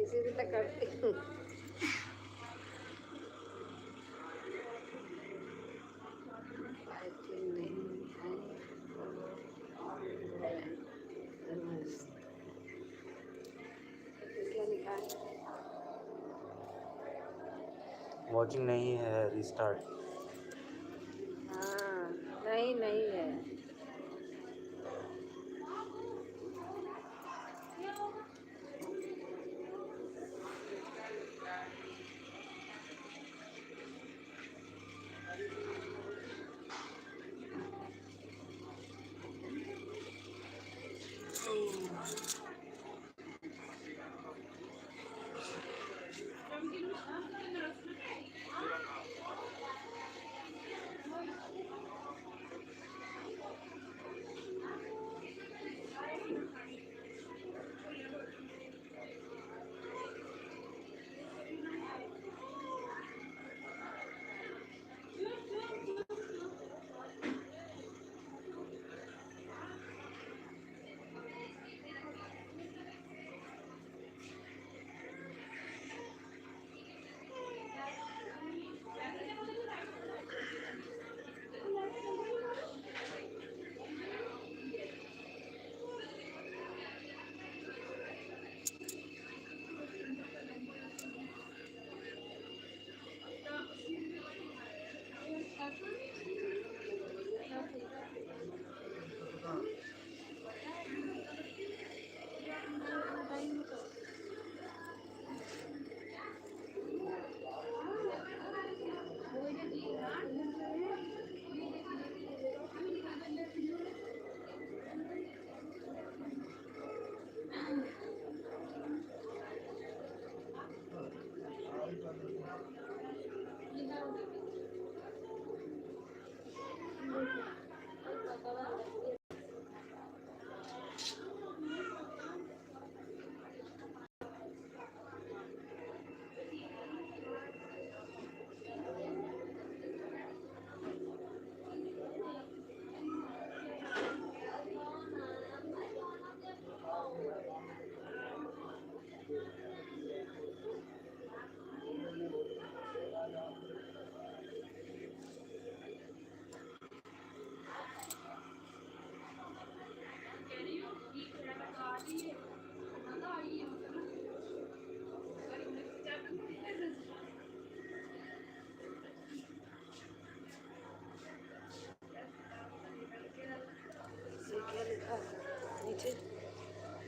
[SPEAKER 2] इसीलिए तो करती हूँ। क्या लिखा है?
[SPEAKER 4] वॉचिंग नहीं है, रिस्टार्ट।
[SPEAKER 2] हाँ नहीं नहीं है।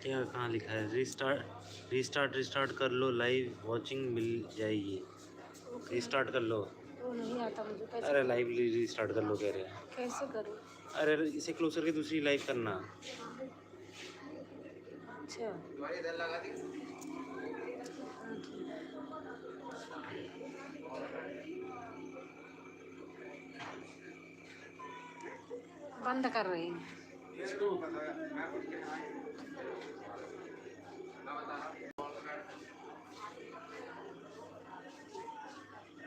[SPEAKER 4] क्या कहाँ लिखा है? रिस्टार्ट कर लो, लाइव वॉचिंग मिल जाएगी। रिस्टार्ट कर लो।
[SPEAKER 2] वो नहीं आता मुझे, कैसे
[SPEAKER 4] अरे लाइव रिस्टार्ट कर लो कह रहे हैं।
[SPEAKER 2] कैसे करूँ?
[SPEAKER 4] अरे इसे क्लोज करके दूसरी लाइव करना।
[SPEAKER 2] अच्छा बंद कर रही हूँ।